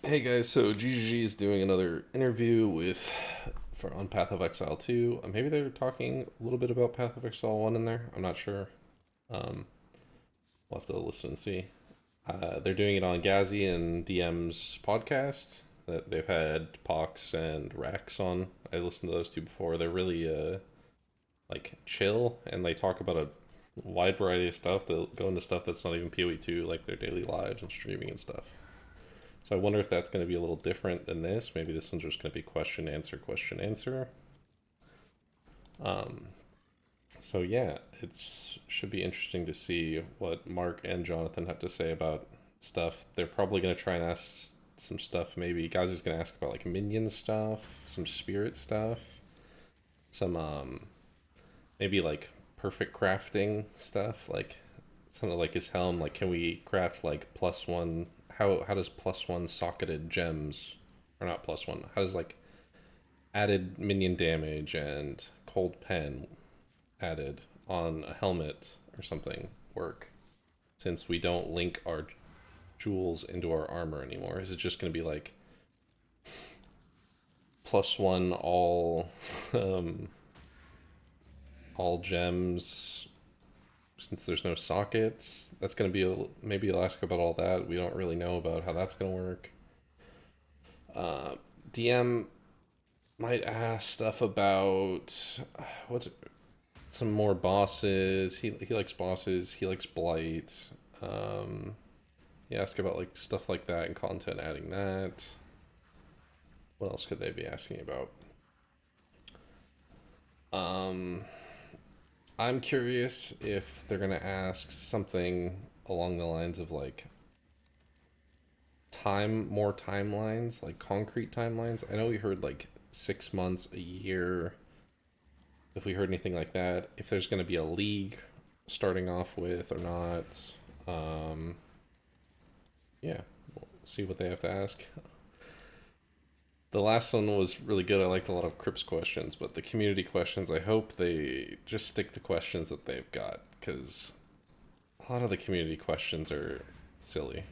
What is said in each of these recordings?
Hey guys, so GGG is doing another interview on Path of Exile 2. Maybe they're talking a little bit about Path of Exile 1 in there. I'm not sure. Um, we'll have to listen and see. They're doing it on Ghazzy and DM's podcast that they've had Pox and Rax on. I listened to those two before. They're really like chill, and they talk about a wide variety of stuff. They'll go into stuff that's not even PoE2, like their daily lives and streaming and stuff. So I wonder if that's going to be a little different than this. Maybe this one's just going to be question answer question answer. Um, so yeah, it's should be interesting to see what Mark and Jonathan have to say about stuff. They're probably going to try and ask some stuff. Maybe Gazzy's going to ask about like minion stuff, some spirit stuff, some maybe like perfect crafting stuff, like something like his helm. Like, can we craft like +1? How does +1 socketed gems, or not +1? How does like added minion damage and cold pen added on a helmet or something work? Since we don't link our jewels into our armor anymore, is it just going to be like +1 all gems? Since there's no sockets, that's going to be maybe you'll ask about all that. We don't really know about how that's going to work. DM might ask stuff about what's it, some more bosses. He likes bosses. He likes blight. He asked about like stuff like that and content, adding that. What else could they be asking about? I'm curious if they're gonna ask something along the lines of like more timelines, like concrete timelines. I know we heard like 6 months, a year. If we heard anything like that, if there's gonna be a league starting off with or not. Yeah, we'll see what they have to ask. The last one was really good. I liked a lot of Crips questions, but the community questions, I hope they just stick to questions that they've got, because a lot of the community questions are silly,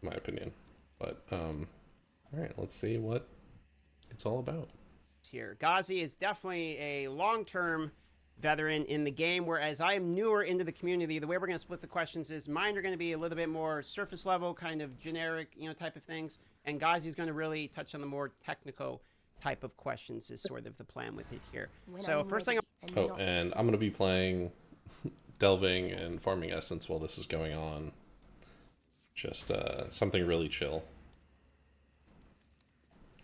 in my opinion. But, alright, let's see what it's all about. Here, Ghazzy is definitely a long-term veteran in the game, whereas I am newer into the community. The way we're going to split the questions is mine are going to be a little bit more surface level, kind of generic, type of things, and Ghazzy's going to really touch on the more technical type of questions is sort of the plan with it here. So first thing... Oh, and I'm going to be playing Delving and Farming Essence while this is going on. Just something really chill.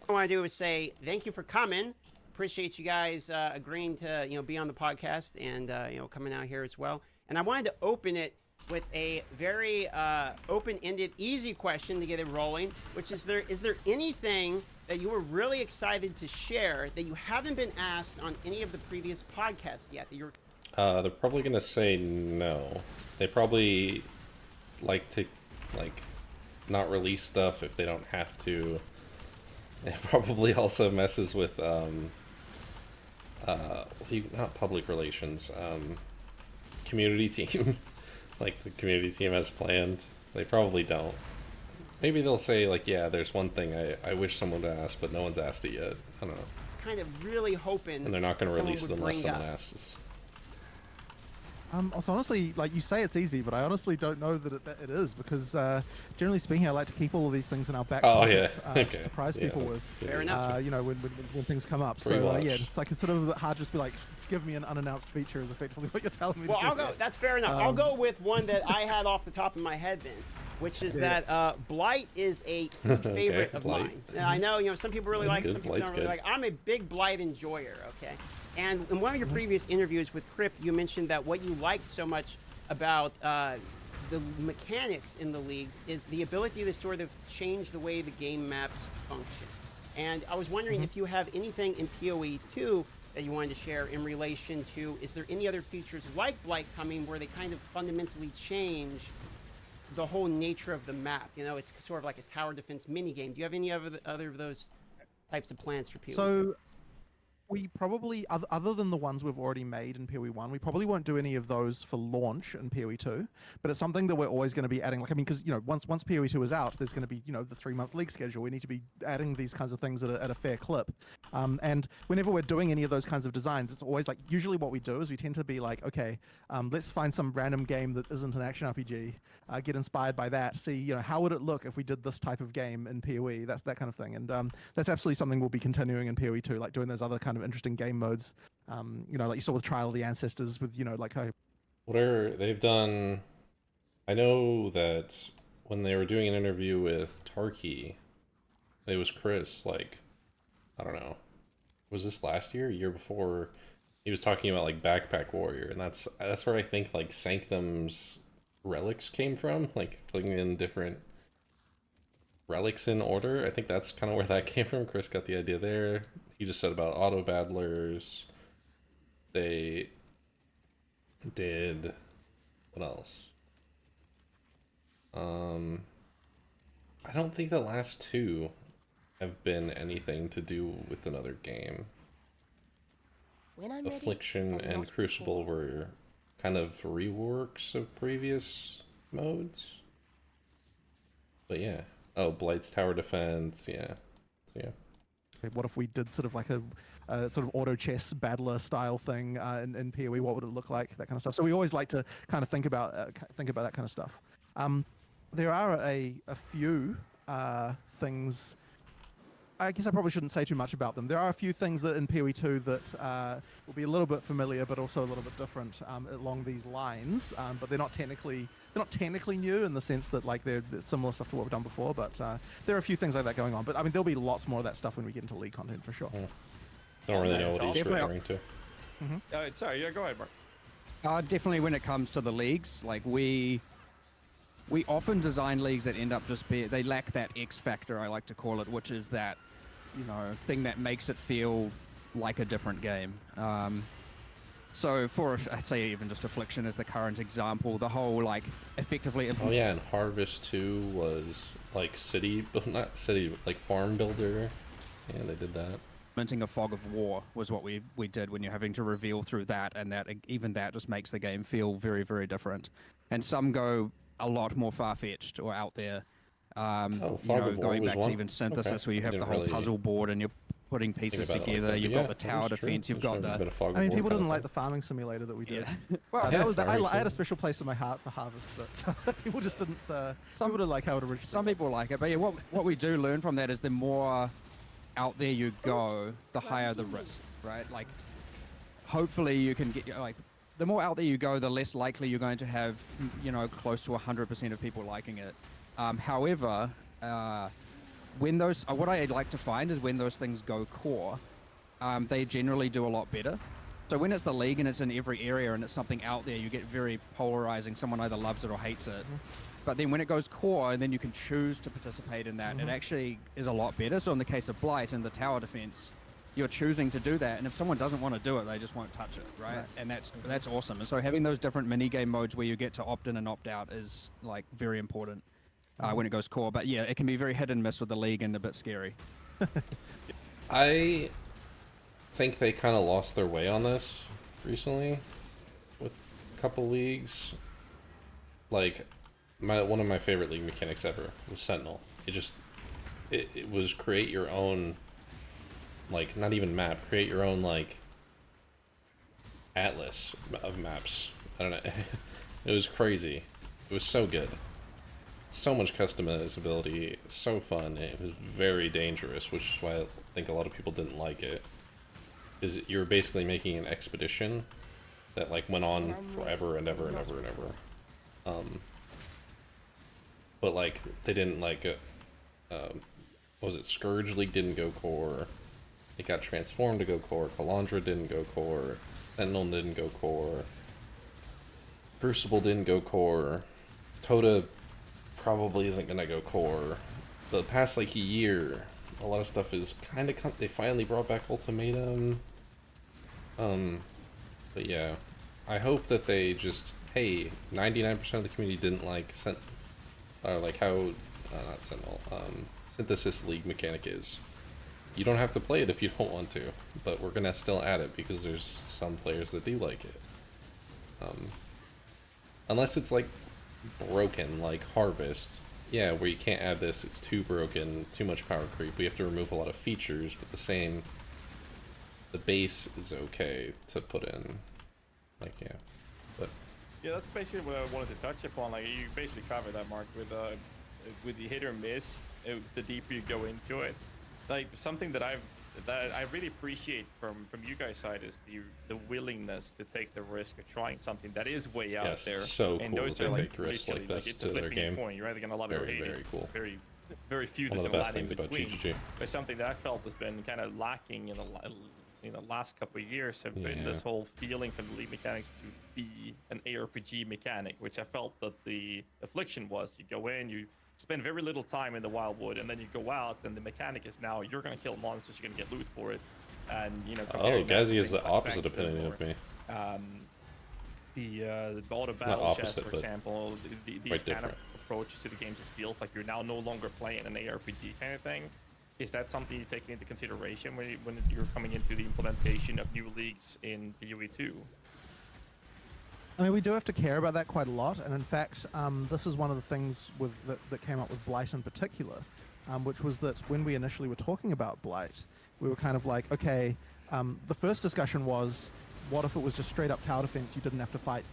What I want to do is say thank you for coming. Appreciate you guys agreeing to be on the podcast and coming out here as well. And I wanted to open it with a very open-ended, easy question to get it rolling, which is there anything that you were really excited to share that you haven't been asked on any of the previous podcasts yet? That you're they're probably gonna say no. They probably like to not release stuff if they don't have to. It probably also messes with not public relations, community team. Like the community team has planned. They probably don't. Maybe they'll say like, yeah, there's one thing I wish someone would ask, but no one's asked it yet. I don't know. kind of really hoping, and they're not going to release them unless someone asks. So honestly, like you say, it's easy, but I honestly don't know that it is, because generally speaking, I like to keep all of these things in our back pocket, to surprise people with. Fair enough. When things come up. So yeah, it's like it's sort of hard just to be like, give me an unannounced feature is effectively what you're telling me. Well, I'll go. That's fair enough. I'll go with one that I had off the top of my head then, which is that Blight is a huge favorite of mine. And I know some people really like it, some people don't really like it. I'm a big Blight enjoyer. Okay. And in one of your previous interviews with Crip, you mentioned that what you liked so much about the mechanics in the leagues is the ability to sort of change the way the game maps function. And I was wondering if you have anything in PoE2 that you wanted to share in relation to, is there any other features like Blight coming where they kind of fundamentally change the whole nature of the map? It's sort of like a tower defense mini game. Do you have any other of those types of plans for PoE2? So We probably, other than the ones we've already made in PoE1, we probably won't do any of those for launch in PoE2. But it's something that we're always going to be adding. Like, I mean, because once PoE2 is out, there's going to be the 3-month league schedule. We need to be adding these kinds of things at a fair clip. And whenever we're doing any of those kinds of designs, it's always like usually what we do is we tend to be like, okay, let's find some random game that isn't an action RPG, get inspired by that, see how would it look if we did this type of game in PoE. That's that kind of thing, and that's absolutely something we'll be continuing in PoE2, like doing those other kind of interesting game modes. Like you saw with Trial of the Ancestors, with like they've done. I know that when they were doing an interview with Tarky, it was Chris. Like, I don't know, was this last year, year before? He was talking about like Backpack Warrior, and that's where I think like Sanctum's relics came from, like putting in different relics in order. I think that's kind of where that came from. Chris got the idea there. He just said about auto battlers. They did what else? I don't think the last two have been anything to do with another game. Affliction and Crucible were kind of reworks of previous modes. But yeah. Oh, Blight's Tower Defense, yeah. So yeah. Okay, what if we did sort of like a sort of auto chess battler style thing in PoE? What would it look like? That kind of stuff. So we always like to kind of think about that kind of stuff. There are a few things. I guess I probably shouldn't say too much about them. There are a few things that in PoE2 that will be a little bit familiar, but also a little bit different along these lines. But they're not technically new in the sense that like they're similar stuff to what we've done before. But there are a few things like that going on. But I mean, there'll be lots more of that stuff when we get into League content for sure. Don't really know what he's referring to. Sorry, yeah, go ahead, Mark. Definitely when it comes to the leagues, like we often design leagues that end up they lack that X factor, I like to call it, which is that thing that makes it feel like a different game. So for, I'd say even just Affliction as the current example, the whole like effectively... Oh yeah, and Harvest 2 was like not city, like farm builder. Yeah, they did that. Implementing a fog of war was what we did when you're having to reveal through that, and that even that just makes the game feel very, very different. And some go a lot more far-fetched or out there. Going back to even Synthesis, where you have the whole puzzle board and you're putting pieces together. You've got the tower defense. You've got the. I mean, people didn't like the farming simulator that we did. Yeah. Well, I had a special place in my heart for Harvest, but people just didn't. Some people didn't like how it originally. Some people like it, but yeah, what we do learn from that is the more out there you go, the higher the risk, right? Like, hopefully you can get the more out there you go, the less likely you're going to have, close to 100% of people liking it. However, when those, what I like to find is when those things go core, they generally do a lot better. So when it's the league and it's in every area and it's something out there, you get very polarizing. Someone either loves it or hates it. But then when it goes core and then you can choose to participate in that, it actually is a lot better. So in the case of Blight and the tower defense, you're choosing to do that, and if someone doesn't want to do it, they just won't touch it, right? And that's awesome. And so having those different mini game modes where you get to opt in and opt out is like very important when it goes core. But yeah, it can be very hit and miss with the league and a bit scary. I think they kind of lost their way on this recently with a couple leagues. Like one of my favorite league mechanics ever was Sentinel. It was create your own, like, not even map, create your own, like, atlas of maps. I don't know. It was crazy. It was so good. So much customizability, so fun. It was very dangerous, which is why I think a lot of people didn't like it. Is you're basically making an expedition that, like, went on forever and ever and ever and ever. But, like, they didn't, like, what was it? Scourge League didn't go core. It got transformed to go core. Kalandra didn't go core. Sentinel didn't go core. Crucible didn't go core. Toda probably isn't gonna go core. The past like a year, a lot of stuff is kind of they finally brought back Ultimatum. But yeah, I hope that they just 99% of the community didn't like like how not Sentinel Synthesis League mechanic is. you don't have to play it if you don't want to, but we're gonna still add it because there's some players that do like it. Unless it's like broken, like Harvest. Yeah, where you can't add this, it's too broken, too much power creep. We have to remove a lot of features, but the base is okay to put in. Like, yeah. But yeah, that's basically what I wanted to touch upon. Like, you basically covered that, Mark, with the hit or miss, the deeper you go into it. Like, something that I really appreciate from you guys' side is the willingness to take the risk of trying something that is way out there. Yes, so and cool those to are take risks like this it's to a their flipping game. coin. You're either gonna love it or hate it. Very cool. It's very few One that of the can best land in things about between. GGG. But something that I felt has been kind of lacking in the last couple of years have been this whole feeling for the league mechanics to be an ARPG mechanic, which I felt that the Affliction was. You go in, you spend very little time in the Wildwood, and then you go out, and the mechanic is now you're gonna kill monsters, you're gonna get loot for it, and Oh, Ghazzy is the opposite opinion of me. The auto battle chest, for example, these kind of approaches to the game just feels like you're now no longer playing an ARPG kind of thing. Is that something you take into consideration when you're coming into the implementation of new leagues in PoE2? I mean, we do have to care about that quite a lot, and in fact, this is one of the things that came up with Blight in particular, which was that when we initially were talking about Blight, we were kind of like, okay, the first discussion was, what if it was just straight up tower defense, you didn't have to fight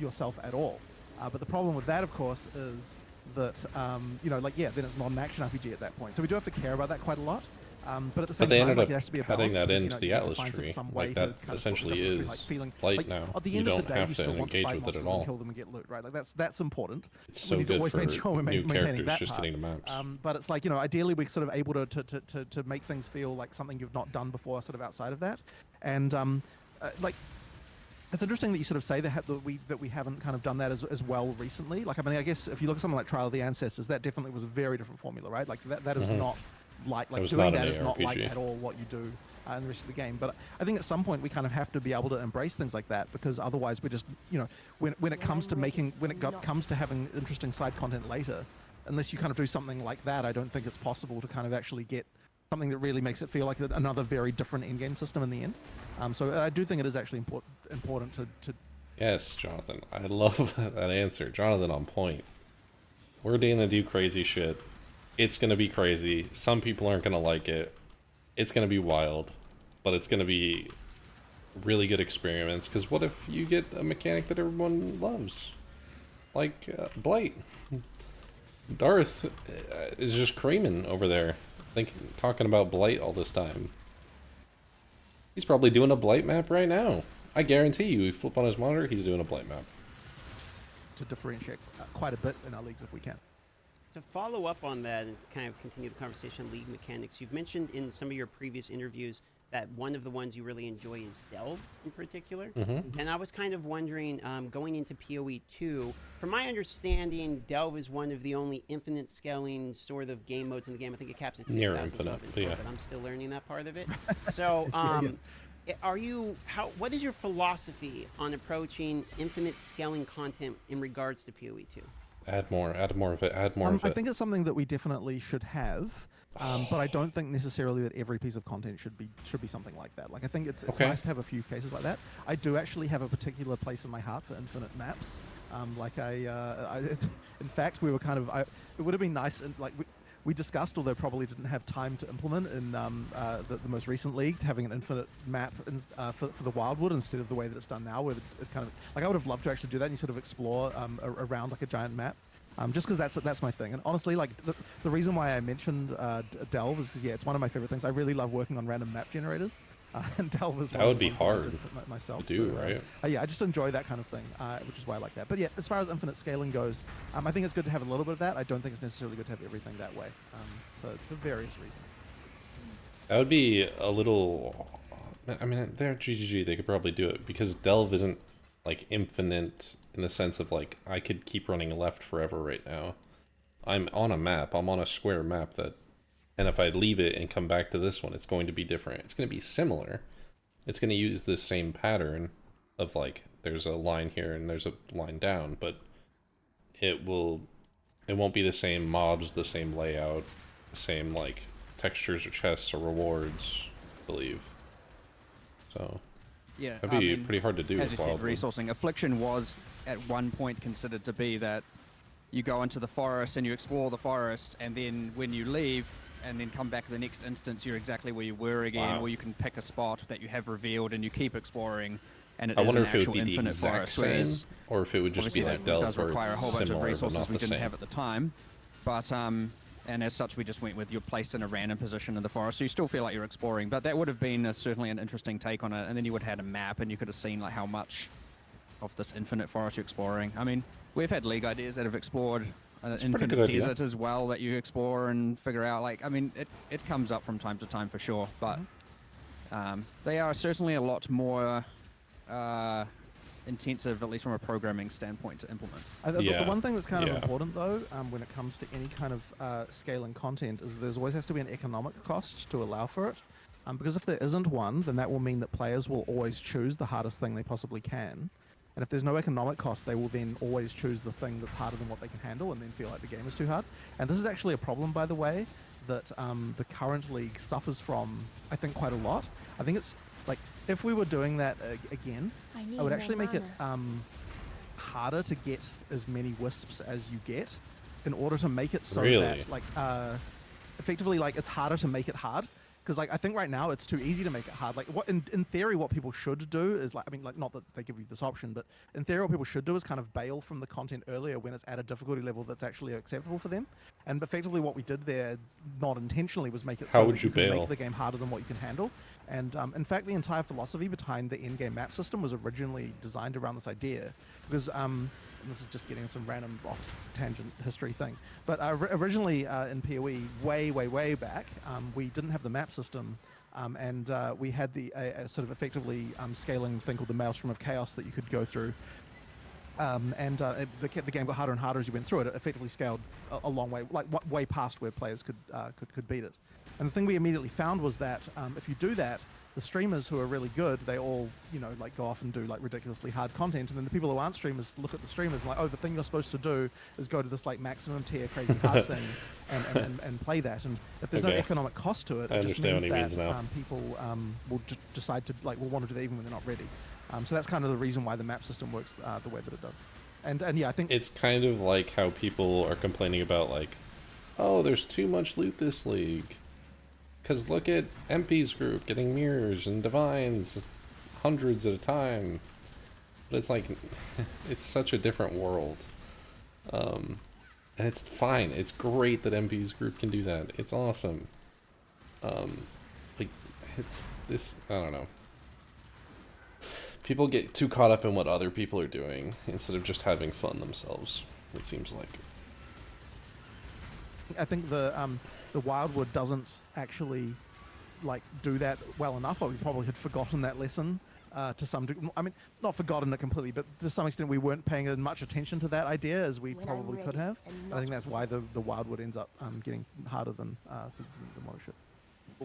yourself at all? But the problem with that, of course, is that, then it's not an action RPG at that point. So we do have to care about that quite a lot. But at the same they time, ended there up has to be a adding balance that because, into the Atlas tree. Like, that essentially is Blight now. At the You end of don't the day, have you to still want to engage fight with it at monsters and all. kill them and get loot, right? Like that's important. It's We so need to good always for make sure we're new maintaining characters that just part. getting the maps. But it's like, ideally we're sort of able to make things feel like something you've not done before, sort of outside of that. And it's interesting that you sort of say that we haven't kind of done that as well recently. Like, I mean, I guess if you look at something like Trial of the Ancestors, that definitely was a very different formula, right? Like that is not like doing that is not like at all what you do in the rest of the game. But I think at some point we kind of have to be able to embrace things like that, because otherwise we're just, when it comes to having interesting side content later, unless you kind of do something like that, I don't think it's possible to kind of actually get something that really makes it feel like another very different in-game system in the end. So I do think it is actually important to... Yes, Jonathan. I love that answer. Jonathan on point. We're going to do crazy shit. It's going to be crazy. Some people aren't going to like it. It's going to be wild. But it's going to be really good experiments. Because what if you get a mechanic that everyone loves? Like Blight. Darth is just creaming over there. Talking about Blight all this time. He's probably doing a Blight map right now. I guarantee you, flip on his monitor, he's doing a Blight map. To differentiate quite a bit in our leagues if we can. To follow up on that and kind of continue the conversation on league mechanics, you've mentioned in some of your previous interviews that one of the ones you really enjoy is Delve in particular. And I was kind of wondering, going into PoE2, from my understanding, Delve is one of the only infinite scaling sort of game modes in the game. I think it caps at 6,000 Near infinite, but I'm still learning that part of it. So, what is your philosophy on approaching infinite scaling content in regards to PoE2? Add more of it, add more of it. I think it's something that we definitely should have, but I don't think necessarily that every piece of content should be something like that. Like, I think it's nice to have a few cases like that. I do actually have a particular place in my heart for infinite maps. In fact, we were kind of, it would have been nice, and like we discussed, although probably didn't have time to implement in the most recent league, having an infinite map for the Wildwood instead of the way that it's done now, where it kind of, like, I would have loved to actually do that and you sort of explore around like a giant map. Just because that's my thing. And honestly, like, the reason why I mentioned Delve is because, it's one of my favorite things. I really love working on random map generators. And Delve is that would be hard myself to do, right? I just enjoy that kind of thing, which is why I like that. But yeah, as far as infinite scaling goes, I think it's good to have a little bit of that. I don't think it's necessarily good to have everything that way, for various reasons. That would be a little... I mean, they're GGG, they could probably do it, because Delve isn't, like, infinite in the sense of, like, I could keep running left forever right now. I'm on a map, I'm on a square map that... And if I leave it and come back to this one, it's going to be different. It's going to be similar. It's going to use the same pattern of, like, there's a line here and there's a line down, but it won't be the same mobs, the same layout, the same, like, textures or chests or rewards, I believe. So Yeah, that'd be pretty hard to do as with you said, Wildwood. resourcing. Affliction was at one point considered to be that you go into the forest and you explore the forest, and then when you leave and then come back the next instance, you're exactly where you were again, or you can pick a spot that you have revealed and you keep exploring, and it I is wonder an if it would actual be the infinite exact forest. same, Whereas or if it would just be obviously like that Delve, does where require a it's whole bunch of similar, but resources not we the didn't same. have at the time. But and as such, we just went with you're placed in a random position in the forest, so you still feel like you're exploring. But that would have been certainly an interesting take on it. And then you would have had a map, and you could have seen like how much of this infinite forest you're exploring. I mean, we've had league ideas that have explored an infinite desert as well that you explore and figure out. Like, I mean, it comes up from time to time for sure. But they are certainly a lot more intensive, at least from a programming standpoint, to implement. The one thing that's kind of important, though, when it comes to any kind of scaling content, is there's always has to be an economic cost to allow for it. Because if there isn't one, then that will mean that players will always choose the hardest thing they possibly can. And if there's no economic cost, they will then always choose the thing that's harder than what they can handle and then feel like the game is too hard. And this is actually a problem, by the way, that the current league suffers from, I think, quite a lot. I think it's like, if we were doing that again, I would actually make it harder to get as wisps as you get in order to make it so that, like, effectively, like, it's harder to make it hard. Because, like, I think right now it's too easy to make it hard. Like, what in theory, what people should do is, like, I mean, like, not that they give you this option, but in theory, what people should do is kind of bail from the content earlier when it's at a difficulty level that's actually acceptable for them. And effectively, what we did there, not intentionally, was make it so that you can make the game harder than what you can handle. And in fact, the entire philosophy behind the in-game map system was originally designed around this idea. Because this is just getting some random off-tangent history thing. But originally in PoE, way back, we didn't have the map system, and we had a sort of effectively scaling thing called the Maelstrom of Chaos that you could go through. The game got harder and harder as you went through it. It effectively scaled a long way, like way past where players could beat it. And the thing we immediately found was that if you do that, the streamers who are really good, they all, you know, like go off and do like ridiculously hard content, and then the people who aren't streamers look at the streamers and like, oh, the thing you're supposed to do is go to this like maximum tier crazy hard thing and play that. And if there's no economic cost to it, it just means that people will decide to will want to do that even when they're not ready. So that's kind of the reason why the map system works the way that it does. And yeah, I think it's kind of like how people are complaining about like, oh, there's too much loot this league. Because look at MP's group getting mirrors and divines, hundreds at a time. But it's like, it's such a different world. And it's fine. It's great that MP's group can do that. It's awesome. Like, it's this, I don't know. People get too caught up in what other people are doing instead of just having fun themselves, it seems like. I think the Wildwood doesn't actually like do that well enough, or we probably had forgotten that lesson to some degree. I mean, not forgotten it completely, but to some extent we weren't paying as much attention to that idea as we probably could have. I think that's why the Wildwood ends up getting harder than what it should.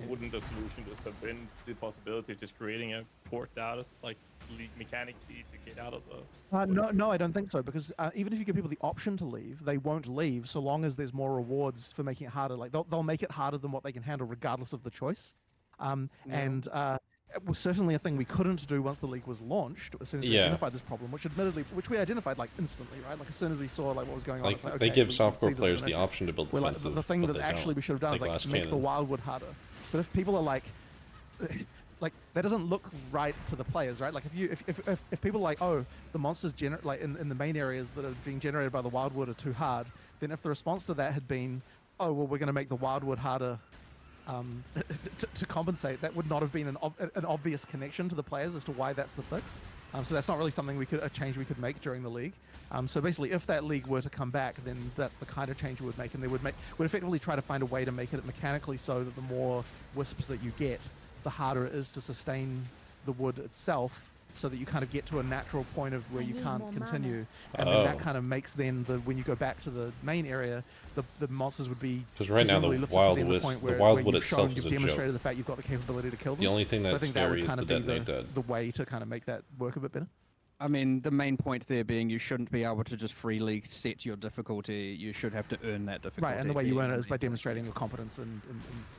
Wouldn't the solution just have been the possibility of just creating a port out, like league mechanic key to get out of the... No, I don't think so, because even if you give people the option to leave, they won't leave so long as there's more rewards for making it harder. Like they'll make it harder than what they can handle regardless of the choice. It was certainly a thing we couldn't do once the league was launched, as soon as we identified this problem, which we identified like instantly, right? Like as soon as we saw like what was going on, it's like, okay, they give softcore players the option to build defensive, the thing that actually we should have done is like make the Wildwood harder. But if people are like that doesn't look right to the players, right? Like if people are like, oh, the monsters like in the main areas that are being generated by the Wildwood are too hard, then if the response to that had been, oh well, we're going to make the Wildwood harder to compensate, that would not have been an obvious connection to the players as to why that's the fix. So that's not really something a change we could make during the league. So basically, if that league were to come back, then that's the kind of change we would make, and they would effectively try to find a way to make it mechanically so that the more wisps that you get, the harder it is to sustain the wood itself, so that you kind of get to a natural point of where you can't continue, and then that kind of makes when you go back to the main area, the monsters would be, because right now the Wildwood itself is a joke. You've demonstrated the fact you've got the capability to kill them. The only thing that's scary is the detonate dead. The way to kind of make that work a bit better. I mean, the main point there being you shouldn't be able to just freely set your difficulty. You should have to earn that difficulty. Right, and the way you earn it is by demonstrating your competence and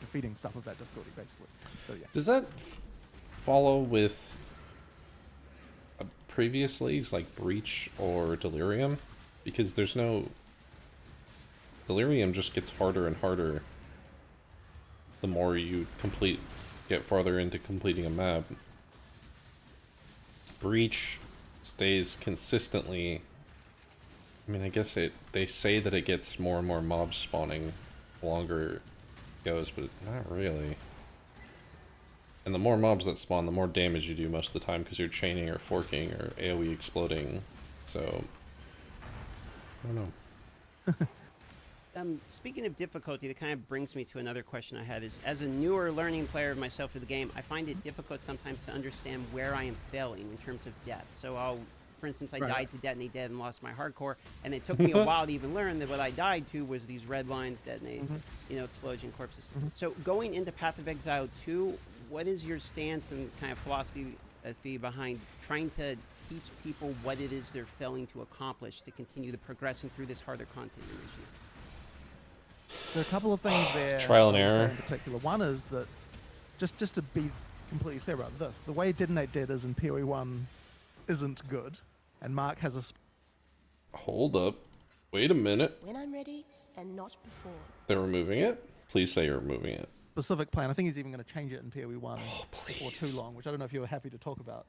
defeating stuff of that difficulty, basically. So yeah. Does that follow with previous leagues like Breach or Delirium? Because there's no... Delirium just gets harder and harder the more you get farther into completing a map. Breach stays consistently... I mean, I guess they say that it gets more and more mobs spawning the longer it goes, but not really. And the more mobs that spawn, the more damage you do most of the time because you're chaining or forking or AoE exploding. So, I don't know. Speaking of difficulty, that kind of brings me to another question I had is, as a newer learning player of myself of the game, I find it difficult sometimes to understand where I am failing in terms of depth. So for instance, I died to Detonate Dead and lost my hardcore, and it took me a while to even learn that what I died to was these red lines, detonate, explosion corpses. So going into Path of Exile 2, what is your stance and kind of philosophy behind trying to teach people what it is they're failing to accomplish to continue to progressing through this harder content in this year? There are a couple of things there. Trial and error. In particular, one is that just to be completely clear about this, the way Detonate Dead is in PoE1 isn't good, and Mark has a... Hold up. Wait a minute. When I'm ready, and not before. They're removing it? Please say you're removing it. Specific plan. I think he's even going to change it in PoE1 before please. too long, which I don't know if you were happy to talk about.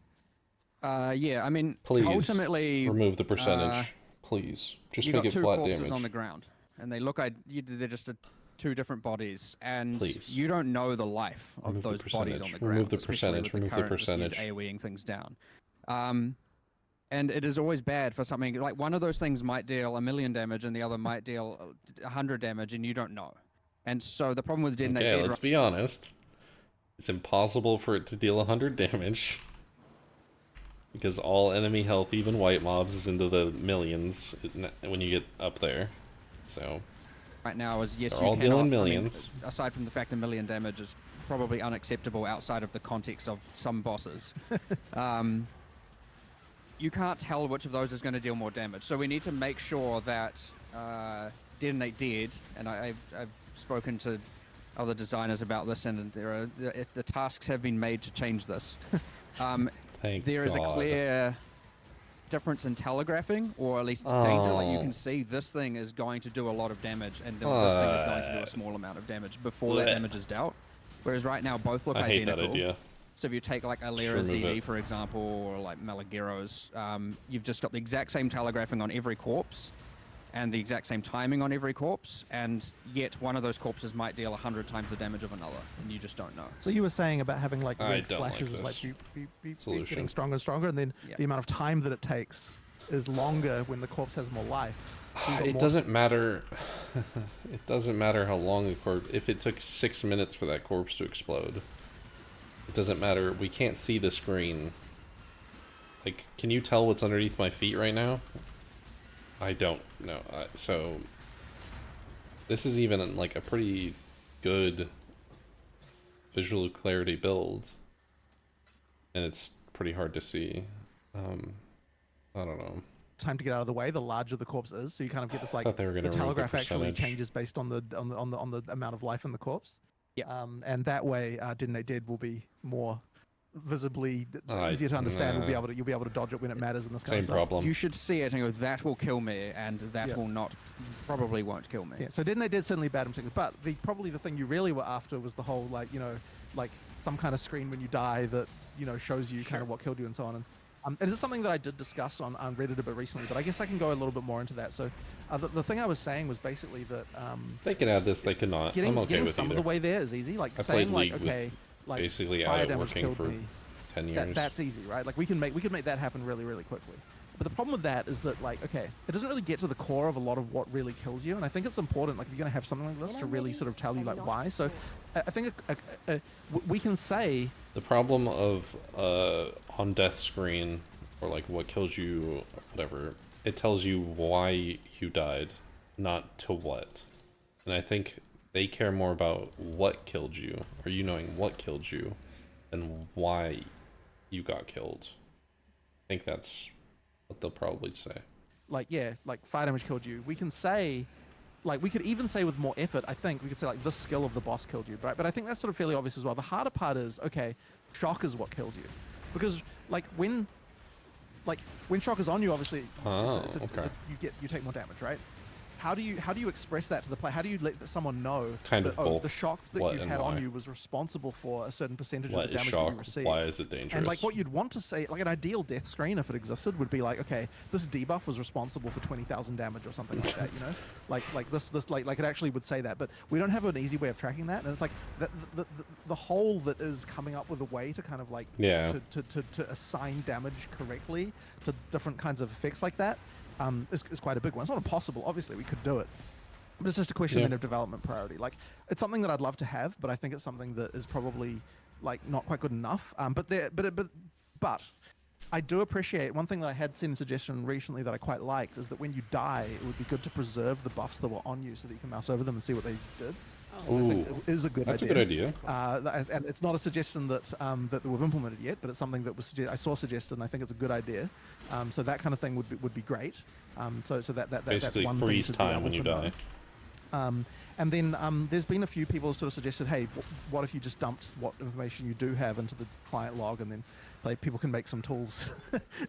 Yeah, I mean, Please ultimately... remove the percentage. Please. Just you make got it two flat corpses damage. on the ground, and they look like they're just two different bodies, and Please. you don't know the life of Remove the those bodies on the ground. Remove the especially percentage. with Remove the current percentage. AoEing things down. And it is always bad for something like one of those things might deal 1,000,000 damage, and the other might deal 100 damage, and you don't know. And so the problem with Detonate Dead... let's be honest. It's impossible for it to deal 100 damage. Because all enemy health, even white mobs, is into the millions when you get up there. So... Right now is, yes, they're you all cannot, dealing millions. I mean, aside from the fact 1,000,000 damage is probably unacceptable outside of the context of some bosses. You can't tell which of those is going to deal more damage. So we need to make sure that Detonate Dead, and I've spoken to other designers about this, and the tasks have been made to change this. There is a clear difference in telegraphing, or at least danger. Like you can see this thing is going to do a lot of damage, and then this thing is going to do a small amount of damage before that damage is dealt. Whereas right now both look identical. I hate that idea. So if you take like Alera's DD, for example, or like Malaguero's, you've just got the exact same telegraphing on every corpse, and the exact same timing on every corpse, and yet one of those corpses might deal 100 times the damage of another, and you just don't know. So you were saying about having like red flashes like is like solution. getting stronger and stronger, and then the amount of time that it takes is longer when the corpse has more life. So it doesn't matter. It doesn't matter how long the corpse... If it took 6 minutes for that corpse to explode, it doesn't matter. We can't see the screen. Like, can you tell what's underneath my feet right now? I don't know. So, this is even like a pretty good visual clarity build, and it's pretty hard to see. I don't know. Time to get out of the way, the larger the corpse is, so you kind of get this like the telegraph actually changes based on the amount of life in the corpse. Yeah. And that way, Detonate Dead will be more visibly easier to understand. You'll be able to dodge it when it matters in this kind of stuff. Same problem. You should see it and go, that will kill me, and that will not, probably won't kill me. Yeah. So Detonate Dead's certainly bad in particular, but probably the thing you really were after was the whole like some kind of screen when you die that shows you kind of what killed you and so on. And it is something that I did discuss on Reddit a bit recently, but I guess I can go a little bit more into that. So the thing I was saying was basically that they can add this, they could not. I'm okay getting with some either. of the way there is easy. Like I saying played like, League okay, like basically fire out damage working killed for me. 10 years. That's easy, right? Like we can make that happen really, really quickly. But the problem with that is that like, okay, it doesn't really get to the core of a lot of what really kills you, and I think it's important, like if you're gonna have something like this, to really sort of tell you like why. So I think we can say the problem of on death screen, or like what kills you, whatever, it tells you why you died, not to what. And I think they care more about what killed you, or you knowing what killed you, than why you got killed. I think that's what they'll probably say. Like, yeah, like fire damage killed you. We can say, like, we could even say with more effort, I think, we could say, like, the skill of the boss killed you, right? But I think that's sort of fairly obvious as well. The harder part is, okay, shock is what killed you. Because, like, when shock is on you, obviously, you take more damage, right? How do you express that to the player? How do you let someone know that the shock that you had on you was responsible for a certain percentage of the damage that you received? Why is it dangerous? And like what you'd want to say, like an ideal death screen, if it existed, would be like, okay, this debuff was responsible for 20,000 damage or something like that, you know? Like this like it actually would say that, but we don't have an easy way of tracking that, and it's like the whole that is coming up with a way to kind of like to assign damage correctly to different kinds of effects like that. Is quite a big one. It's not impossible. Obviously, we could do it, but it's just a question then of development priority. Like, it's something that I'd love to have, but I think it's something that is probably like not quite good enough. But I do appreciate one thing that I had seen a suggestion recently that I quite liked is that when you die, it would be good to preserve the buffs that were on you so that you can mouse over them and see what they did. I think it is a good idea. That's a good idea. And it's not a suggestion that we've implemented yet, but it's something that I saw suggested, and I think it's a good idea. So that kind of thing would be great. So that's basically one freeze thing to time when you die. And then there's been a few people sort of suggested, hey, what if you just dumped what information you do have into the client log, and then people can make some tools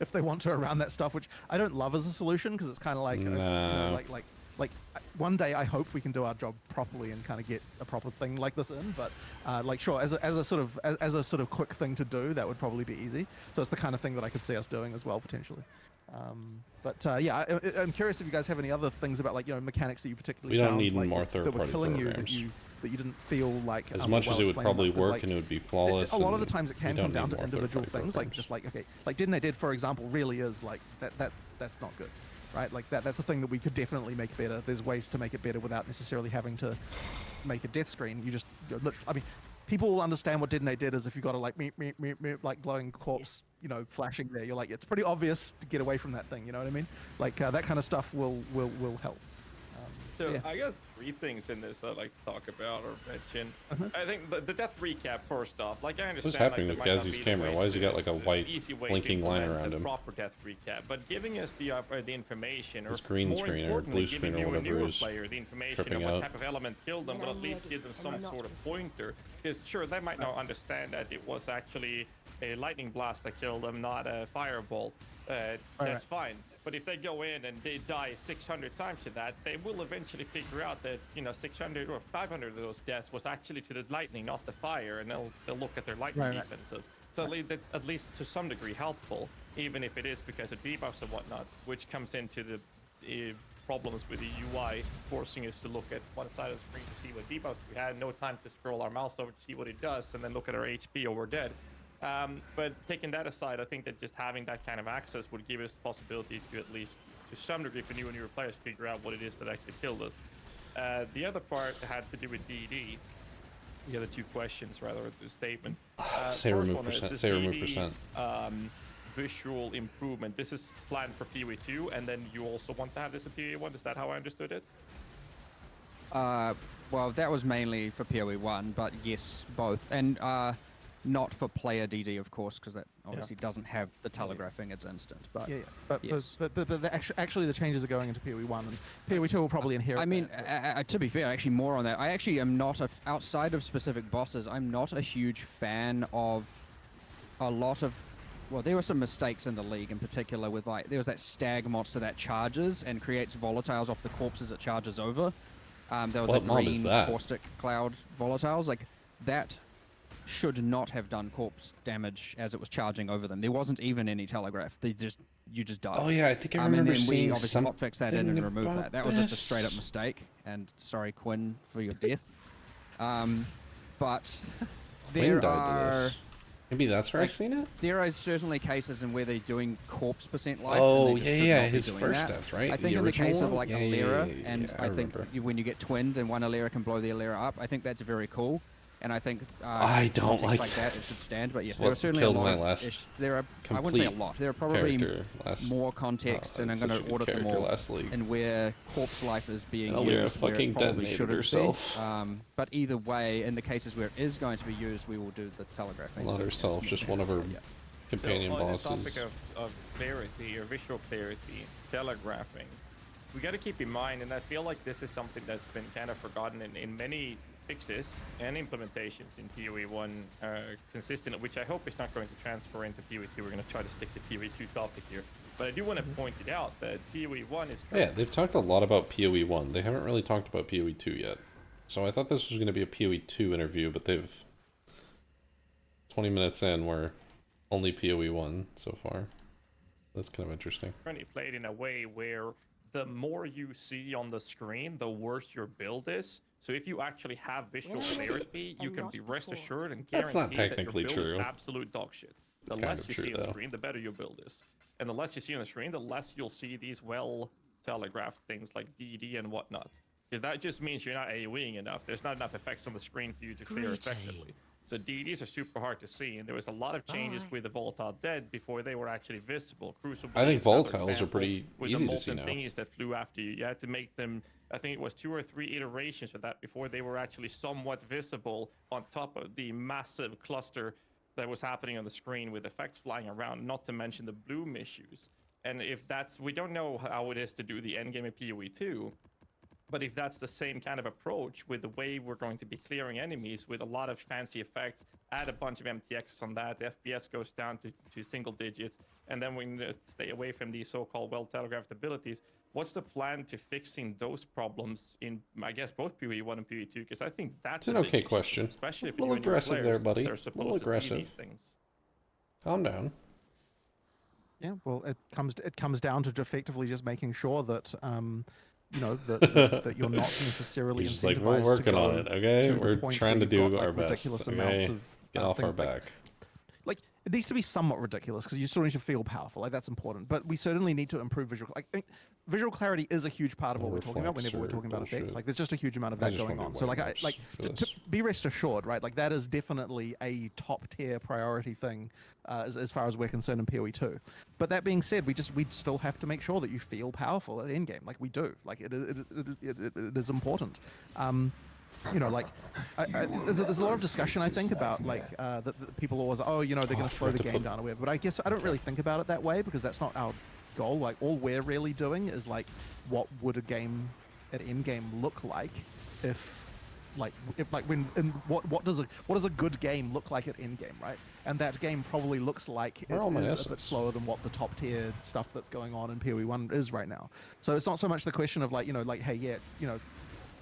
if they want to around that stuff, which I don't love as a solution because it's kind of like, like one day I hope we can do our job properly and kind of get a proper thing like this in, but like sure, as a sort of quick thing to do, that would probably be easy. So it's the kind of thing that I could see us doing as well potentially. Yeah, I'm curious if you guys have any other things about, like, you know, mechanics that you particularly we don't found, need like, more that were third-party killing programs. you that you didn't feel like as much as it would probably enough, work like, and it would be flawless. A lot of the times it can come down need to more individual third-party things, like programs. just like, okay, like Didn't I Did, for example, really is like that's not good, right? Like that's a thing that we could definitely make better. There's ways to make it better without necessarily having to make a death screen. You just literally, I mean, people will understand what Didn't I Did is if you got a like like glowing corpse, you know, flashing there. You're like, it's pretty obvious to get away from that thing. You know what I mean? Like that kind of stuff will help. So yeah. I got 3 things in this I'd like to talk about or mention. I think the death recap first off. Like I understand. What's happening like, with there might not Ghazzy's be the camera? ways Why has he to- got like a white easy way blinking to line implement around the him? proper death recap, but giving us the information, or His green more screen or importantly, blue screen giving or you a whatever newer is player the information tripping of what out. type of element killed them, will at least give them some sort of pointer. Because sure, they might not understand that it was actually a lightning blast that killed them, not a firebolt. That's fine. But if they go in and they die 600 times to that, they will eventually figure out that, you know, 600 or 500 of those deaths was actually to the lightning, not the fire, and they'll look at their lightning defenses. So that's at least to some degree helpful, even if it is because of debuffs and whatnot, which comes into the problems with the UI, forcing us to look at one side of the screen to see what debuffs we had, no time to scroll our mouse over to see what it does, and then look at our HP or we're dead. But taking that aside, I think that just having that kind of access would give us the possibility to, at least to some degree, for newer players, figure out what it is that actually killed us. The other part had to do with DD. The other 2 questions, rather, the statements. Say First remove one is percent. this Say remove DD, percent. Visual improvement. This is planned for PoE2, and then you also want to have this in PoE1. Is that how I understood it? Well, that was mainly for PoE1, but yes, both. And not for player DD, of course, because that obviously doesn't have the telegraphing. It's instant. But yes. but actually the changes are going into PoE1, and PoE2 will probably inherit. I mean, that, to be fair, actually more on that. I actually am not outside of specific bosses. I'm not a huge fan of a lot of. Well, there were some mistakes in the league, in particular with, like, there was that stag monster that charges and creates volatiles off the corpses it charges over. There was What the mob is green that? caustic cloud volatiles. Like, that should not have done corpse damage as it was charging over them. There wasn't even any telegraph. You just died. Oh yeah, I think I remember and then we seeing obviously something hotfixed that in and removed about that. That was just a this. straight up mistake. And sorry, Quinn, for your death. But Quinn there died to are. this. Maybe that's where I've seen it. There are certainly cases in where they're doing corpse percent life. Oh, and they just should yeah, not be his doing first that. death, right? I think The in the original case of one? like Yeah, Alera, yeah, and I I think remember. when you get twinned and one Alera can blow the Alera up, I think that's very cool. And I think I don't things like like that. It this. should stand. But yes, What there are certainly a killed lot. my Of last issues. There are. I wouldn't say a lot. There are probably character last- more context, and I'm it's going such a to good audit them character all. last league. And where corpse life is being And Alera used, where fucking it probably detonated shouldn't herself. be. But either way, in the cases where it is going to be used, we will do the telegraphing. Not herself, just one of her companion so bosses. On the topic of clarity or visual clarity, telegraphing, we got to keep in mind, and I feel like this is something that's been kind of forgotten in many fixes and implementations in PoE1 consistently, which I hope is not going to transfer into PoE2. We're going to try to stick to PoE2 topic here. But I do want to point it out that PoE1 is... Yeah, they've talked a lot about PoE1. They haven't really talked about PoE2 yet. So I thought this was going to be a PoE2 interview, but they've... 20 minutes in, we're only PoE1 so far. That's kind of interesting. Currently played in a way where the more you see on the screen, the worse your build is. So if you actually have visual clarity, you can be rest assured and That's not guarantee that your technically build is true. absolute dog shit. The It's kind less of you true, see on the though. screen, the better your build is. And the less you see on the screen, the less you'll see these well-telegraphed things like DD and whatnot. Because that just means you're not AoEing enough. There's not enough effects on the screen for you to clear effectively. So DDs are super hard to see, and there was a lot of changes with the Volatile Dead before they were actually visible. Crucible I think is another volatiles are example pretty with easy the to see molten now. thingies that flew after you. You had to make them, I think it was 2 or 3 iterations of that before they were actually somewhat visible on top of the massive cluster that was happening on the screen with effects flying around, not to mention the bloom issues. And if that's, we don't know how it is to do the endgame of PoE2, but if that's the same kind of approach with the way we're going to be clearing enemies with a lot of fancy effects, add a bunch of MTX on that, the FPS goes down to single digits, and then we stay away from these so-called well-telegraphed abilities, what's the plan to fixing those problems in, I guess, both PoE1 and PoE2? Because I think that's It's an okay question. especially if A little you and your aggressive there, players buddy. are A supposed little to see aggressive. these things. Calm down. Yeah, well, it comes down to effectively just making sure that you know that you're not necessarily He's just incentivized like, we're working to go on it, okay? to the We're point trying where to you've do got, our like, best, ridiculous amounts okay? of Get off our things, back. like it needs to be somewhat ridiculous because you still need to feel powerful. Like that's important, but we certainly need to improve visual. Like I mean, visual clarity is a huge part of what we're talking about whenever we're talking about effects. Bullshit. Like there's just a huge amount of I that just going wanna on. do So like white maps for to this. be rest assured, right? Like that is definitely a top tier priority thing as far as we're concerned in PoE2. But that being said, we still have to make sure that you feel powerful at endgame. Like we do. Like it is important. You know, like there's a lot of discussion I think about like that people always, oh, you know, they're going to slow the game down or whatever. But I guess I don't really think about it that way because that's not our goal. Like all we're really doing is like, what would a game at endgame look like if what does a good game look like at endgame, right? And that game probably looks like it is a bit slower than what the top tier stuff that's going on in PoE1 is right now. So it's not so much the question of like, you know, like, hey, yeah, you know,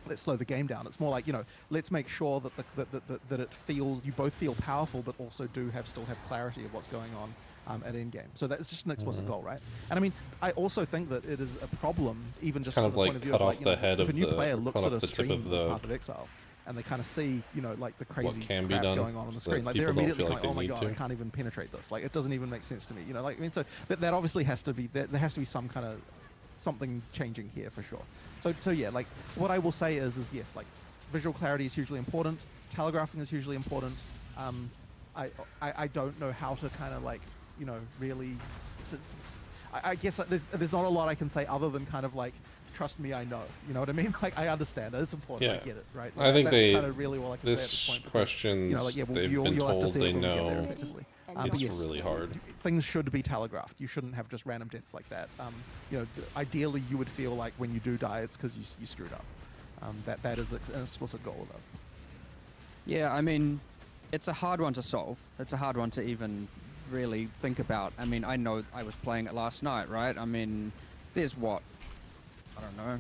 let's slow the game down. It's more like, you know, let's make sure that that it feels, you both feel powerful, but also still have clarity of what's going on at endgame. So that's just an explicit goal, right? And I mean, I also think that it is a problem, even just kind from of the like point of view cut of off like, you the know, head if a of new the- player or looks cut at off a the tip stream of the- Path of Exile and they kind of see, you know, like the crazy can be crap done going on the that screen, like people they're don't immediately feel like, like oh they my need god, I to. can't even penetrate this. Like it doesn't even make sense to me, you know. Like I mean, so that obviously has to be there has to be some kind of something changing here for sure. So yeah, like what I will say is yes, like visual clarity is hugely important. Telegraphing is hugely important. I don't know how to kind of like, you know, really. I guess there's not a lot I can say other than kind of like, trust me, I know. You know what I mean? Like I understand it's important. Yeah. I get it, right? I think that's kind of really all I can say at this this point. Because, questions, you know, like yeah, well, they've you'll been have to told see they it when we get there know effectively. it's But yes, really hard. things should be telegraphed. You shouldn't have just random deaths like that. You know, ideally you would feel like when you do die, it's because you screwed up. That is an explicit goal of us. Yeah, I mean, it's a hard one to solve. It's a hard one to even really think about. I mean, I know I was playing it last night, right? I mean, there's what? I don't know.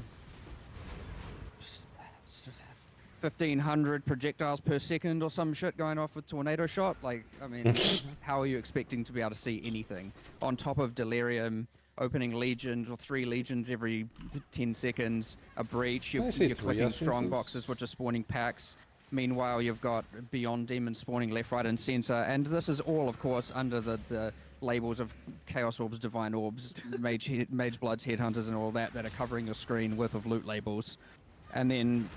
1,500 projectiles per second or some shit going off with tornado shot. Like, I mean, how are you expecting to be able to see anything? On top of Delirium opening legions or 3 legions every 10 seconds, a breach, you're clicking strong boxes which are spawning packs. Meanwhile, you've got Beyond Demons spawning left, right, and center. And this is all, of course, under the labels of Chaos Orbs, Divine Orbs, Mage Bloods, Headhunters, and all that are covering your screen with of loot labels. And then,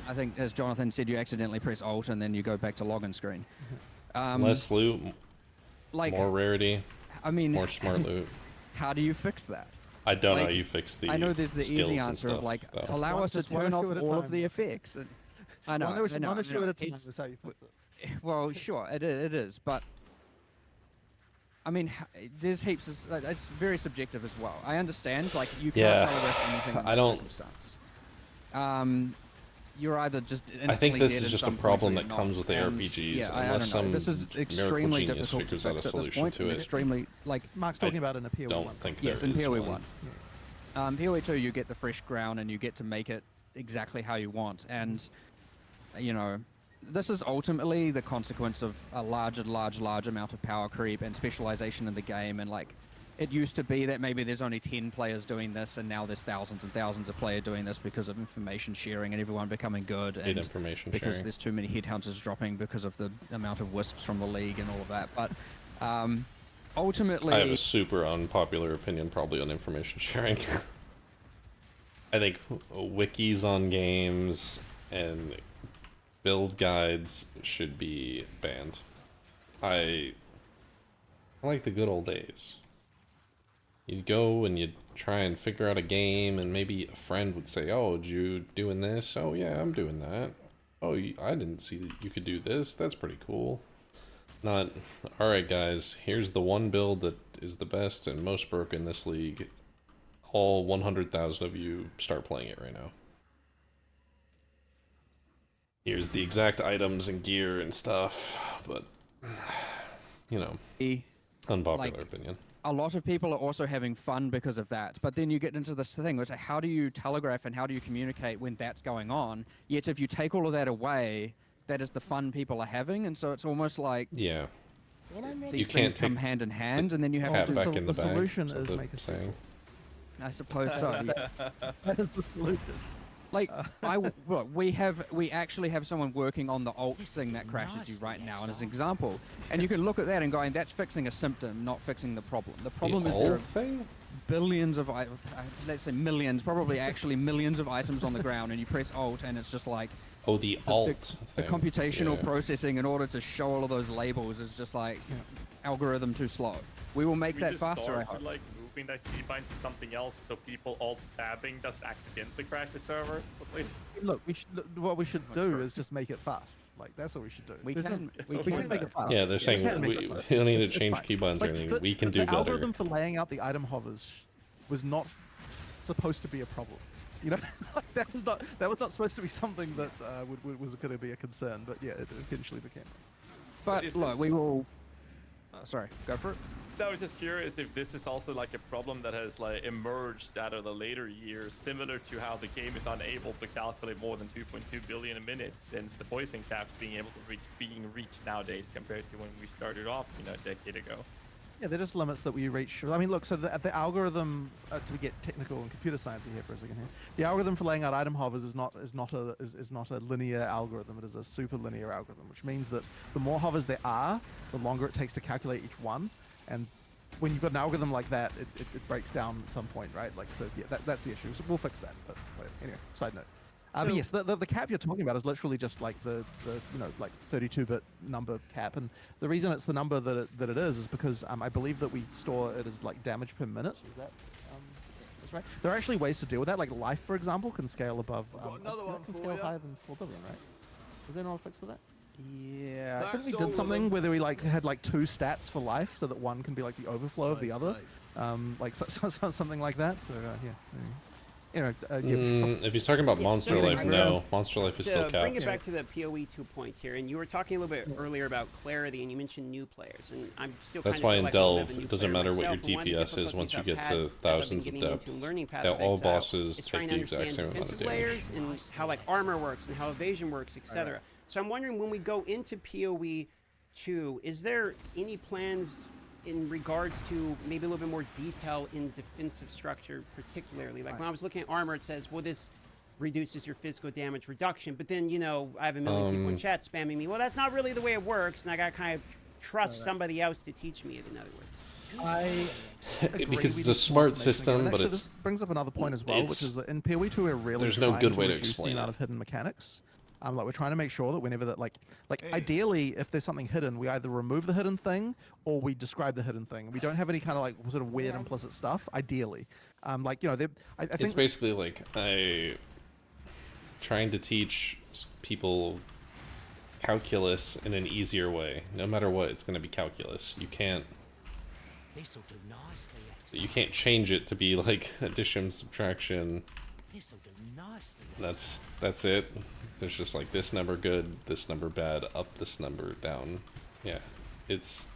I think, as Jonathan said, you accidentally press Alt and then you go back to login screen. Less loot, like, more rarity, I mean, more smart loot. How do you fix that? I don't know Like, how you fix the I know there's the skills easy and answer stuff, of like, though. allow us to Just one turn off issue at a all of time. the effects. And I know, One I know. issue at a time It's- is how you fix it. Well, sure, it is, but I mean, there's heaps of, it's very subjective as well. I understand, like, you can't telegraph anything in that circumstance. You're either just I think instantly this dead is at just a some point problem or that you're comes not. with And, ARPGs, yeah, I unless don't know. some This is miracle extremely genius difficult to figures out a fix at this solution point. to And it. extremely, like, Mark's talking about in a PoE1. Don't think yes, there in is PoE1. one. PoE2, you get the fresh ground and you get to make it exactly how you want. And, you know, this is ultimately the consequence of a large amount of power creep and specialization in the game. And, like, it used to be that maybe there's only 10 players doing this, and now there's thousands and thousands of players doing this because of information sharing and everyone becoming good. And information because sharing. there's too many headhunters dropping because of the amount of wisps from the league and all of that. But ultimately... I have a super unpopular opinion probably on information sharing. I think wikis on games and build guides should be banned. I like the good old days. You'd go and you'd try and figure out a game, and maybe a friend would say, oh, you doing this? Oh, yeah, I'm doing that. Oh, I didn't see that you could do this. That's pretty cool. Not, alright guys, here's the one build that is the best and most broken in this league. All 100,000 of you start playing it right now. Here's the exact items and gear and stuff, but, you know, unpopular opinion. A lot of people are also having fun because of that, but then you get into this thing, which is how do you telegraph and how do you communicate when that's going on? Yet if you take all of that away, that is the fun people are having, and so it's almost like these things come hand in hand, and then you have to back in the bag. Solution is make a sequel. I suppose so. That is the solution. Like, look, we actually have someone working on the alt thing that crashes you right now, as an example. And you can look at that and going, that's fixing a symptom, not fixing the problem. The problem is there are billions of, let's say millions, probably actually millions of items on the ground, and you press alt, and it's just like... Oh, the alt The computational processing in order to show all of those labels is just like, algorithm too slow. We will make that faster, I hope. Like, moving that keybind to something else so people alt tabbing doesn't accidentally crash the servers, at least. Look, what we should do is just make it fast. Like, that's what we should do. We can make it fast. Yeah, they're saying we don't need to change keybinds or anything. We can do better. The algorithm for laying out the item hovers was not supposed to be a problem. You know, like, that was not supposed to be something that was going to be a concern. But yeah, it eventually became. But look, we will. Sorry, go for it. I was just curious if this is also like a problem that has like emerged out of the later years, similar to how the game is unable to calculate more than 2.2 billion a minute since the poison caps being reached nowadays compared to when we started off, you know, a decade ago. Yeah, they're just limits that we reach. I mean, look, so the algorithm, to get technical and computer sciencey here for a second here, the algorithm for laying out item hovers is not a linear algorithm. It is a super linear algorithm, which means that the more hovers there are, the longer it takes to calculate each one. And when you've got an algorithm like that, it breaks down at some point, right? Like, so yeah, that's the issue. So we'll fix that. But anyway, side note. But yes, the cap you're talking about is literally just like the you know, like 32-bit number cap, and the reason it's the number that it is because I believe that we store it as like damage per minute. Is that that's right? There are actually ways to deal with that. Like life, for example, can scale above. Got another one can for scale you. higher than 4 billion, right? Is there not a fix to that? Yeah, I think we did something where we like had like 2 stats for life, so that one can be like the overflow of the other, like something like that. So yeah. Anyway, if he's talking about Monster Life, no. Monster Life is still capped. Bring it back to the PoE2 point here, and you were talking a little bit earlier about clarity, and you mentioned new players, and I'm still. That's why in Delve, it doesn't matter what your DPS is once you get to thousands of depth. All bosses take the exact same amount of damage. And how like armor works and how evasion works, etc. So I'm wondering, when we go into PoE2, is there any plans in regards to maybe a little bit more detail in defensive structure, particularly? Like when I was looking at armor, it says, well, this reduces your physical damage reduction, but then, you know, I have a million people in chat spamming me, well, that's not really the way it works, and I gotta kind of trust somebody else to teach me it, in other words. Because it's a smart system, but this brings up another point as well, which is that in PoE2 we're really there's no good way to reduce explain the amount of hidden mechanics. Like we're trying to make sure that whenever that like ideally, if there's something hidden, we either remove the hidden thing or we describe the hidden thing. We don't have any kind of like sort of weird implicit stuff. Ideally, like, you know, I think it's basically like trying to teach people calculus in an easier way. No matter what, it's going to be calculus. You can't This'll do nicely, But you can't change it to be like addition, subtraction. This'll do nicely. That's it. There's just like this number good, this number bad, up this number, down. Yeah, it's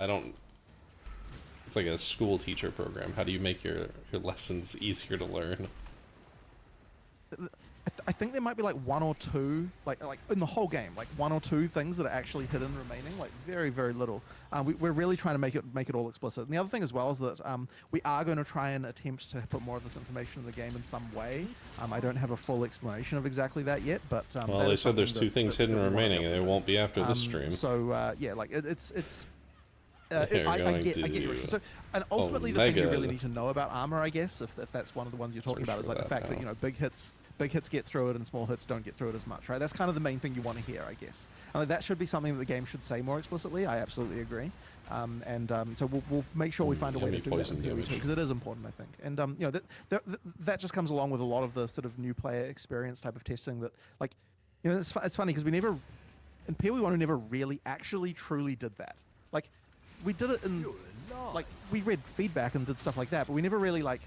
it's like a school teacher program. How do you make your lessons easier to learn? I think there might be like one or two, like in the whole game, like one or two things that are actually hidden remaining, like very, very little. We're really trying to make it all explicit. And the other thing as well is that we are going to try and attempt to put more of this information in the game in some way. I don't have a full explanation of exactly that yet, but well, they said there's two things hidden remaining, and it won't be after this stream. So yeah, like it's. I get your issue. So, and ultimately, the thing you really need to know about armor, I guess, if that's one of the ones you're talking about, is like the fact that, you know, big hits get through it and small hits don't get through it as much, right? That's kind of the main thing you want to hear, I guess. And like, that should be something that the game should say more explicitly. I absolutely agree. So we'll make sure we find a way to do that in PoE2, because it is important, I think. And you know, that just comes along with a lot of the sort of new player experience type of testing that, like, you know, it's funny because in PoE1 we never really actually truly did that. Like, we did it in, like, we read feedback and did stuff like that, but we never really, like,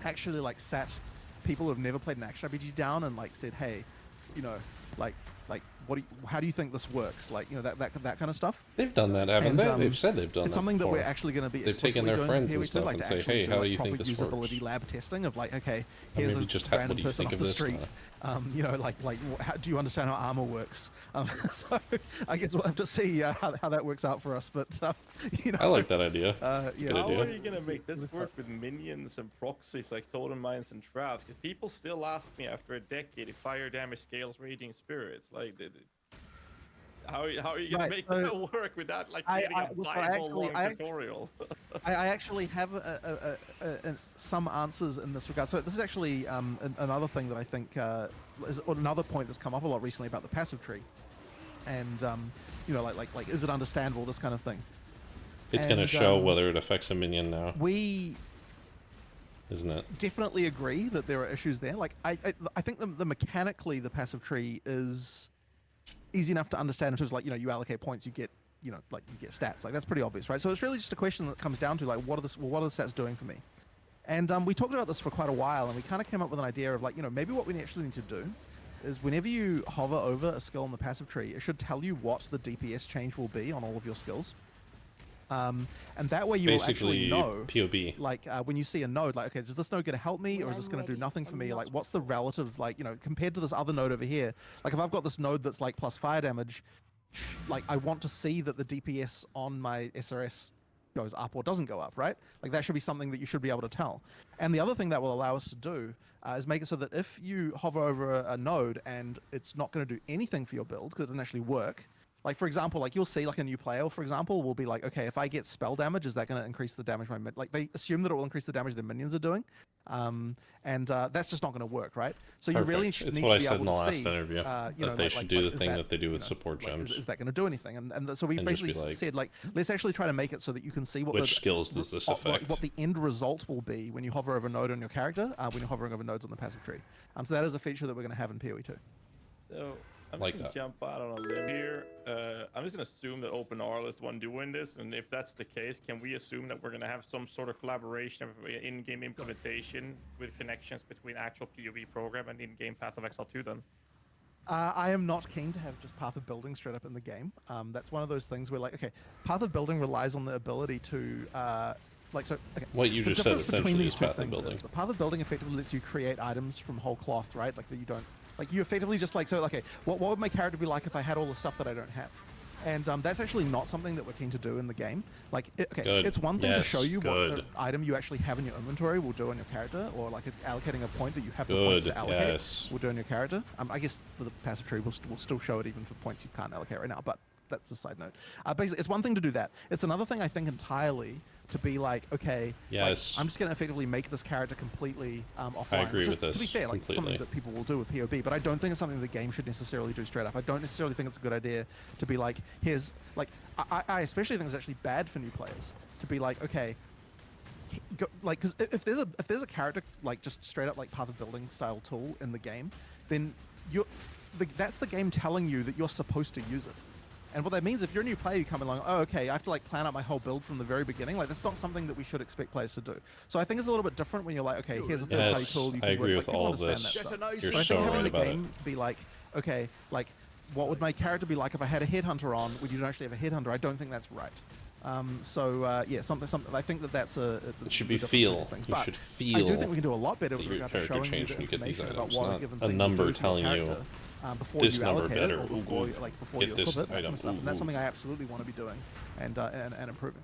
actually, like, sat people who have never played an action RPG down and, like, said, hey, you know, like how do you think this works? Like, you know, that kind of stuff. They've done that, haven't they? They've said they've done that. It's something that before. we're actually going to be. They've taken their friends and stuff and say, hey, how do you think this works? Usability lab testing of like, okay, here's a random person off the street. You know, like how do you understand how armor works? So I guess we'll have to see how that works out for us. But you know, I like that idea. Yeah. How are you gonna make this work with minions and proxies like totem mines and traps? Because people still ask me after a decade if fire damage scales raging spirits. Like, how are you gonna make that work without like creating a Bible-long tutorial? I actually have some answers in this regard. So this is actually another thing that I think is another point that's come up a lot recently about the passive tree, and you know, like is it understandable, this kind of thing. It's going to show whether it affects a minion now. We isn't it? Definitely agree that there are issues there. Like I think the mechanically the passive tree is easy enough to understand in terms of, like, you know, you allocate points, you get, you know, like, you get stats. Like, that's pretty obvious, right? So it's really just a question that comes down to, like, what are the stats doing for me? And we talked about this for quite a while, and we kind of came up with an idea of, like, you know, maybe what we actually need to do is whenever you hover over a skill in the passive tree, it should tell you what the DPS change will be on all of your skills. And that way you will actually know, POB. like, when you see a node, like, okay, is this node going to help me, or is this going to do nothing for me? Like, what's the relative, like, you know, compared to this other node over here? Like, if I've got this node that's like plus fire damage, like, I want to see that the DPS on my SRS goes up or doesn't go up, right? Like, that should be something that you should be able to tell. And the other thing that will allow us to do is make it so that if you hover over a node and it's not going to do anything for your build because it didn't actually work, like, for example, like, you'll see, like, a new player, for example, will be like, okay, if I get spell damage, is that going to increase the damage like, they assume that it will increase the damage their minions are doing, and that's just not going to work, right? So you really need to be able to see, it's what I said in the last interview, you know, that they should do the thing that they do with support gems. Is that going to do anything? And so we basically said, like, let's actually try to make it so that you can see which skills does this affect, what the end result will be when you hover over a node on your character, when you're hovering over nodes on the passive tree. So that is a feature that we're going to have in PoE2. So I'm like just gonna jump out on a limb here. I'm just gonna assume that OpenRL is the one doing this, and if that's the case, can we assume that we're gonna have some sort of collaboration of in-game implementation with connections between actual PoE program and in-game Path of Exile 2 then? I am not keen to have just Path of Building straight up in the game. That's one of those things where, like, okay, Path of Building relies on the ability to like, so, okay. What you just said essentially is Path of Building. The Path of Building effectively lets you create items from whole cloth, right? Like, that you don't, like, you effectively just, like, so, okay, what would my character be like if I had all the stuff that I don't have? And that's actually not something that we're keen to do in the game. Like, it's one thing to show you what item you actually have in your inventory will do on your character, or, like, allocating a point that you have the points to allocate will do on your character. I guess for the passive tree, we'll still show it even for points you can't allocate right now, but that's a side note. Basically, it's one thing to do that. It's another thing, I think, entirely to be like, okay, like, I'm just going to effectively make this character completely offline. I agree with this. To be fair, like, something that people will do with PoB, but I don't think it's something the game should necessarily do straight up. I don't necessarily think it's a good idea to be like, here's, like, I especially think it's actually bad for new players to be like, okay, go, like, because if there's a character, like, just straight up, like, Path of Building style tool in the game, then that's the game telling you that you're supposed to use it. And what that means, if you're a new player, you come along, oh, okay, I have to like plan out my whole build from the very beginning. Like that's not something that we should expect players to do. So I think it's a little bit different when you're like, okay, here's a third-party tool. You can I agree work. with Like, people all of understand this. that stuff. You're But I so think having right the about it. game be like, okay, like what would my character be like if I had a headhunter on when you don't actually have a headhunter? I don't think that's right. Yeah, something. I think that's a. It should be the difference feel. between these things. You But should feel. I do think we can do a lot better that with your regard to character showing you changed the when you get these information about items, what not a given a thing number will do to your telling you character, before this you number allocate better. it, or Ooh, before, ooh. like before Get you this equip it, that kind item. of stuff. Ooh, And that's ooh. something I absolutely want to be doing and improving.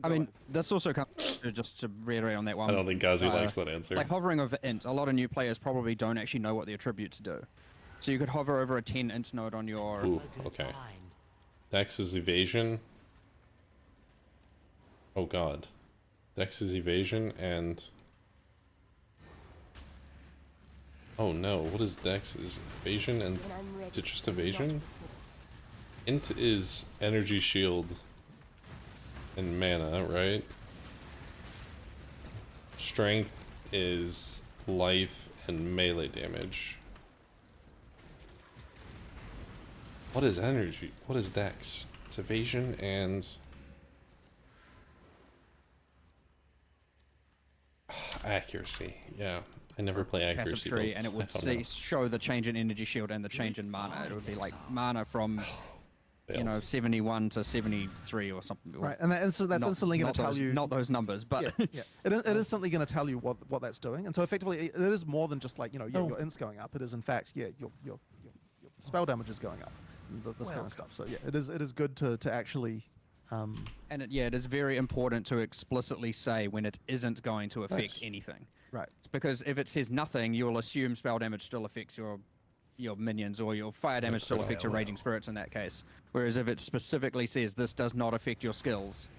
I mean, this also comes to, just to reiterate on that one. I don't think Ghazzy likes that answer. Like hovering over int, a lot of new players probably don't actually know what the attributes do. So you could hover over a 10 int node on your. Ooh, okay. Dex is evasion. Oh god. Dex is evasion and... Oh no, what is Dex? Is evasion and... When I'm ready Is it just and not evasion? before. Int is energy shield and mana, right? Strength is life and melee damage. What is energy? What is Dex? It's evasion and... accuracy. Yeah, I never play Passive accuracy tree, builds. and it would I don't know. show the change in energy shield and the change in mana. It would be like mana from, you know, Failed. 71 to 73 or something. Right, and so that's instantly going to tell you. Not those numbers, but Yeah, it is instantly going to tell you what that's doing. And so effectively, it is more than just like, you know, your int's going up. It is in fact, yeah, your spell damage is going up. And this kind of stuff. So yeah, it is good to actually. and it is very important to explicitly say when it isn't going to affect anything. Right. Because if it says nothing, you'll assume spell damage still affects your minions, or your fire damage still affects your raging spirits in that case. Whereas if it specifically says this does not affect your skills,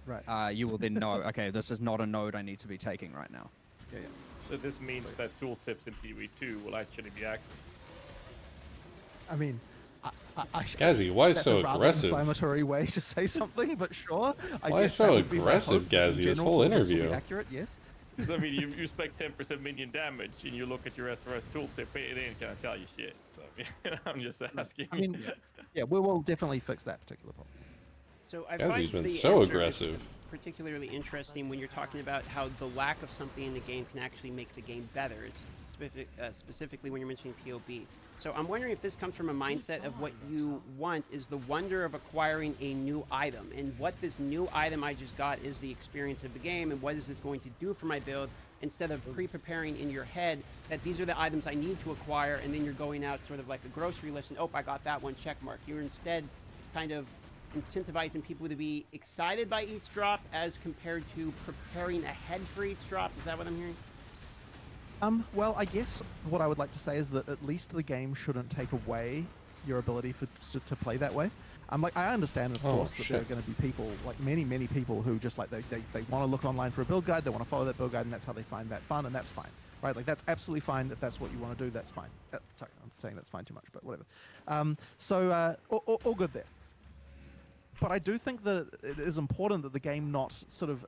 Right. you will then know, okay, this is not a node I need to be taking right now. Yeah. So this means that tooltips in PoE2 will actually be active. I mean, Ghazzy, why that's so a rather aggressive? inflammatory way to say something, but sure. I Why guess so that would be my aggressive, hope, that in Ghazzy, this general whole tooltips will be interview? accurate, yes. Because I mean, you spec 10% minion damage, and you look at your SRS tooltip, it ain't gonna tell you shit. So I'm just asking. I mean, yeah, we'll definitely fix that particular problem. So I Ghazzy's find been the so answer is aggressive. particularly interesting when you're talking about how the lack of something in the game can actually make the game better. It's specifically when you're mentioning POB. So I'm wondering if this comes from a mindset of what you want is the wonder of acquiring a new item, and what this new item I just got is the experience of the game, and what is this going to do for my build, instead of pre-preparing in your head that these are the items I need to acquire, and then you're going out sort of like a grocery list and, oh, I got that one, check mark. You're instead kind of incentivizing people to be excited by each drop as compared to preparing ahead for each drop. Is that what I'm hearing? Well, I guess what I would like to say is that at least the game shouldn't take away your ability to play that way. I understand, of course, that there are going to be people, like many people who just like, they want to look online for a build guide, they want to follow that build guide, and that's how they find that fun, and that's fine, right? Like, that's absolutely fine. If that's what you want to do, that's fine. Sorry, I'm saying that's fine too much, but whatever. All good there. But I do think that it is important that the game not sort of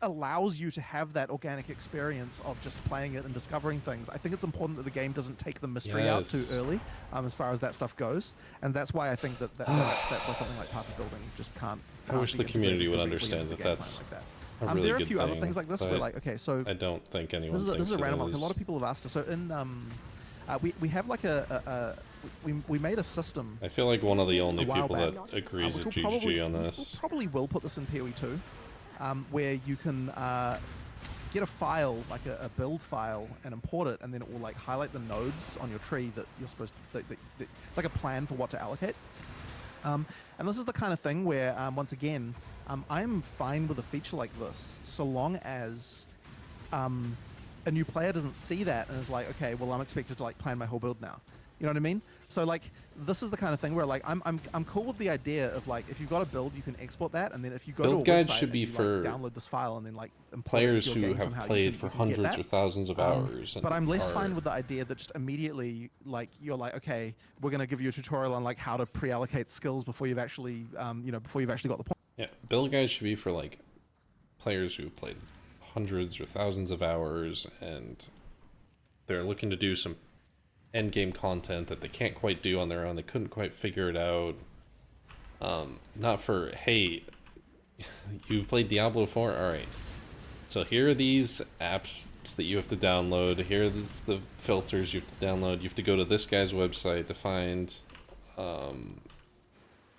allows you to have that organic experience of just playing it and discovering things. I think it's important that the game doesn't take the mystery out too early, as far as that stuff goes, and that's why I think that's why something like party building just can't. I wish the community would understand that that's a really there are a good few other thing, things like this where, like, okay, so I don't think anyone this thinks is a it random one. is. A lot of people have asked us. So in we have like we made a system. I feel like one of the only while people back, that agrees with which will GGG on this. We probably will put this in PoE2, where you can get a file, like a build file, and import it, and then it will like highlight the nodes on your tree that you're supposed to. It's like a plan for what to allocate. And this is the kind of thing where, once again, I'm fine with a feature like this, so long as a new player doesn't see that and is like, okay, well, I'm expected to like plan my whole build now. You know what I mean? So like, this is the kind of thing where like, I'm cool with the idea of like, if you've got a build, you can export that, and then if you go Build to a guides website should be and you, for like, download this file and then like players who have played for hundreds or thousands of hours. But I'm less fine with the idea that just immediately, like, you're like, okay, we're gonna give you a tutorial on like how to pre-allocate skills before you've actually, before you've actually got the point. Yeah, build guides should be for like players who have played hundreds or thousands of hours, and they're looking to do some end game content that they can't quite do on their own. They couldn't quite figure it out. Not for, hey, you've played Diablo 4? Alright. So here are these apps that you have to download. Here are the filters you have to download. You have to go to this guy's website to find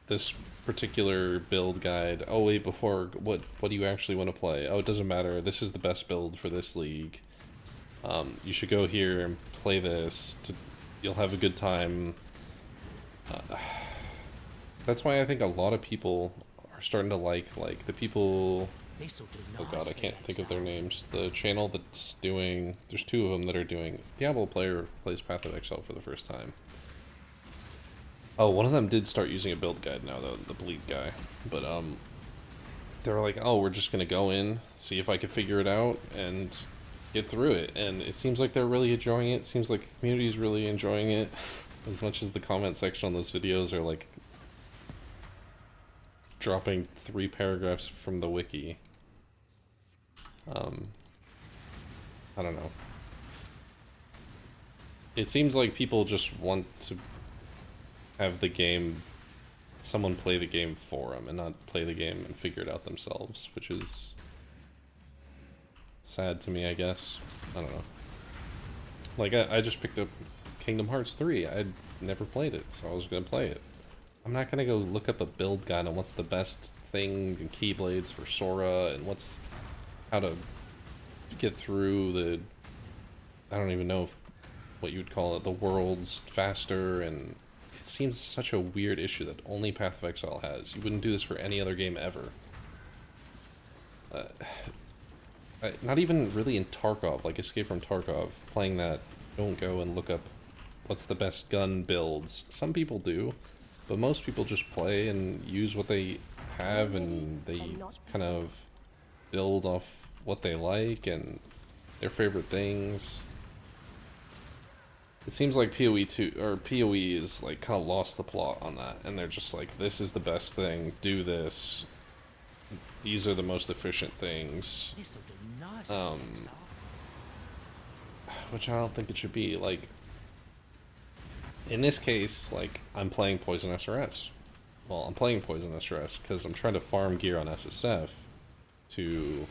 this particular build guide. Oh wait, before, what do you actually want to play? Oh, it doesn't matter. This is the best build for this league. You should go here and play this. You'll have a good time. That's why I think a lot of people are starting to like the people... Oh god, I can't think of their names. The channel that's doing... There's two of them that are doing... Diablo player plays Path of Exile for the first time. Oh, one of them did start using a build guide now, though, the Bleed guy. But, they were like, oh, we're just gonna go in, see if I can figure it out, and get through it. And it seems like they're really enjoying it. It seems like the community's really enjoying it. As much as the comment section on those videos are, like, dropping 3 paragraphs from the wiki. I don't know. It seems like people just want to have the game, someone play the game for them, and not play the game and figure it out themselves, which is sad to me, I guess. I don't know. Like, I just picked up Kingdom Hearts 3. I'd never played it, so I was gonna play it. I'm not gonna go look up a build guide on what's the best thing and keyblades for Sora and how to get through the, I don't even know what you would call it, the worlds faster, and it seems such a weird issue that only Path of Exile has. You wouldn't do this for any other game ever. Not even really in Tarkov, like Escape from Tarkov, playing that, don't go and look up what's the best gun builds. Some people do, but most people just play and use what they have, and they kind of build off what they like and their favorite things. It seems like PoE2 or PoE is like kind of lost the plot on that, and they're just like, this is the best thing, do this. These are the most efficient things. Which I don't think it should be. Like, in this case, like, I'm playing Poison SRS. Well, I'm playing Poison SRS because I'm trying to farm gear on SSF to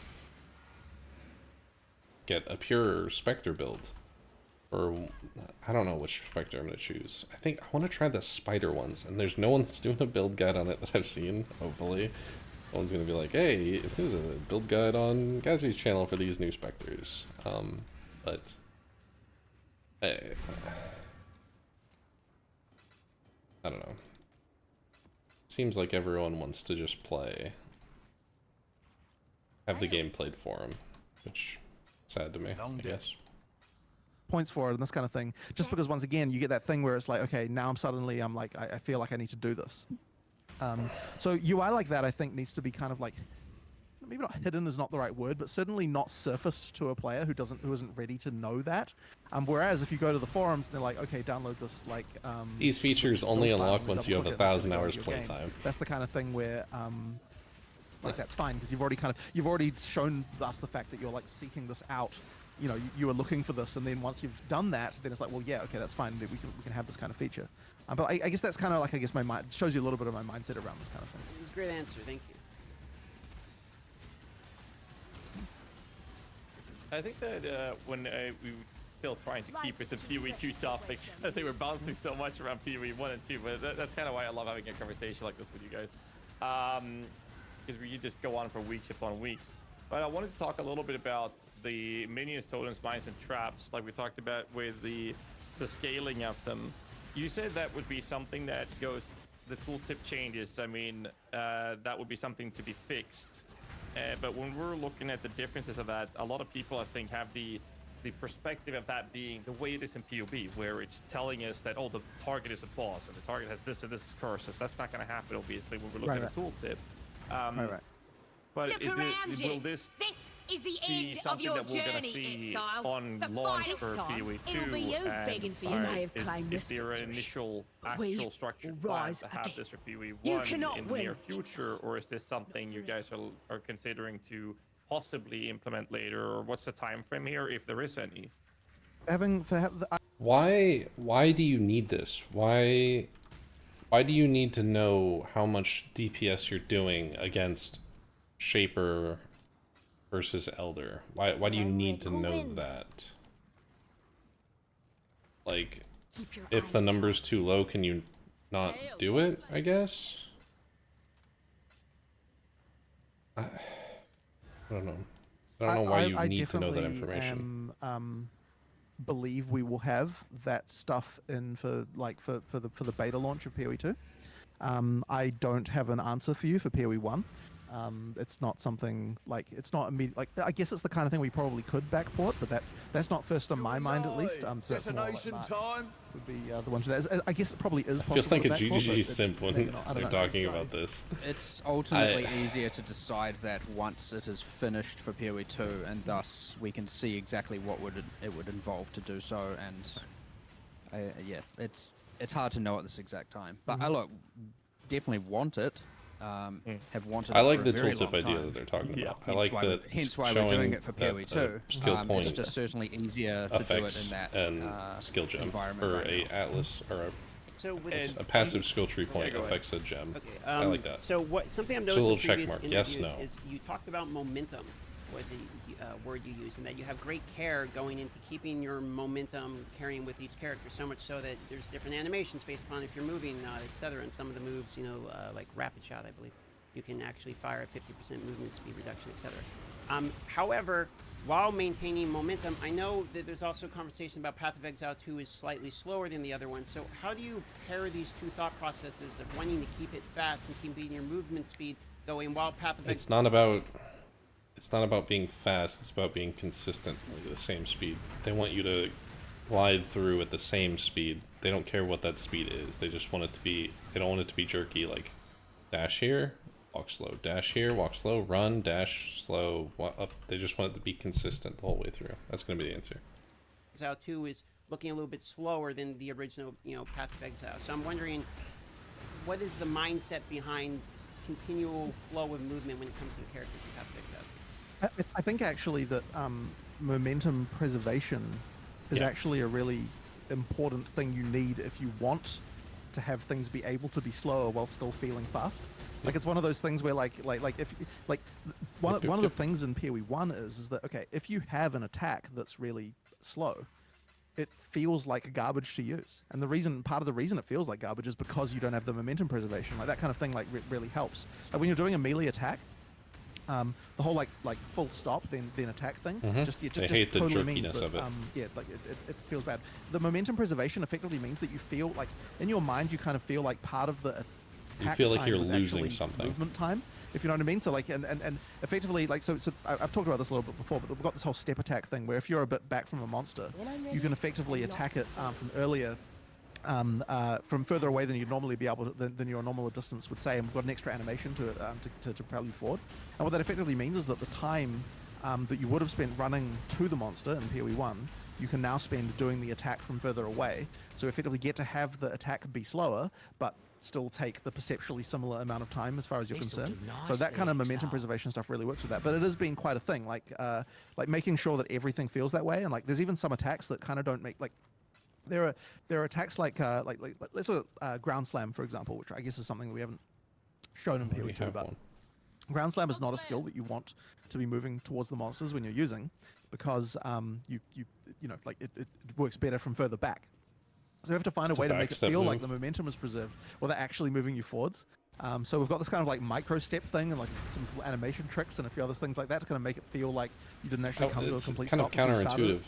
get a pure Spectre build. Or, I don't know which Spectre I'm going to choose. I think I want to try the Spider ones, and there's no one that's doing a build guide on it that I've seen, hopefully. Someone's going to be like, hey, there's a build guide on Ghazzy's channel for these new Spectres. But... I don't know. It seems like everyone wants to just play. Have the game played for them, which is sad to me, I guess. Points for it and this kind of thing, just because once again you get that thing where it's like, okay, now I'm like, I feel like I need to do this. So UI like that, I think, needs to be kind of like, maybe not hidden is not the right word, but certainly not surfaced to a player who isn't ready to know that. Whereas if you go to the forums, they're like, okay, download this, like, these features only unlock once you have 1,000 hours playtime. That's the kind of thing where like, that's fine, because you've already shown us the fact that you're like seeking this out. You know, you are looking for this, and then once you've done that, then it's like, well, yeah, okay, that's fine. We can have this kind of feature. But I guess that's kind of like, I guess my mind shows you a little bit of my mindset around this kind of thing. It was a great answer. Thank you. I think that when we were still trying to keep this a PoE2 topic, that they were bouncing so much around PoE 1 and 2, but that's kind of why I love having a conversation like this with you guys. Because we can just go on for weeks upon weeks. But I wanted to talk a little bit about the minions, totems, mines, and traps, like we talked about with the scaling of them. You said that would be something that goes, the tooltip changes. I mean, that would be something to be fixed. But when we're looking at the differences of that, a lot of people, I think, have the perspective of that being the way it is in PoE, where it's telling us that, oh, the target is a boss, and the target has this and this curses. That's not going to happen, obviously, when we're looking at a tooltip. Right. But will this is the be end something of your that we're going to journey, see exile. on The launch final for time, PoE 2? it'll be you begging for your And claim is this there an victory. initial We actual structured will plan rise to have again. this for PoE You 1 cannot in the win, near future, or is this something you guys are considering to possibly implement later, or what's the time frame here, if there is any? Why do you need this? Why do you need to know how much DPS you're doing against Shaper versus Elder? Why do you need to know that? Like, if the number's too low, can you not do it, I guess? I don't know. I don't know why you need to know that information. Believe we will have that stuff in for the beta launch of PoE2. I don't have an answer for you for PoE1. It's not something like it's not immediate. Like I guess it's the kind of thing we probably could backport, but that's not first on my mind at least. So that's more like Mark would be the one to that. I guess it probably is possible. I feel like a GGG simp when they're talking about this. It's ultimately easier to decide that once it is finished for PoE2, and thus we can see exactly what it would involve to do so. And yeah, it's hard to know at this exact time. But I definitely want it. Have wanted. I like the tooltip idea that they're talking about. I like that. Hence why we're doing it for PoE2. Skill point. It's just certainly easier to do it in that and skill gem environment. Or a atlas or a passive skill tree point affects a gem. Okay, I like that. So something I'm Just a noticing little in check previous mark. interviews Yes, no. is you talked about momentum was the word you used, and that you have great care going into keeping your momentum carrying with each character, so much so that there's different animations based upon if you're moving, etc. And some of the moves, like rapid shot, I believe, you can actually fire at 50% movement speed reduction, etc. However, while maintaining momentum, I know that there's also a conversation about Path of Exile 2 is slightly slower than the other one. So how do you pair these two thought processes of wanting to keep it fast and keeping your movement speed going while Path of Exile... It's not about being fast, it's about being consistent, like the same speed. They want you to glide through at the same speed. They don't care what that speed is. They just want it to be, they don't want it to be jerky, like dash here, walk slow, dash here, walk slow, run, dash, slow, up. They just want it to be consistent the whole way through. That's going to be the answer. Exile 2 is looking a little bit slower than the original, Path of Exile. So I'm wondering, what is the mindset behind continual flow of movement when it comes to the characters in Path of Exile? I think actually that momentum preservation is actually a really important thing you need if you want to have things be able to be slower while still feeling fast. Like it's one of those things where one of the things in PoE1 is that okay, if you have an attack that's really slow, it feels like garbage to use. And part of the reason it feels like garbage is because you don't have the momentum preservation. Like that kind of thing really helps. Like when you're doing a melee attack, the whole like full stop then attack thing just hate totally the means jerkiness that, of it. It feels bad. The momentum preservation effectively means that you feel like in your mind you kind of feel like part of the attack you feel like time you're was losing actually something. movement time, if you know what I mean. So like and effectively like so I've talked about this a little bit before, but we've got this whole step attack thing where if you're a bit back from a monster, you can effectively attack it from earlier. From further away than you'd normally be able to, than your normal distance would say, and we've got an extra animation to it to propel you forward. And what that effectively means is that the time that you would have spent running to the monster in PoE1, you can now spend doing the attack from further away. So effectively get to have the attack be slower, but still take the perceptually similar amount of time as far as you're concerned. So that kind of momentum preservation stuff really works with that. But it has been quite a thing, like making sure that everything feels that way. And like there's even some attacks that kind of don't make like. There are attacks like let's look at Ground Slam, for example, which I guess is something we haven't shown in PoE2, but Ground Slam is not a skill that you want to be moving towards the monsters when you're using, because it works better from further back. So you have to find a way to make it feel like the momentum is preserved, or they're actually moving you forwards. So we've got this kind of like micro step thing and like some cool animation tricks and a few other things like that to kind of make it feel like you didn't actually come to a complete stop. It's kind of counterintuitive.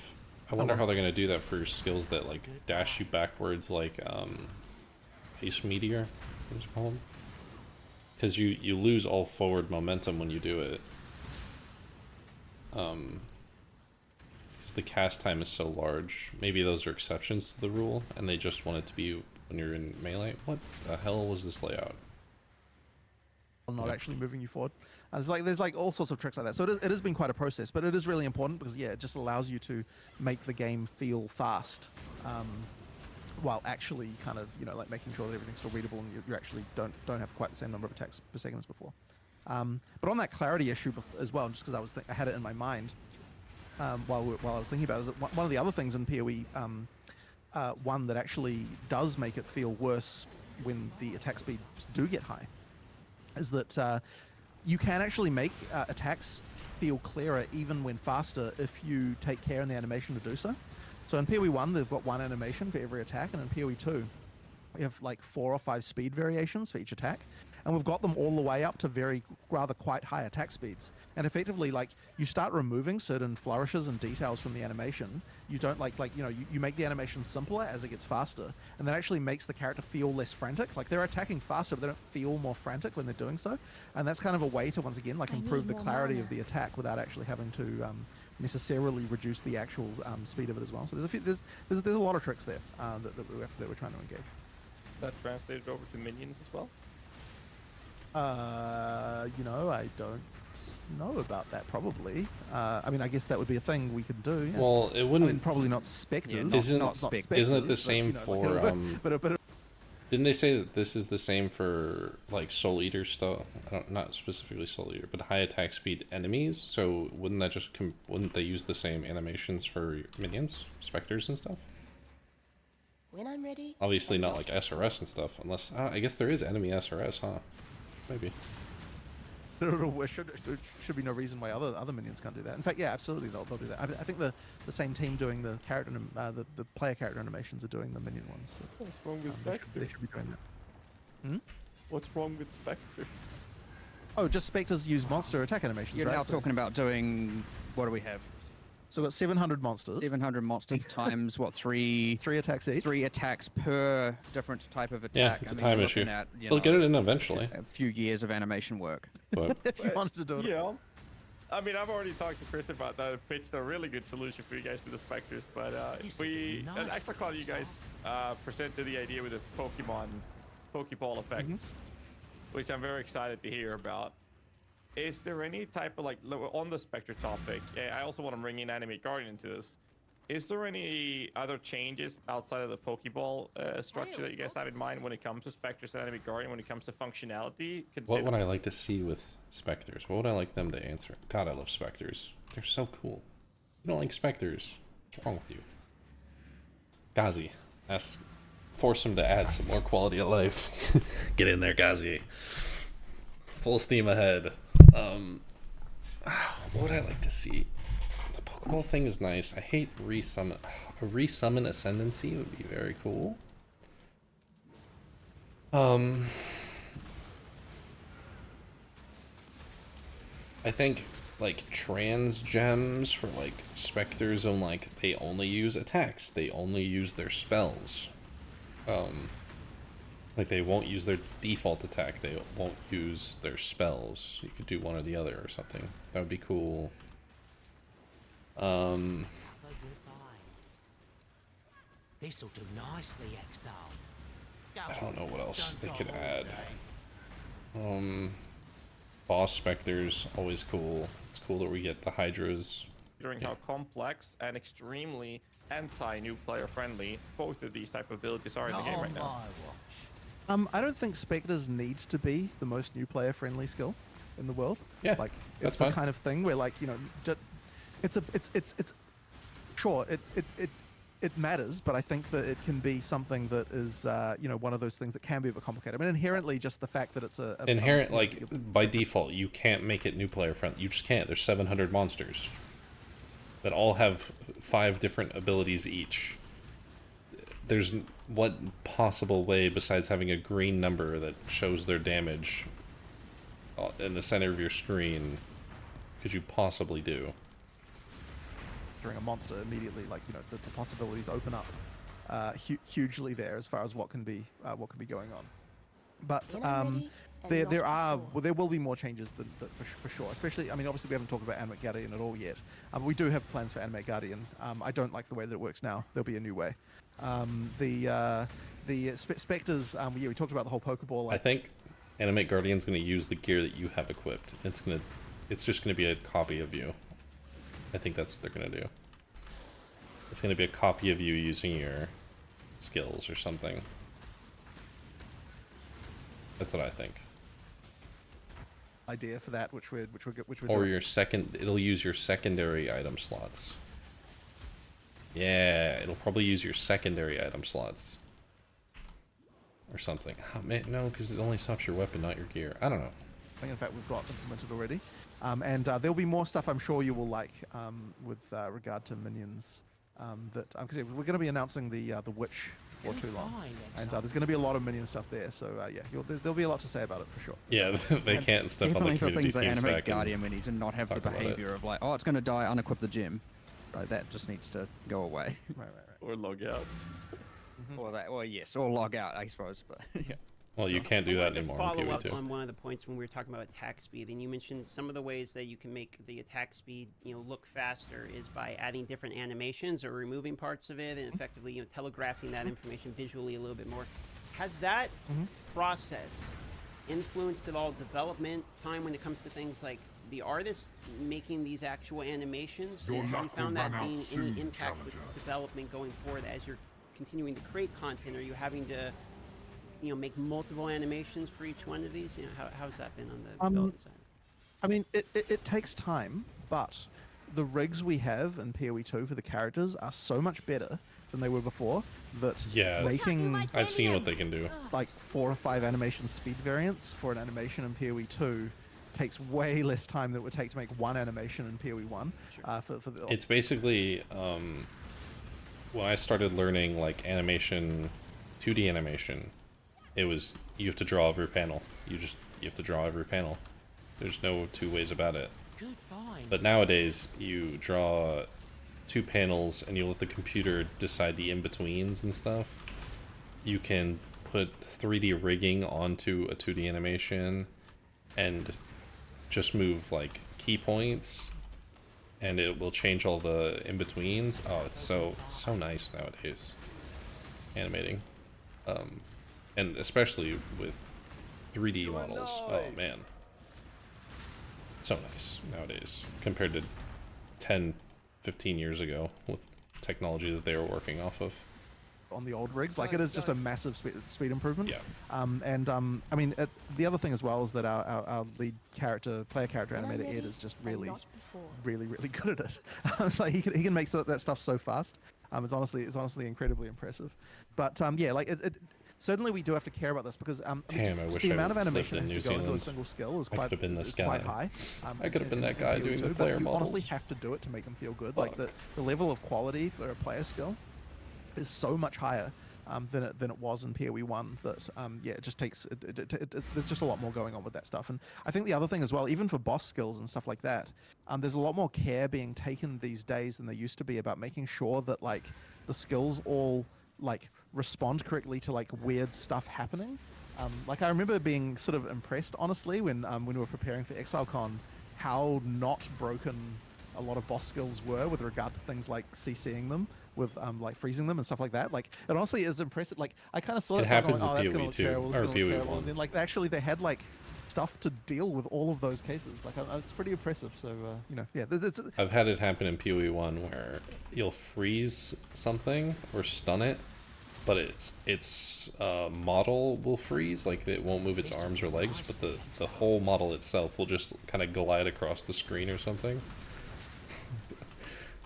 I wonder how they're going to do that for skills that like dash you backwards, like Ice Meteor, what is it called? Because you lose all forward momentum when you do it. Because the cast time is so large. Maybe those are exceptions to the rule, and they just want it to be when you're in melee. What the hell was this layout? Not actually moving you forward. And there's like all sorts of tricks like that. So it has been quite a process, but it is really important because it just allows you to make the game feel fast, while actually kind of like making sure that everything's still readable and you actually don't have quite the same number of attacks per second as before. But on that clarity issue as well, just because I had it in my mind while I was thinking about it, is that one of the other things in PoE one that actually does make it feel worse when the attack speeds do get high, is that you can actually make attacks feel clearer even when faster if you take care in the animation to do so. So in PoE1, they've got one animation for every attack, and in PoE2, we have like 4 or 5 speed variations for each attack, and we've got them all the way up to rather quite high attack speeds. And effectively, like, you start removing certain flourishes and details from the animation. You don't you make the animation simpler as it gets faster, and that actually makes the character feel less frantic. Like, they're attacking faster, but they don't feel more frantic when they're doing so. And that's kind of a way to, once again, like, improve the clarity of the attack without actually having to necessarily reduce the actual speed of it as well. So there's a lot of tricks there that we're trying to engage. That translated over to minions as well? I don't know about that, probably. I mean, I guess that would be a thing we could do. Yeah. Well, it wouldn't... I mean, probably not specters. Isn't specters, it the same for... but didn't they say that this is the same for, like, Soul Eater stuff? Not specifically Soul Eater, but high attack speed enemies? So wouldn't that just... wouldn't they use the same animations for minions? Specters and stuff? When I'm ready. Obviously not like SRS and stuff, unless... I guess there is enemy SRS, huh? Maybe. There should be no reason why other minions can't do that. In fact, yeah, absolutely, they'll do that. I think the same team doing the character the player character animations are doing the minion ones. So, what's wrong with Spectres? They should be doing that. Hmm? What's wrong with Spectres? Oh, just Spectres use monster attack animations. You're right? now talking about doing, what do we have? So we've got 700 monsters. 700 monsters times what, 3 attacks each. 3 attacks per different type of attack. Yeah, it's a time issue. At, they'll get it in eventually. A few years of animation work. But if you wanted to do it. Yeah. I mean, I've already talked to Chris about that. I pitched a really good solution for you guys with the Spectres, but if we... Nice. Actually, call you guys presented the idea with the Pokeball effects, which I'm very excited to hear about. Is there any type of, like, on the Spectre topic, I also want to bring in Animate Guardian into this. Is there any other changes outside of the Pokeball structure that you guys have in mind when it comes to Spectres and Animate Guardian, when it comes to functionality? What would I like to see with Spectres? What would I like them to answer? God, I love Spectres. They're so cool. You don't like Spectres? What's wrong with you? Ghazzy, force him to add some more quality of life. Get in there, Ghazzy. Full steam ahead. What would I like to see? The Pokeball thing is nice. I hate resummon. A resummon ascendancy would be very cool. I think like trans gems for like Spectres and like they only use attacks. They only use their spells. Like they won't use their default attack. They won't use their spells. You could do one or the other or something. That would be cool. This'll do nicely, X-Doll. I don't know what else they could add. Boss Spectres, always cool. It's cool that we get the Hydras. Considering how complex and extremely anti-new player friendly both of these type of abilities are in the game right now. I don't think Spectres need to be the most new player friendly skill in the world. Yeah, like that's it's the fine. kind of thing where, like, you know, it's sure it matters, but I think that it can be something that is one of those things that can be a bit complicated. I mean, inherently, just the fact that it's by default, you can't make it new player friendly. You just can't. There's 700 monsters that all have 5 different abilities each. There's what possible way besides having a green number that shows their damage in the center of your screen could you possibly do? During a monster immediately, like, you know, the possibilities open up hugely there as far as what can be going on. But there will be more changes than for sure. Especially, I mean, obviously we haven't talked about Animate Guardian at all yet. But we do have plans for Animate Guardian. I don't like the way that it works now. There'll be a new way. Spectres, we talked about the whole Pokeball. I think Animate Guardian's going to use the gear that you have equipped. It's just going to be a copy of you. I think that's what they're going to do. It's going to be a copy of you using your skills or something. That's what I think. Idea for that, which we're or doing. It'll use your secondary item slots. Yeah, it'll probably use your secondary item slots. Or something. Oh, man, no, because it only stops your weapon, not your gear. I don't know. I think, in fact, we've got implemented already. And there'll be more stuff I'm sure you will like with regard to minions. Because we're going to be announcing the Witch before too long. And there's going to be a lot of minion stuff there. So, yeah, there'll be a lot to say about it for sure. Yeah, they can't step on the Definitely for community things like teams animate back Guardian, we need to not have the talk about it. behavior of like, oh, it's going to die, unequip the gem. Right, that just needs to go away. Right. Or log out. Or that, or yes, or log out, I suppose. But yeah. Well, you can't do that To anymore follow in up PoE2. on one of the points when we were talking about attack speed, and you mentioned some of the ways that you can make the attack speed, look faster is by adding different animations or removing parts of it, and effectively, telegraphing that information visually a little bit more. Has that process influenced at all development time when it comes to things like the artists making these actual animations? And have you found that being any impact with development going forward as you're continuing to create content? Are you having to make multiple animations for each one of these? How's that been on the development side? I mean, it takes time, but the rigs we have in PoE2 for the characters are so much better than they were before that making I've seen what they can do. like 4 or 5 animation speed variants for an animation in PoE2 takes way less time than it would take to make one animation in PoE1. It's basically when I started learning like animation, 2D animation, it was you have to draw every panel. You have to draw every panel. There's no two ways about it. Good find. But nowadays you draw 2 panels and you let the computer decide the in-betweens and stuff. You can put 3D rigging onto a 2D animation and just move like key points and it will change all the in-betweens. Oh, it's so nice nowadays animating. And especially with 3D models. Oh man. So nice nowadays compared to 10, 15 years ago with technology that they were working off of. On the old rigs, like it is just a massive speed improvement. Yeah. I mean, the other thing as well is that our lead player character animator Ed is just really good at it. It's like he can make that stuff so fast. It's honestly incredibly impressive. But yeah, like certainly we do have to care about this because Damn, I wish the I amount of lived animation in that has New to go into a Zealand. single skill is I quite could have been this quite guy. high. I could have been that guy doing the but player you honestly models. have to do it to make them feel good. Like the level of quality for a player skill is so much higher than it was in PoE1 that yeah, it just takes there's just a lot more going on with that stuff. And I think the other thing as well, even for boss skills and stuff like that, there's a lot more care being taken these days than there used to be about making sure that like the skills all like respond correctly to like weird stuff happening. Like I remember being sort of impressed honestly when we were preparing for ExileCon how not broken a lot of boss skills were with regard to things like CCing them with like freezing them and stuff like that. Like it honestly is impressive. Like I kind of saw It it going, happens oh, with that's gonna look PoE2 terrible, this or is gonna look terrible. PoE1. And then like actually they had like stuff to deal with all of those cases. Like it's pretty impressive. So yeah, I've had it happen in PoE1 where you'll freeze something or stun it, but its model will freeze, like it won't move its arms or legs, but the whole model itself will just kind of glide across the screen or something.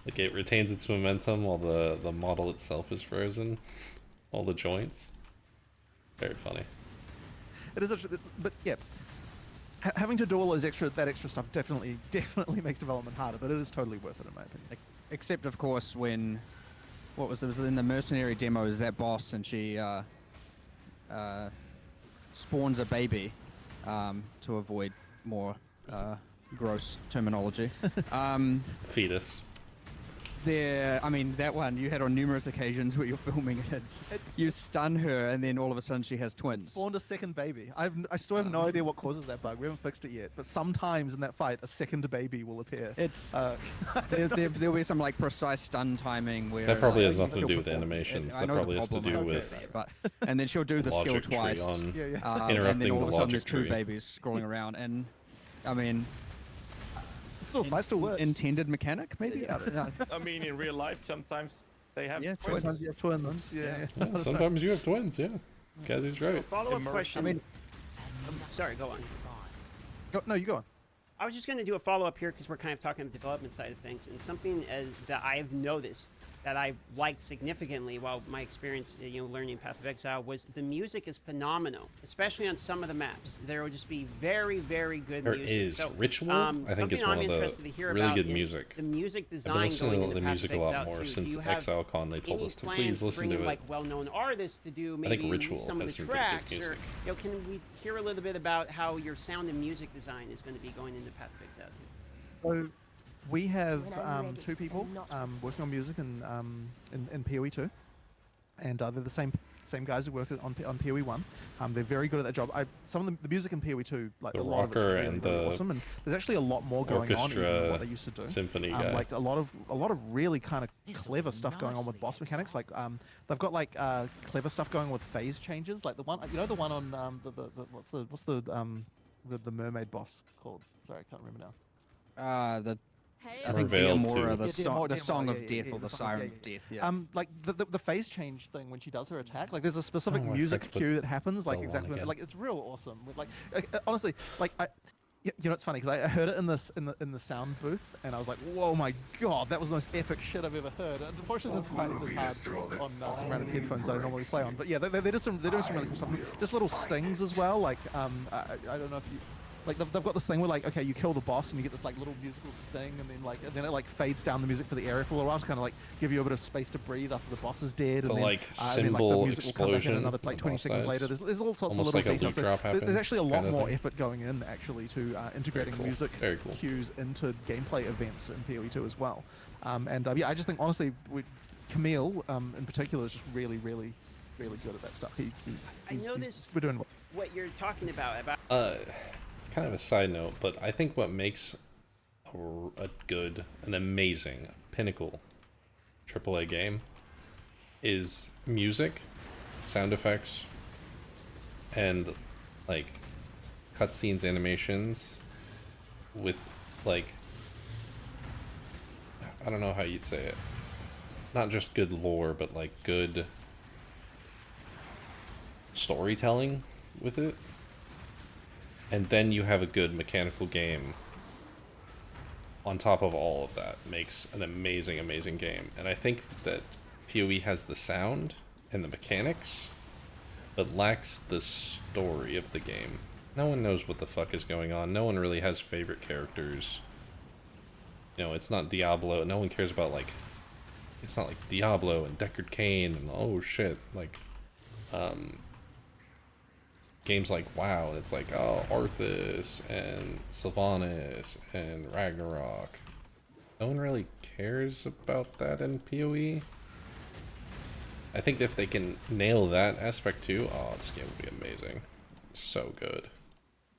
Like it retains its momentum while the model itself is frozen, all the joints. Very funny. it is, but yeah. Having to do all those extra stuff definitely makes development harder, but it is totally worth it in my opinion. Except of course when it was in the mercenary demos, that boss, and she spawns a baby to avoid more gross terminology. Fetus. I mean, that one you had on numerous occasions where you're filming it. You stun her, and then all of a sudden she has twins. Spawned a second baby. I still have no idea what causes that bug. We haven't fixed it yet. But sometimes in that fight, a second baby will appear. It's there'll be some like precise stun timing where That probably like, has nothing to do with animations. I That know probably the has to problem, do with but and then she'll do the skill logic tree twice. on And then interrupting all the of a sudden there's logic two tree. babies scrolling around, and I mean, Fight still works. intended mechanic maybe. I don't know. I mean, in real life, sometimes they have Yeah, twins. Sometimes you have twins. Yeah. Yeah, sometimes you have twins, yeah. Ghazzy's right. Follow-up question. I mean, sorry, go on. No, you go on. I was just going to do a follow-up here because we're kind of talking the development side of things, and something that I've noticed that I liked significantly while my experience, learning Path of Exile was the music is phenomenal, especially on some of the maps. There will just be very, very good There music. is So, Ritual. I think it's one of the really good music. The music I've been design listening going to into the Path music of a lot Exile more 2. since Do you have ExileCon. They told any us to plans please to listen bring to in, it. like well-known artists to do I think maybe Ritual some of has the some pretty good tracks, music. or can we hear a little bit about how your sound and music design is going to be going into Path of Exile 2? So we have When I'm ready, two people and not working on music in PoE2, and they're the same guys who work on PoE1. They're very good at that job. Some of the music in PoE2, like The a lot of it's rocker really, and really the awesome, and there's actually a lot more going on even than orchestra what they used to do. symphony guy. Like a lot of really kind of This'll clever be stuff going on with nicely boss mechanics. Like exciting. they've got like clever stuff going on with phase changes. Like the one the one on the mermaid boss called? Sorry, I can't remember now. I think Revealed Diamora, to- the Diamora, Song of yeah, Death yeah, or the song- Siren yeah, of yeah. Death. Yeah. Like the phase change thing when she does her attack, like there's a specific Oh, I music forgot to put cue that happens, like Bell on exactly again. like it's real awesome. Like honestly, like it's funny because I heard it in the sound booth and I was like, whoa, my god, that was the most epic shit I've ever heard. And unfortunately, this hard on some random headphones that I normally play on. But yeah, they're doing some really cool stuff. Just little stings as well. Like I don't know if you. Like they've got this thing where like, okay, you kill the boss and you get this like little musical sting, and then it like fades down the music for the area for a little while to kind of like give you a bit of space to breathe after the boss is dead. And The, then, like, and then, cymbal the music will come back in explosion another like when 20 boss seconds dies. later. There's all sorts Almost of little like a details. loot drop There's happens, actually a lot kinda more thing. effort going in actually to integrating cool. music Very cool. cues into gameplay events in PoE2 as well. Yeah, I just think honestly, Camille in particular is just really, really, really good at that stuff. We're doing well. What you're talking about It's kind of a side note, but I think what makes an amazing, pinnacle AAA game is music, sound effects, and like cutscenes, animations with like, I don't know how you'd say it. Not just good lore, but like good storytelling with it. And then you have a good mechanical game on top of all of that. Makes an amazing, amazing game. And I think that PoE has the sound and the mechanics, but lacks the story of the game. No one knows what the fuck is going on. No one really has favorite characters. It's not Diablo. No one cares about, like... It's not like Diablo and Deckard Cain and oh shit. Like, games like WoW, and it's like, oh, Arthas and Sylvanas and Ragnarok. No one really cares about that in PoE. I think if they can nail that aspect too, oh, this game would be amazing. So good.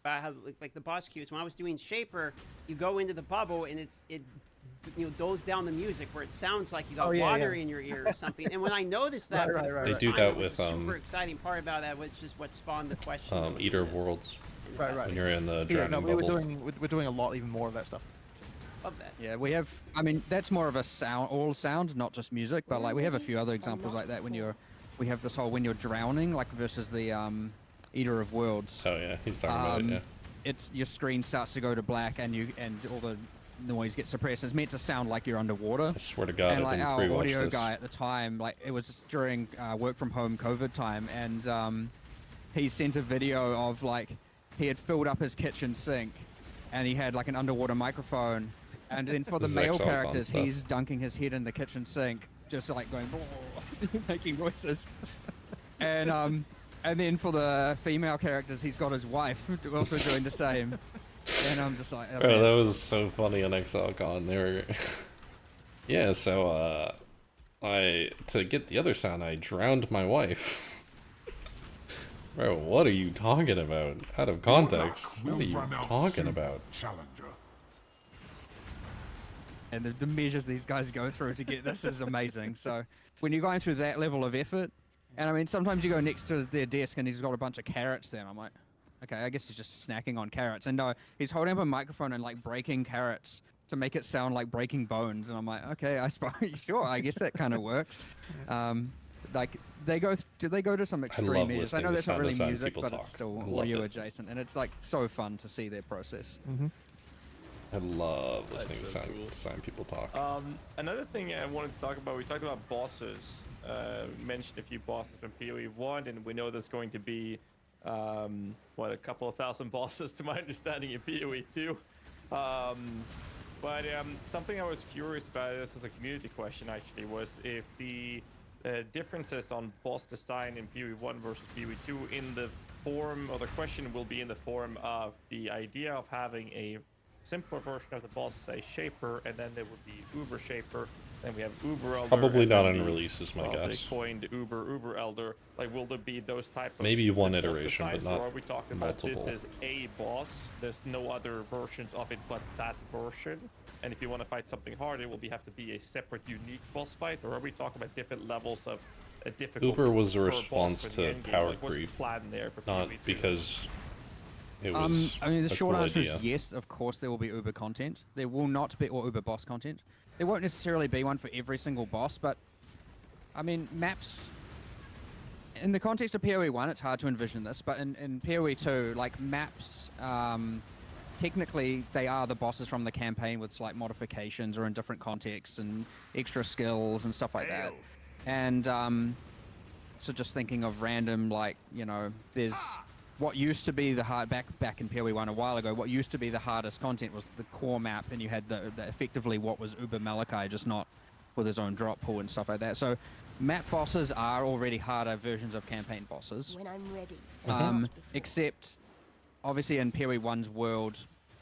I have like the boss cues. When I was doing Shaper, you go into the bubble and it doles down the music where it sounds like you got water in your ear or something. And when I noticed that, They do that was with the super exciting part about that was just what spawned the question. Eater of Worlds. Right. When you're in the Yeah, drowning no, bubble. we're doing a lot even more of that stuff. Love that. Yeah, we have. I mean, that's more of a all sound, not just music. But like, we have a few other examples like that. We have this whole when you're drowning, like versus the Eater of Worlds. Oh yeah, he's talking about it. Yeah. It's your screen starts to go to black, and all the noise gets suppressed. It's meant to sound like you're underwater. I swear to God, And I like didn't our rewatch audio this. guy at the time, like it was during work from home COVID time, and he sent a video of like he had filled up his kitchen sink, and he had like an underwater microphone, and then for the This is male XLCon characters, stuff. he's dunking his head in the kitchen sink, just like going making noises, and then for the female characters, he's got his wife also doing the same. And I'm just like, Bro, that was so funny on XLCon. They were, yeah. So, to get the other sound, I drowned my wife. Bro, what are you talking about? Out of context. What are you talking about? Challenger. And the measures these guys go through to get this is amazing. So when you're going through that level of effort, and I mean, sometimes you go next to their desk and he's got a bunch of carrots there, and I'm like, okay, I guess he's just snacking on carrots. And no, he's holding up a microphone and like breaking carrots to make it sound like breaking bones. And I'm like, okay, I suppose, sure, I guess that kind of works. Like they go to some extreme measures. I know that's not really music, but it's still audio adjacent, and it's like so fun to see their process. I love listening That's to so cool. sign people talk. Another thing I wanted to talk about, we talked about bosses. Mentioned a few bosses from PoE1, and we know there's going to be, what, a couple of thousand bosses to my understanding in PoE2. But something I was curious about, this is a community question actually, was if the differences on boss design in PoE1 versus PoE2 in the form, or the question will be in the form of the idea of having a simpler version of the boss, say Shaper, and then there would be Uber Shaper, then we have Uber Elder. Probably not on release, is my guess. They coined Uber Elder. Like, will there be those type of maybe one boss iteration, designs, but not or are we talking multiple. about this is a boss? There's no other versions of it but that version. And if you want to fight something hard, it will have to be a separate, unique boss fight, or are we talking about different levels of a difficult? Uber was a response to power like, what's the creep, plan there for not PoE2? because it was. I mean, the short cool answer idea. is yes. Of course, there will be Uber content. There will not be, or Uber boss content. There won't necessarily be one for every single boss, but I mean, maps. In the context of PoE1, it's hard to envision this, but in PoE2, like maps, technically they are the bosses from the campaign with slight modifications or in different contexts and extra skills and stuff like that. And so just thinking of random, like, you know, there's what used to be the hard back in PoE1 a while ago. What used to be the hardest content was the core map, and you had the effectively what was Uber Malachi, just not with his own drop pool and stuff like that. So map bosses are already harder versions of campaign bosses. When I'm ready. Except obviously in PoE1's world,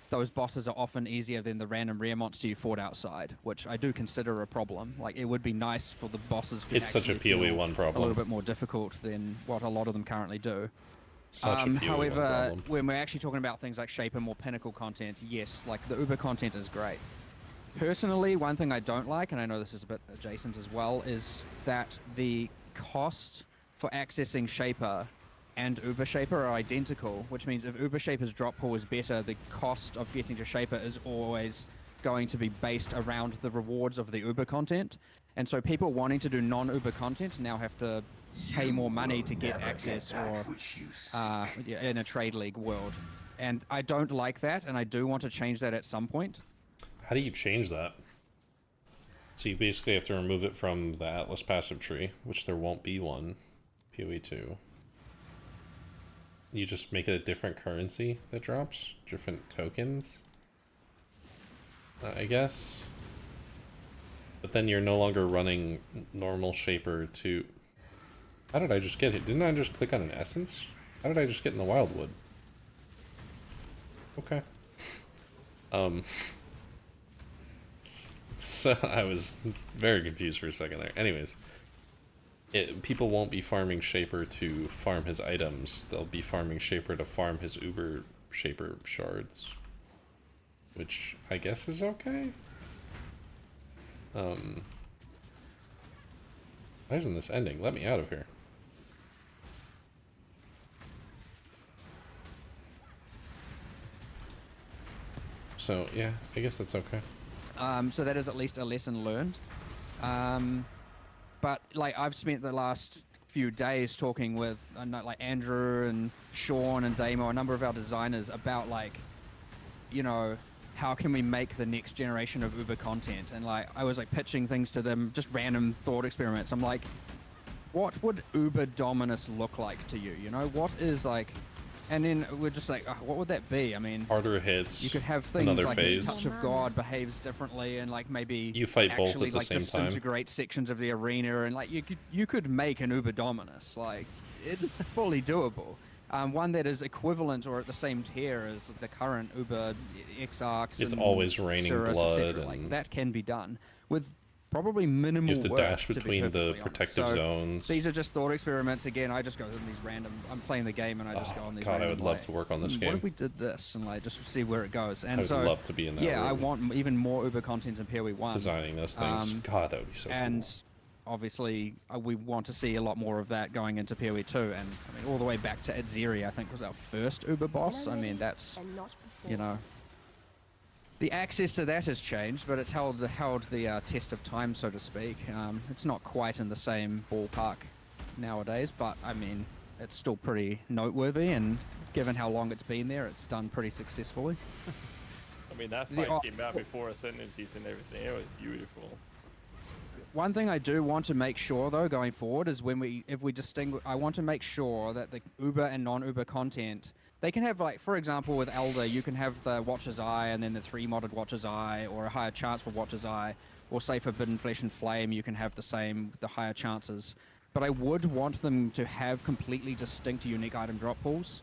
those bosses are often easier than the random rare monster you fought outside, which I do consider a problem. Like, it would be nice for the bosses to It's such a actually feel PoE1 problem. a little bit more difficult than what a lot of them currently do. Such a PoE1 However, problem. when we're actually talking about things like Shape and more pinnacle content, yes, like the Uber content is great. Personally, one thing I don't like, and I know this is a bit adjacent as well, is that the cost for accessing Shaper and Uber Shaper are identical, which means if Uber Shaper's drop pool is better, the cost of getting to Shaper is always going to be based around the rewards of the Uber content. And so people wanting to do non-Uber content now have to pay more money to get access, or in a trade league world. And I don't like that, and I do want to change that at some point. How do you change that? So you basically have to remove it from the Atlas passive tree, which there won't be one, PoE2. You just make it a different currency that drops? Different tokens? I guess. But then you're no longer running normal Shaper to... How did I just get it? Didn't I just click on an essence? How did I just get in the Wildwood? Okay. So I was very confused for a second there. Anyways, people won't be farming Shaper to farm his items. They'll be farming Shaper to farm his Uber Shaper shards, which I guess is okay. Why isn't this ending? Let me out of here. So yeah, I guess that's okay. So that is at least a lesson learned. But like, I've spent the last few days talking with like Andrew and Sean and Damo, a number of our designers, about like, you know, how can we make the next generation of Uber content? And like, I was like pitching things to them, just random thought experiments. I'm like, what would Uber Dominus look like to you? You know, what is like... And then we're just like, what would that be? I mean, harder hits. You could have things another like phase. the Touch of God behaves differently, and like maybe you fight both actually at the like same time. disintegrate sections of the arena, and like you could make an Uber Dominus. Like, it's fully doable. One that is equivalent or at the same tier as the current Uber X-Arcs. It's and always raining Cirrus, blood, etc. Like, and that can be done with probably minimal you have to work, dash to be between the perfectly protective honest. So zones. these are just thought experiments. Again, I just go in these random... I'm playing the game and I just go on these God, I random, would love like, to work on this What game. if we did this? And like, just see where it goes. And I would so, love to be in that yeah, I room. want even more Uber content in PoE1. Designing those things. God, that would be so and cool. obviously, we want to see a lot more of that going into PoE2. And I mean, all the way back to Adzeri, I think, was our first Uber boss. I mean, that's, you know... The access to that has changed, but it's held the test of time, so to speak. It's not quite in the same ballpark nowadays, but I mean, it's still pretty noteworthy, and given how long it's been there, it's done pretty successfully. I mean, that fight came out before Ascendancies and everything. It was beautiful. One thing I do want to make sure, though, going forward is if we distinguish, I want to make sure that the Uber and non-Uber content, they can have, like, for example, with Elder, you can have the Watcher's Eye and then the 3 modded Watcher's Eye, or a higher chance for Watcher's Eye, or say Forbidden Flesh and Flame, you can have the higher chances. But I would want them to have completely distinct unique item drop pools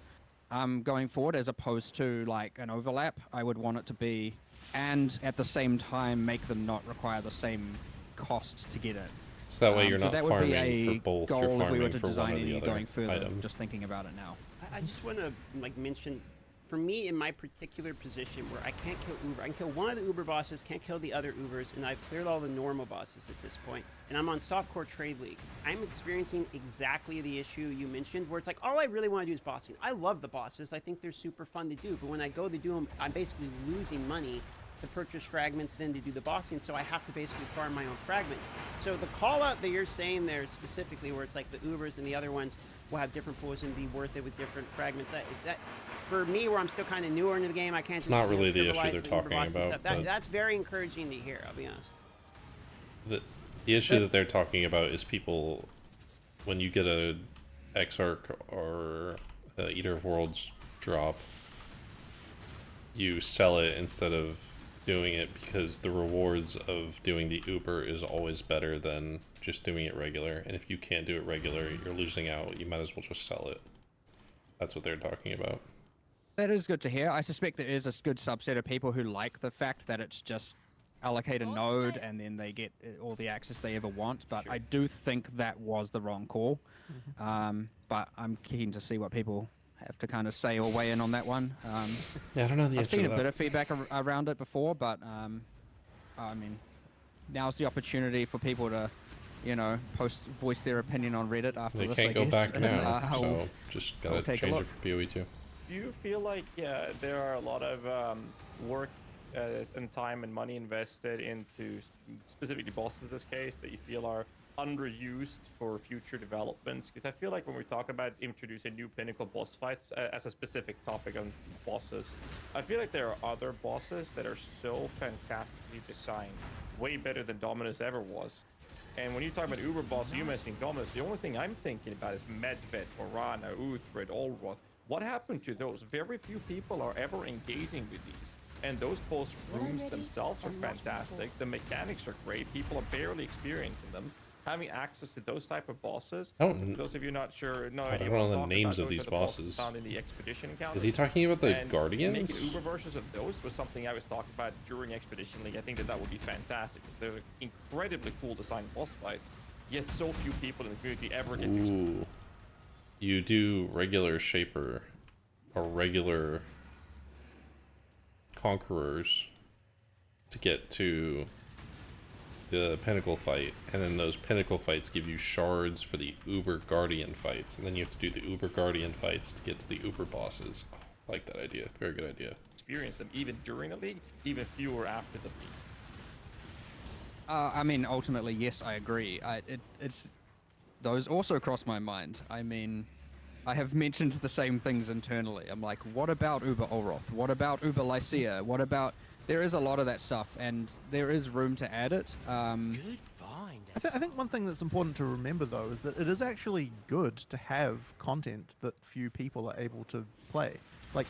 going forward, as opposed to, like, an overlap. I would want it to be, and at the same time, make them not require the same cost to get it. So that way you're not that would farming be a for both. goal You're if we were farming to for design one or the any other going further. item. Just thinking about it now. I just want to like mention, for me in my particular position where I can't kill Uber, I can kill one of the Uber bosses, can't kill the other Ubers, and I've cleared all the normal bosses at this point, and I'm on Softcore Trade League. I'm experiencing exactly the issue you mentioned, where it's like, all I really want to do is bossing. I love the bosses. I think they're super fun to do, but when I go to do them, I'm basically losing money to purchase fragments, then to do the bossing, so I have to basically farm my own fragments. So the call out that you're saying there specifically, where it's like the Ubers and the other ones will have different pools and be worth it with different fragments, that for me, where I'm still kind of newer into the game, I can't. It's not really the issue they're talking about. That's very encouraging to hear, I'll be honest. The issue that they're talking about is people, when you get a Exarch or Eater of Worlds drop, you sell it instead of doing it, because the rewards of doing the Uber is always better than just doing it regular, and if you can't do it regular, you're losing out. You might as well just sell it. That's what they're talking about. That is good to hear. I suspect there is a good subset of people who like the fact that it's just allocate a node and then they get all the access they ever want, but I do think that was the wrong call. But I'm keen to see what people have to kind of say or weigh in on that one. Yeah, I don't know the answer. I've seen to a that. bit of feedback around it before, but I mean, now's the opportunity for people to, you know, voice their opinion on Reddit after They this. can't I go guess. back now, so just gotta take a change it look. for PoE2. Do you feel like there are a lot of work and time and money invested into specifically bosses in this case that you feel are underused for future developments? Because I feel like when we talk about introducing new pinnacle boss fights as a specific topic on bosses, I feel like there are other bosses that are so fantastically designed, way better than Dominus ever was. And when you talk about Uber boss, you mentioned Dominus, the only thing I'm thinking about is Medved, Morana, Uthred, Olroth. What happened to those? Very few people are ever engaging with these. And those boss rooms themselves are fantastic. The mechanics are great. People are barely experiencing them. Having access to those type of bosses. For those of you not sure, I don't know the names of these bosses. Found in the expedition encounters. Is he talking about the Guardians? Making Uber versions of those was something I was talking about during Expedition League. I think that would be fantastic. They're incredibly cool design boss fights. Yet so few people in the community ever get to experience. You do regular Shaper or regular Conquerors to get to the Pinnacle fight, and then those Pinnacle fights give you shards for the Uber Guardian fights, and then you have to do the Uber Guardian fights to get to the Uber bosses. I like that idea. Very good idea. Experience them even during the league, even fewer after the league. I mean, ultimately, yes, I agree. It's those also cross my mind. I mean, I have mentioned the same things internally. I'm like, what about Uber Olroth? What about Uber Lycia? What about... There is a lot of that stuff, and there is room to add it. Good find. I think one thing that's important to remember, though, is that it is actually good to have content that few people are able to play. Like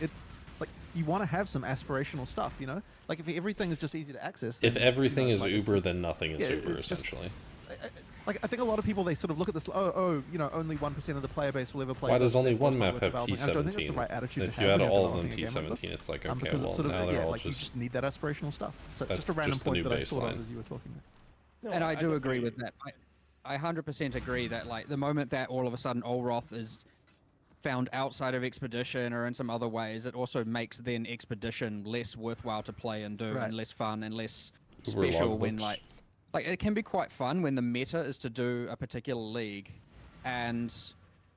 you want to have some aspirational stuff, you know? Like if everything is just easy to access. If then, everything you know, is Uber, then nothing is Uber, it's just- essentially. I think a lot of people, they sort of look at this, you know, only 1% of the player base will ever play. Why does this, only therefore one it's not map worth have developing. I don't think that's the T17? right attitude If to you have had when you're all of them developing a game like T17, this. it's like, okay, Because well, it's sort of, now they're all like you just... just need that aspirational stuff. So That's just a random just the point new that I thought baseline. of as you were talking there. And I do agree with that. I 100% agree that, like, the moment that all of a sudden Olroth is found outside of Expedition or in some other ways, it also makes then Expedition less worthwhile to play and do, and less fun and less Uber special when, logbooks. like it can be quite fun when the meta is to do a particular league, and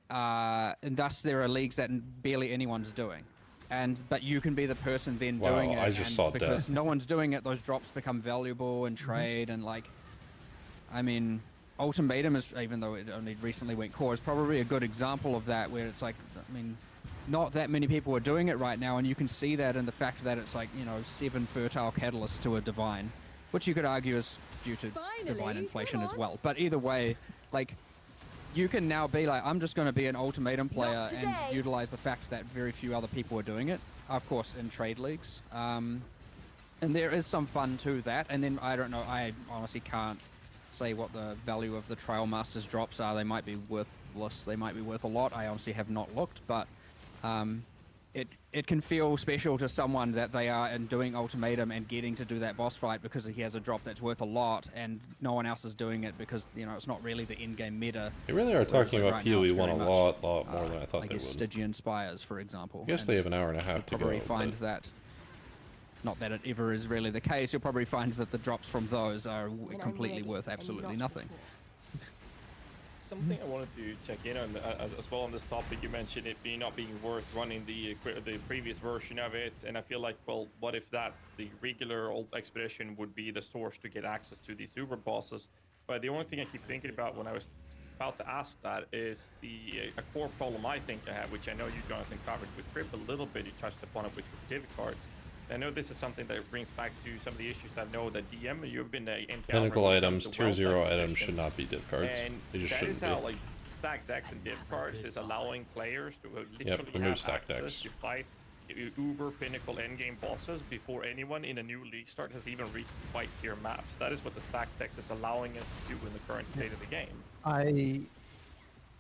thus there are leagues that barely anyone's doing. But you can be the person then Wow, doing it. I just saw because death. no one's doing it, those drops become valuable and trade and like, I mean, Ultimatum is, even though it only recently went core, is probably a good example of that, where it's like, I mean, not that many people are doing it right now, and you can see that in the fact that it's like, you know, 7 fertile catalysts to a divine, which you could argue is due to divine inflation as well. But either way, like, you can now be like, I'm just going to be an ultimatum player and utilize the fact that very few other people are doing it, of course, in trade leagues. And there is some fun to that. And then, I don't know, I honestly can't say what the value of the Trail Masters drops are. They might be worthless, they might be worth a lot. I honestly have not looked, but it can feel special to someone that they are in doing ultimatum and getting to do that boss fight because he has a drop that's worth a lot and no one else is doing it because, you know, it's not really the in-game meta. They really are talking about PoE1 a lot more than I thought like they would. Stygian Spires, for example. I guess they have an hour and a half to go. Probably find that, not that it ever is really the case, you'll probably find that the drops from those are completely worth absolutely nothing. Something I wanted to check in on as well on this topic. You mentioned it not being worth running the previous version of it, and I feel like, well, what if the regular old expedition would be the source to get access to these uber bosses? But the only thing I keep thinking about when I was about to ask that is a core problem I think I have, which I know you, Jonathan, covered with Crip a little bit. You touched upon it with div cards. I know this is something that brings back to some of the issues I know that DM you've been pinnacle items, tier 0 items should not be div cards. And they just that shouldn't is how be. like stack decks and div cards is allowing players to literally remove have stack access decks. to fight uber pinnacle endgame bosses before anyone in a new league start has even reached fight tier maps. That is what the stack decks is allowing us to do in the current state of the game.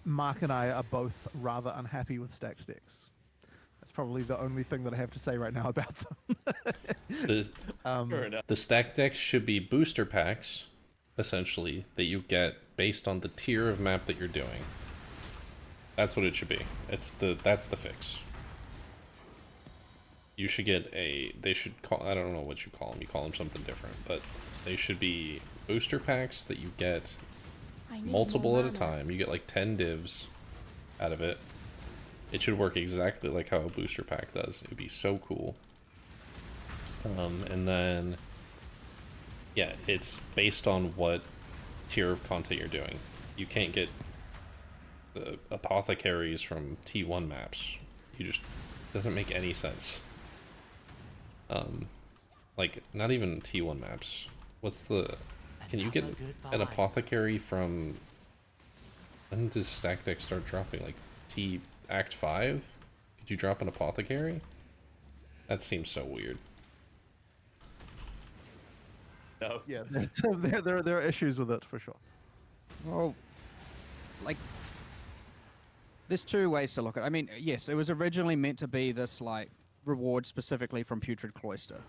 Mark and I are both rather unhappy with stack decks. That's probably the only thing that I have to say right now about them. The stack decks should be booster packs, essentially, that you get based on the tier of map that you're doing. That's what it should be. That's the fix. You should get they should call, I don't know what you call them. You call them something different, but they should be booster packs that you get multiple at a time. You get like 10 divs out of it. It should work exactly like how a booster pack does. It would be so cool. And then, yeah, it's based on what tier of content you're doing. You can't get the apothecaries from T1 maps. You just, doesn't make any sense. Like, not even T1 maps. What's the, can you get an apothecary from, when does stack deck start dropping? Like Act 5? Could you drop an apothecary? That seems so weird. No. Yeah, there are issues with it for sure. Well, like, there's two ways to look at it. I mean, yes, it was originally meant to be this, like, reward specifically from Putrid Cloister.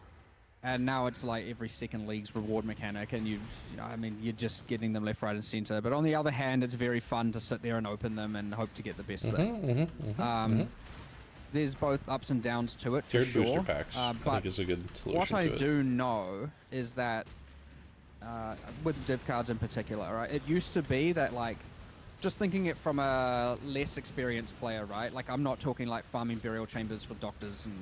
And now it's like every second league's reward mechanic, and you know, I mean, you're just getting them left, right, and center. But on the other hand, it's very fun to sit there and open them and hope to get the best thing. There's both ups and downs to it, for Tiered sure. Booster packs, I think, is a good solution what I to it. do know is that, with div cards in particular, right, it used to be that, like, just thinking it from a less experienced player, right? Like, I'm not talking like farming burial chambers for doctors and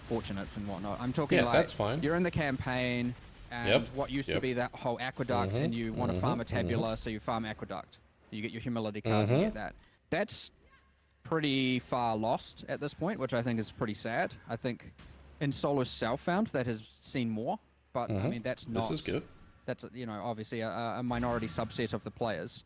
fortunates and whatnot. I'm talking like, that's fine. You're in the campaign, and what used to be that whole aqueduct, and you want to farm a tabula, so you farm aqueduct. You get your humility cards and get that. That's pretty far lost at this point, which I think is pretty sad. I think in solo self-found that has seen more, but I mean, that's not... This is good. That's, you know, obviously a minority subset of the players.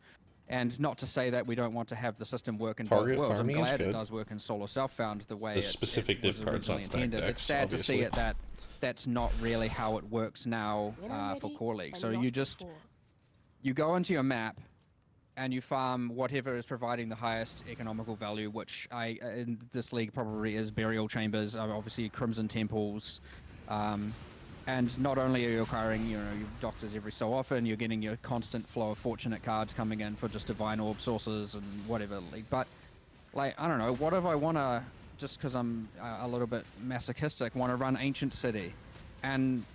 And not to say that we don't want to have the system work in both worlds. I'm glad it does work in solo self-found the way it was originally intended. It's sad to see it that that's not really how it works now for core league. So you go into your map and you farm whatever is providing the highest economical value, which in this league probably is burial chambers, obviously crimson temples. And not only are you acquiring, you know, your doctors every so often, you're getting your constant flow of fortunate cards coming in for just divine orb sources and whatever. But, like, I don't know, what if I want to, just because I'm a little bit masochistic, want to run Ancient City? And,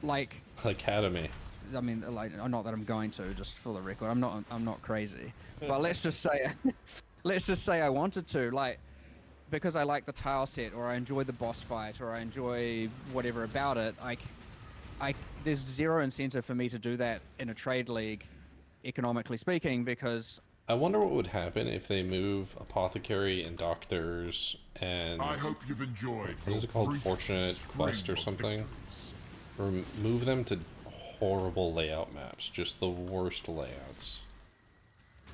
like... Academy. I mean, like, not that I'm going to, just for the record. I'm not crazy. But let's just say I wanted to, like... because I like the tile set, or I enjoy the boss fight, or I enjoy whatever about it, there's zero incentive for me to do that in a trade league, economically speaking, because I wonder what would happen if they move apothecary and doctors and I hope you've enjoyed. what is it called, fortunate quest or something, or move them to horrible layout maps, just the worst layouts.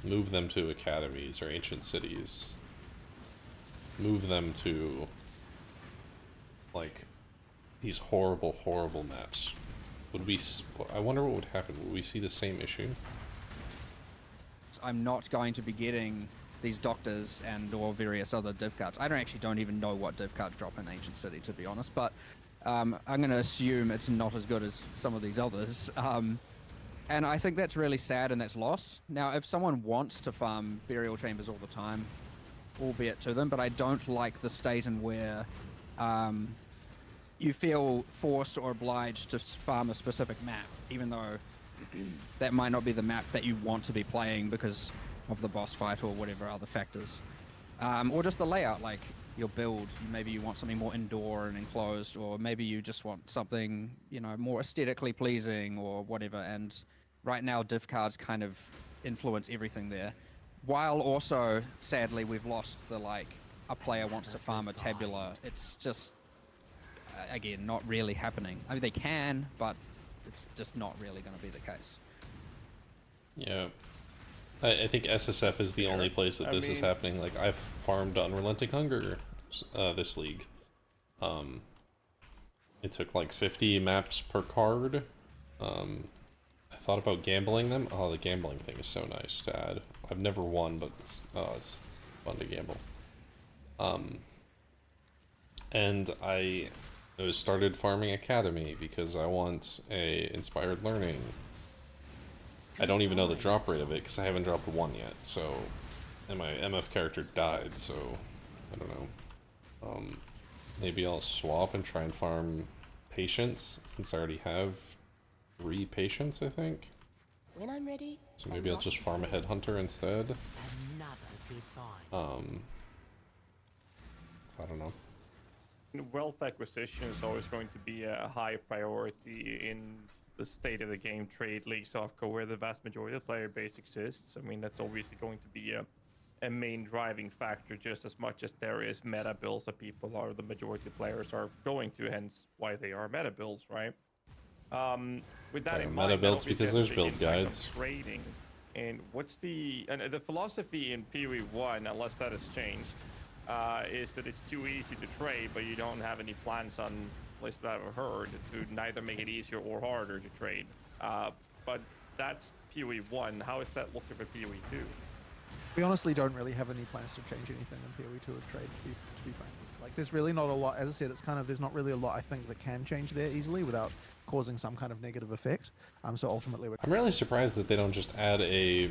Move them to academies or ancient cities. Move them to like these horrible maps. Would we? I wonder what would happen. Would we see the same issue? I'm not going to be getting these doctors and or various other div cards. I don't even know what div cards drop in Ancient City, to be honest, but I'm going to assume it's not as good as some of these others. And I think that's really sad and that's lost. Now, if someone wants to farm burial chambers all the time, albeit to them, but I don't like the state in where you feel forced or obliged to farm a specific map, even though that might not be the map that you want to be playing because of the boss fight or whatever other factors. Or just the layout, like your build. Maybe you want something more indoor and enclosed, or maybe you just want something, you know, more aesthetically pleasing or whatever. And right now, div cards kind of influence everything there. While also, sadly, we've lost the, like, a player wants to farm a tabular. It's just, again, not really happening. I mean, they can, but it's just not really going to be the case. Yeah. I think SSF is the only place that this is happening. Like, I've farmed Unrelenting Hunger this league. It took like 50 maps per card. I thought about gambling them. Oh, the gambling thing is so nice to add. I've never won, but it's fun to gamble. And I started farming Academy because I want a Inspired Learning. I don't even know the drop rate of it because I haven't dropped one yet, so... And my MF character died, so... I don't know. Maybe I'll swap and try and farm Patience, since I already have 3 Patience, I think. When I'm ready. So maybe I'll just farm a Headhunter instead. Another good find. I don't know. Wealth acquisition is always going to be a high priority in the state of the game trade league softcore where the vast majority of the player base exists. I mean, that's obviously going to be a main driving factor just as much as there is meta builds that people are, the majority of players are going to, hence why they are meta builds, right? With that in mind, meta builds because there's build guides. Trading. And what's the philosophy in PoE1, unless that has changed, is that it's too easy to trade, but you don't have any plans on, at least what I've heard, to neither make it easier or harder to trade. But that's PoE1. How is that looking for PoE2? We honestly don't really have any plans to change anything in PoE2 of trade, to be frank. Like, there's really not a lot, as I said, it's kind of, there's not really a lot, I think, that can change there easily without causing some kind of negative effect. So ultimately, I'm really surprised that they don't just add the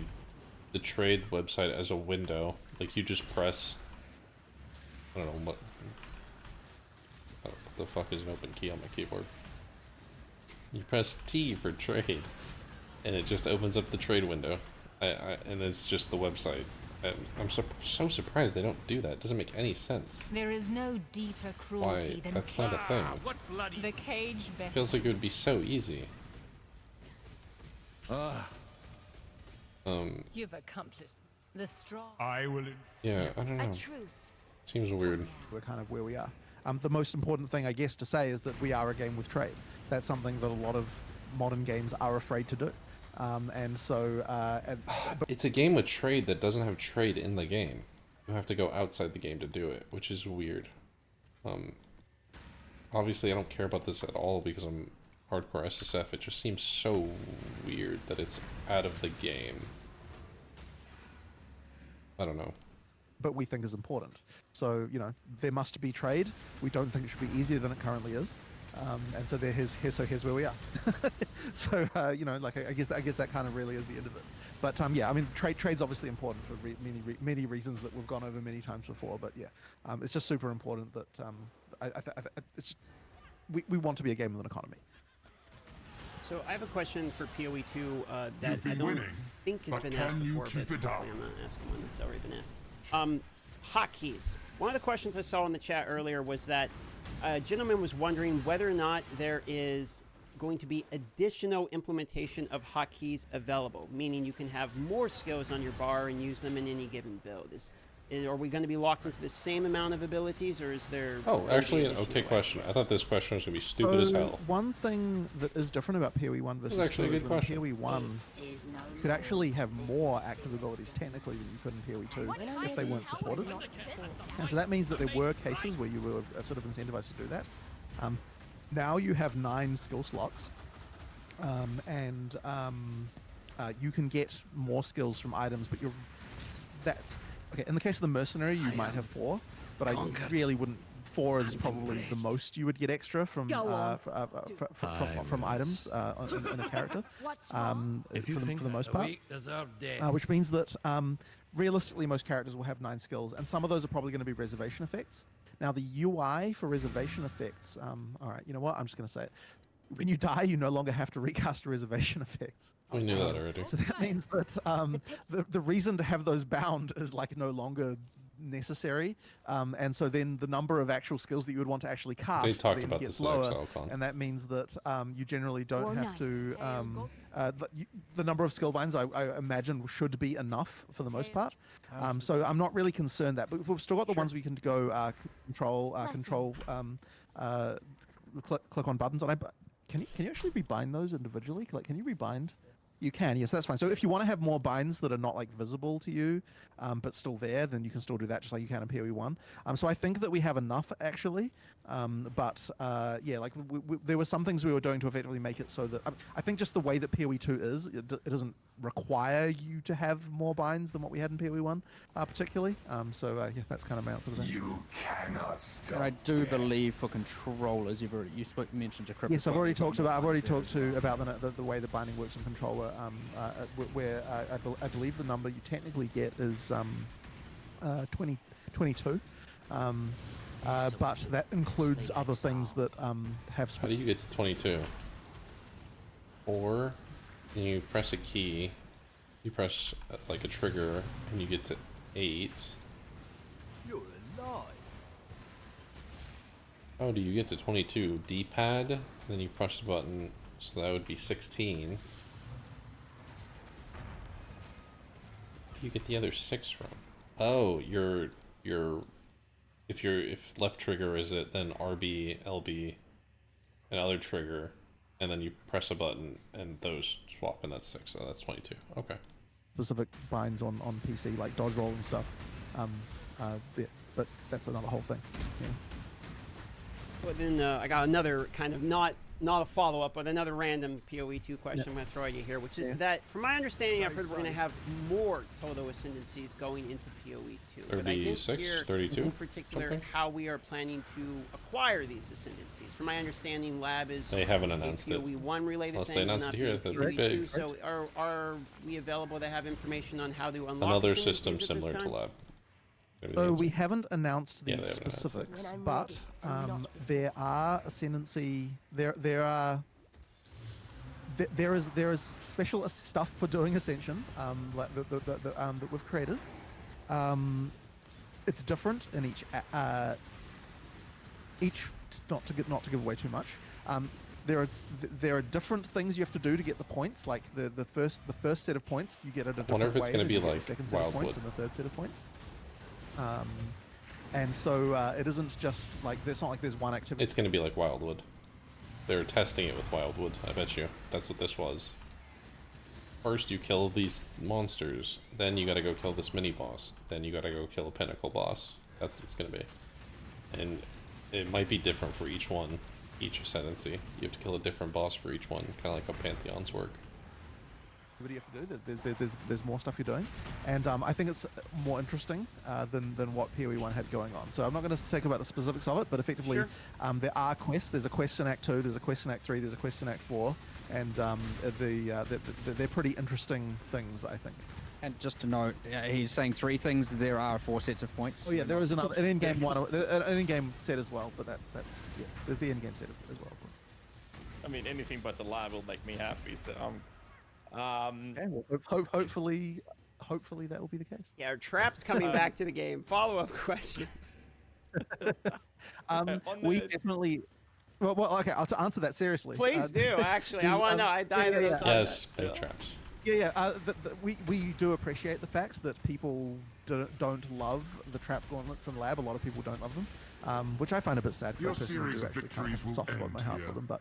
trade website as a window. Like, you just press... I don't know what the fuck is an open key on my keyboard. You press T for trade, and it just opens up the trade window. And it's just the website. And I'm so surprised they don't do that. It doesn't make any sense. There is no deeper cruelty Why? than That's not a thing. the cage It feels like it would be so easy. You've accomplished the straw. Yeah, I don't know. A truce. Seems weird. we're kind of where we are. The most important thing, I guess, to say is that we are a game with trade. That's something that a lot of modern games are afraid to do. And so... It's a game with trade that doesn't have trade in the game. You have to go outside the game to do it, which is weird. Obviously, I don't care about this at all because I'm hardcore SSF. It just seems so weird that it's out of the game. I don't know. But we think is important. So, you know, there must be trade. We don't think it should be easier than it currently is. And so here's where we are. So, you know, like, I guess that kind of really is the end of it. But yeah, I mean, trade's obviously important for many reasons that we've gone over many times before. But yeah, it's just super important that it's just, we want to be a game with an economy. So I have a question for PoE2 that I don't think has been asked before, but I'm not asking one that's already been asked. Hotkeys. One of the questions I saw in the chat earlier was that a gentleman was wondering whether or not there is going to be additional implementation of hotkeys available, meaning you can have more skills on your bar and use them in any given build. Are we going to be locked into the same amount of abilities, or is there... Oh, actually, an okay question. I thought this question was going to be stupid as hell. One thing that is different about PoE 1 versus 2 is that in PoE 1, you could actually have more active abilities technically than you could in PoE 2 if they weren't supported. And so that means that there were cases where you were sort of incentivized to do that. Now you have 9 skill slots, and you can get more skills from items, but that's... Okay, in the case of the mercenary, you might have 4, but I really wouldn't. 4 is probably the most you would get extra from items in a character, for the most part. Which means that realistically, most characters will have 9 skills, and some of those are probably going to be reservation effects. Now, the UI for reservation effects. All right, you know what? I'm just going to say it. When you die, you no longer have to recast reservation effects. We knew that already. So that means that the reason to have those bound is like no longer necessary, and so then the number of actual skills that you would want to actually cast then gets lower, and that means that you generally don't have to. The number of skill binds, I imagine, should be enough for the most part. So I'm not really concerned that, but we've still got the ones we can go control, click on buttons, and Can you actually rebind those individually? Like, can you rebind? You can, yes, that's fine. So if you want to have more binds that are not like visible to you, but still there, then you can still do that just like you can in PoE 1. So I think that we have enough actually, but yeah, like there were some things we were doing to effectively make it so that I think just the way that PoE 2 is, it doesn't require you to have more binds than what we had in PoE 1, particularly. So yeah, that's kind of my answer to that. You cannot stop. And I do believe for controllers, you mentioned decrypted. Yes, I've already talked about the way the binding works in controller. Where I believe the number you technically get is 22, but that includes other things that have. How do you get to 22? Or you press a key, you press like a trigger, and you get to 8. You're alive. Oh, do you get to 22? D-pad, then you press the button, so that would be 16. You get the other 6 from? Oh, if left trigger is it, then RB, LB, and other trigger, and then you press a button and those swap, and that's 6. So that's 22. Okay. Specific binds on PC like dodge roll and stuff. Yeah, but that's another whole thing. Yeah. But then I got another kind of not a follow-up, but another random PoE2 question I'm going to throw at you here, which is that, from my understanding, I've heard we're going to have more Toto ascendancies going into PoE2. 36, 32? In particular, something? How we are planning to acquire these ascendancies. From my understanding, Lab is they haven't announced it. PoE1 related unless thing, they announced it here, that'd be big. So are we available to have information on how to unlock another system similar to Lab? So we haven't announced the specifics, but there are ascendancy. There is special stuff for doing Ascension that we've created. It's different in each. Not to give away too much. There are different things you have to do to get the points. Like the first set of points you get at a different way. I wonder if it's going to be like the second set of points and the third set of points. And so it isn't just like it's not like there's one activity. It's going to be like Wildwood. They're testing it with Wildwood. I bet you that's what this was. First you kill these monsters, then you got to go kill this mini boss, then you got to go kill a pinnacle boss. That's what it's going to be, and it might be different for each one, each ascendancy. You have to kill a different boss for each one, kind of like how Pantheons work. What do you have to do? There's more stuff you're doing, and I think it's more interesting than what PoE1 had going on. So I'm not going to talk about the specifics of it, but effectively, there are quests. There's a quest in Act 2, there's a quest in Act 3, there's a quest in Act 4, and they're pretty interesting things, I think. And just to note, he's saying 3 things. There are 4 sets of points. Oh yeah, there is an in-game one, an in-game set as well, but that's yeah. There's the in-game set as well, of course. I mean, anything but the lab will make me happy. So okay, well, hopefully that will be the case. Yeah, Trap's coming back to the game. Follow-up question. We definitely Okay. To answer that seriously. Please do. Actually, I want to know. I died of those. Yes, bait traps. Yeah. We do appreciate the fact that people don't love the trap gauntlets in lab. A lot of people don't love them. Which I find a bit sad because I personally do actually kind of have a soft spot in my heart for them. But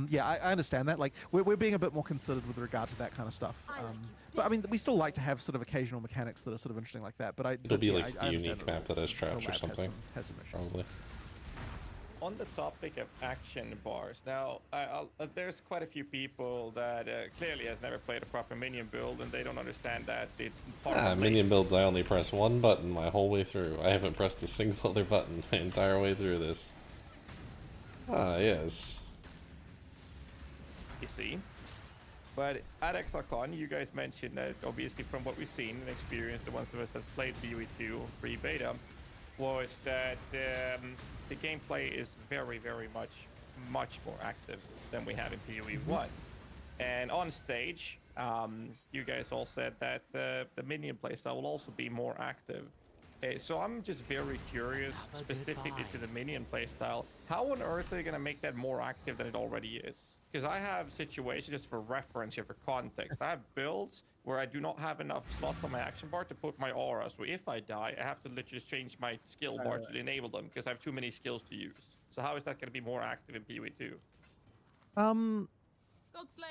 yeah, I understand that. Like we're being a bit more considered with regard to that kind of stuff. But I mean, we still like to have sort of occasional mechanics that are sort of interesting like that. But it'll be like a unique map that has traps or something. Has some issues. Probably. On the topic of action bars, now there's quite a few people that clearly has never played a proper minion build, and they don't understand that it's part of minion builds. I only press one button my whole way through. I haven't pressed a single other button my entire way through this. Yes. You see, but at XLCon, you guys mentioned that obviously from what we've seen and experienced, the ones of us that played PoE2 pre-beta, was that the gameplay is very, very much more active than we have in PoE1. And on stage, you guys all said that the minion playstyle will also be more active. So I'm just very curious, specifically to the minion playstyle, how on earth are they going to make that more active than it already is? Because I have situations, just for reference here, for context, I have builds where I do not have enough slots on my action bar to put my aura. So if I die, I have to literally change my skill bar to enable them because I have too many skills to use. So how is that going to be more active in PoE2?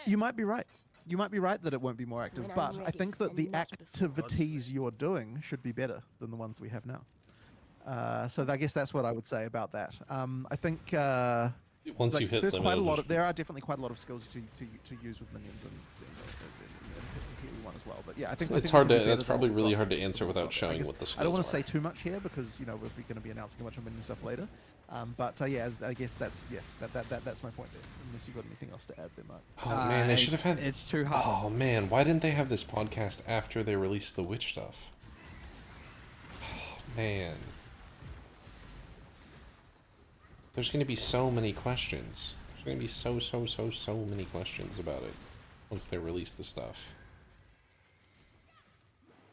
You might be right. You might be right that it won't be more active, but I think that the activities you're doing should be better than the ones we have now. So I guess that's what I would say about that. I think once you hit there's them, quite a lot of there are definitely quite a lot of skills to use with minions and PoE1 as well. But yeah, I think it's hard to. That's probably really hard to answer without showing what the skills are. I don't want to say too much here because we're going to be announcing a bunch of minion stuff later. But yeah, I guess that's my point there. Unless you got anything else to add there, Mark. Oh man, they should have had. It's too hard. Oh man, why didn't they have this podcast after they released the witch stuff? Oh man, there's going to be so many questions. There's going to be so many questions about it once they release the stuff.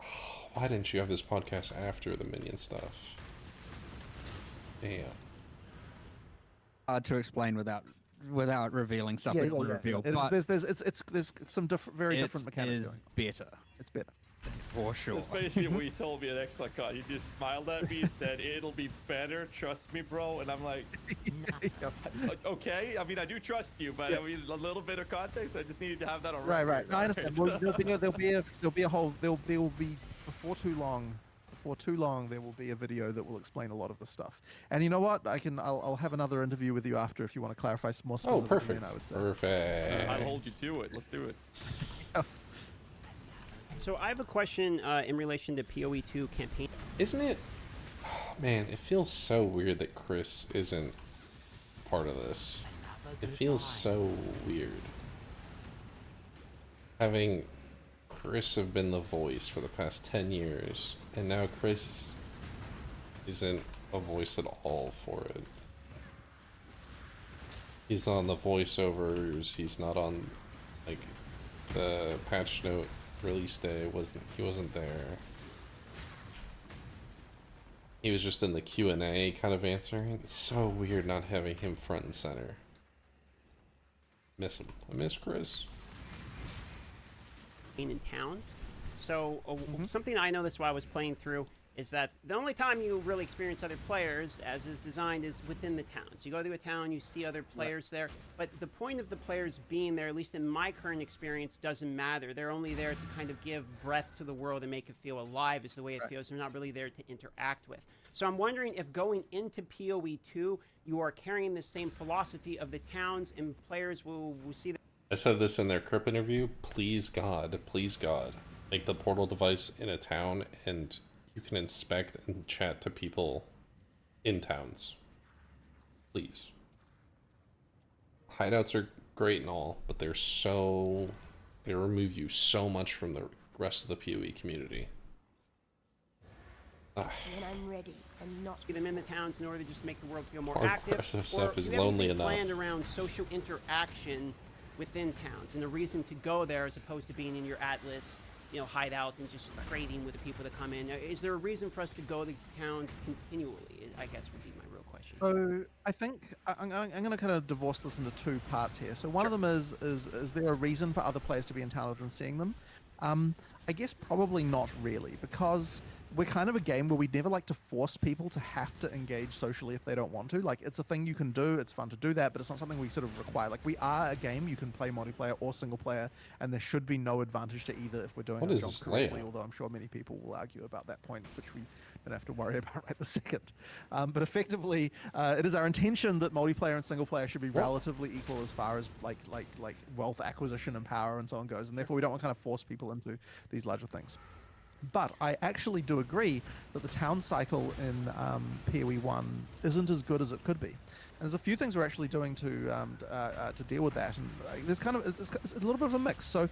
Oh, why didn't you have this podcast after the minion stuff? Damn. Hard to explain without revealing something on reveal. But there's some very different mechanics going. Better. It's better. For sure. That's basically what you told me at XLCon. You just smiled at me and said, it'll be better, trust me, bro. And I'm like, okay. I mean, I do trust you, but I mean, a little bit of context. I just needed to have that on record. Right. No, I understand. Well, there'll be before too long there will be a video that will explain a lot of the stuff. And you know what? I'll have another interview with you after if you want to clarify some more specific. Oh, perfect. I would say. Perfect. I'll hold you to it. Let's do it. So I have a question in relation to PoE2 campaign. Isn't it? Oh, man, it feels so weird that Chris isn't part of this. It feels so weird. Having Chris have been the voice for the past 10 years, and now Chris isn't a voice at all for it. He's on the voiceovers, he's not on, like, the patch note release day, he wasn't there. He was just in the Q&A kind of answering. It's so weird not having him front and center. Miss him. I miss Chris. In towns. So something I noticed while I was playing through is that the only time you really experience other players, as is designed, is within the towns. You go to a town, you see other players there, but the point of the players being there, at least in my current experience, doesn't matter. They're only there to kind of give breath to the world and make it feel alive is the way it feels. They're not really there to interact with. So I'm wondering if going into PoE2, you are carrying the same philosophy of the towns and players will see that. I said this in their Crip interview. Please God, make the portal device in a town and you can inspect and chat to people in towns. Please. Hideouts are great and all, but they remove you so much from the rest of the PoE community. When I'm ready and not Get them in the towns in order to just make the world feel more Hard active. aggressive stuff is do you have lonely anything enough. planned around social interaction within towns and a reason to go there as opposed to being in your Atlas, hideout and just trading with the people that come in. Is there a reason for us to go to towns continually? I guess would be my real question. question. So I think I'm going to kind of divorce this into two parts here. So one of them is there a reason for other players to be in town other than seeing them? I guess probably not really, because we're kind of a game where we never like to force people to have to engage socially if they don't want to. Like, it's a thing you can do, it's fun to do that, but it's not something we sort of require. Like, we are a game, you can play multiplayer or single player, and there should be no advantage to either if we're doing our jobs correctly, although I'm sure many people will argue about that point, which we don't have to worry about right this second. But effectively, it is our intention that multiplayer and single player should be relatively equal as far as like wealth acquisition and power and so on goes, and therefore we don't want to kind of force people into these larger things. But I actually do agree that the town cycle in PoE 1 isn't as good as it could be. And there's a few things we're actually doing to deal with that, and there's kind of it's a little bit of a mix. So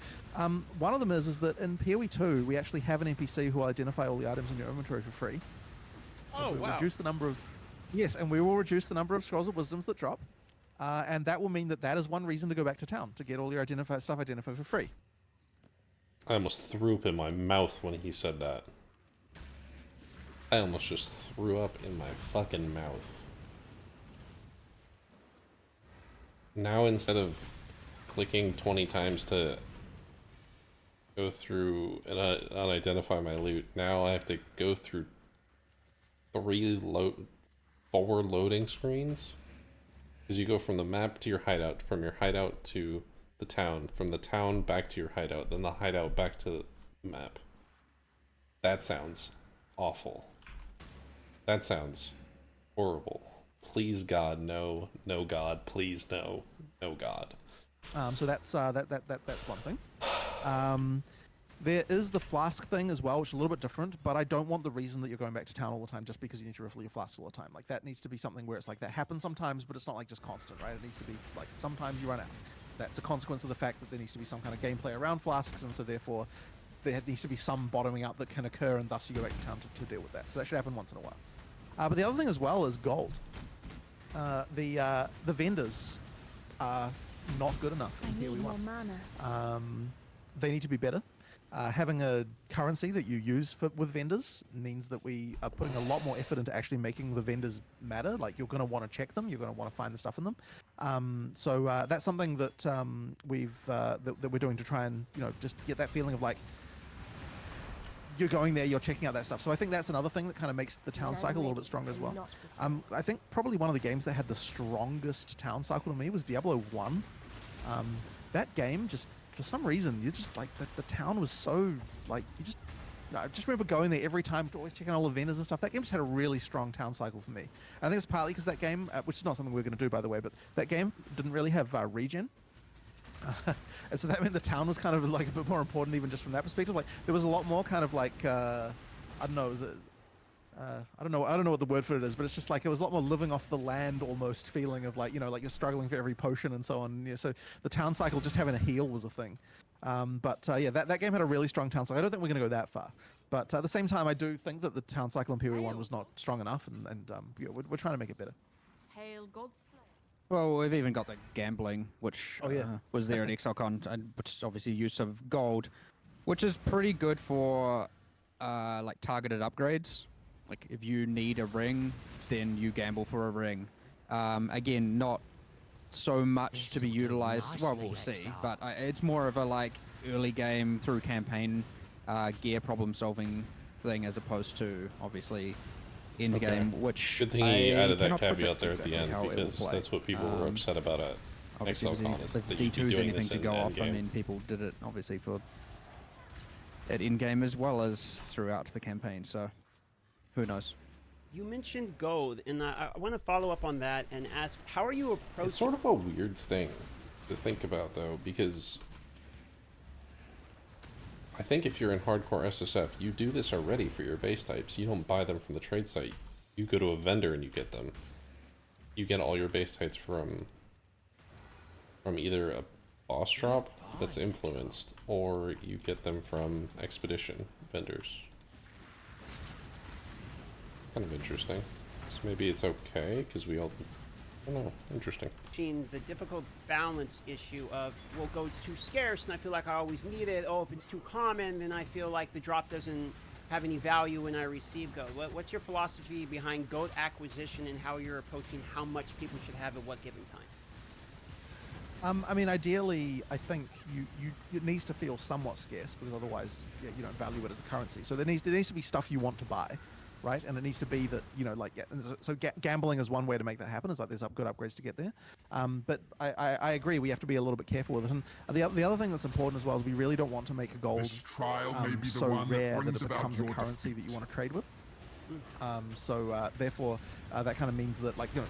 one of them is that in PoE 2 we actually have an NPC who will identify all the items in your inventory for free. Oh, wow! Reduce the number of and we will reduce the number of scrolls of wisdoms that drop, and that will mean that is one reason to go back to town, to get all your stuff identified for free. I almost threw up in my mouth when he said that. I almost just threw up in my fucking mouth. Now instead of clicking 20 times to go through and unidentify my loot, now I have to go through 4 loading screens. Because you go from the map to your hideout, from your hideout to the town, from the town back to your hideout, then the hideout back to the map. That sounds awful. That sounds horrible. Please God, no. No God, please no. No God. So that's one thing. There is the flask thing as well, which is a little bit different, but I don't want the reason that you're going back to town all the time just because you need to refill your flasks all the time. Like, that needs to be something where it's like, that happens sometimes, but it's not like just constant, right? It needs to be like, sometimes you run out. That's a consequence of the fact that there needs to be some kind of gameplay around flasks, and so therefore there needs to be some bottoming out that can occur, and thus you go back to town to deal with that. So that should happen once in a while. But the other thing as well is gold. The vendors are not good enough in PoE 1. They need to be better. Having a currency that you use with vendors means that we are putting a lot more effort into actually making the vendors matter. Like, you're going to want to check them, you're going to want to find the stuff in them. So that's something that that we're doing to try and just get that feeling of like you're going there, you're checking out that stuff. So I think that's another thing that kind of makes the town cycle a little bit stronger as well. I think probably one of the games that had the strongest town cycle to me was Diablo 1. That game just, for some reason, you just like the town was so like I just remember going there every time, always checking all the vendors and stuff. That game just had a really strong town cycle for me. And I think it's partly because that game, which is not something we're going to do by the way, but that game didn't really have regen. And so that meant the town was kind of like a bit more important even just from that perspective. Like, there was a lot more kind of like I don't know, I don't know what the word for it is, but it's just like it was a lot more living off the land almost feeling of like, like you're struggling for every potion and so on. So the town cycle, just having a heal was a thing. Yeah, that game had a really strong town cycle. I don't think we're going to go that far. But at the same time, I do think that the town cycle in PoE 1 was not strong enough, and yeah, we're trying to make it better. Hail Godslayer. Well, we've even got the gambling, which was there at ExileCon, which is obviously use of gold, which is pretty good for like targeted upgrades. Like, if you need a ring, then you gamble for a ring. Again, not so much to be utilized. Well, we'll see. But it's more of a like early game through campaign gear problem solving thing, as opposed to obviously end game. Which good thing he added that caveat there at the end, because that's what people were upset about at ExileCon. If D2's anything to go off, I mean, people did it obviously for at end game as well as throughout the campaign. So who knows? You mentioned gold, and I want to follow up on that and ask, how are you approaching... It's sort of a weird thing to think about, though, because I think if you're in hardcore SSF, you do this already for your base types. You don't buy them from the trade site. You go to a vendor and you get them. You get all your base types from either a boss drop that's influenced, or you get them from expedition vendors. Kind of interesting. So maybe it's okay because we all, I don't know, interesting. The difficult balance issue of, well, gold's too scarce and I feel like I always need it. Oh, if it's too common, then I feel like the drop doesn't have any value when I receive gold? What's your philosophy behind gold acquisition and how you're approaching how much people should have at what given time? I mean, ideally, I think it needs to feel somewhat scarce because otherwise, yeah, you don't value it as a currency. So there needs to be stuff you want to buy, right? And it needs to be that, you know, like, so gambling is one way to make that happen. Is like there's good upgrades to get there. But I agree, we have to be a little bit careful with it. And the other thing that's important as well is we really don't want to make a gold so rare that it becomes a currency that you want to trade with. Therefore, that kind of means that, like, you know,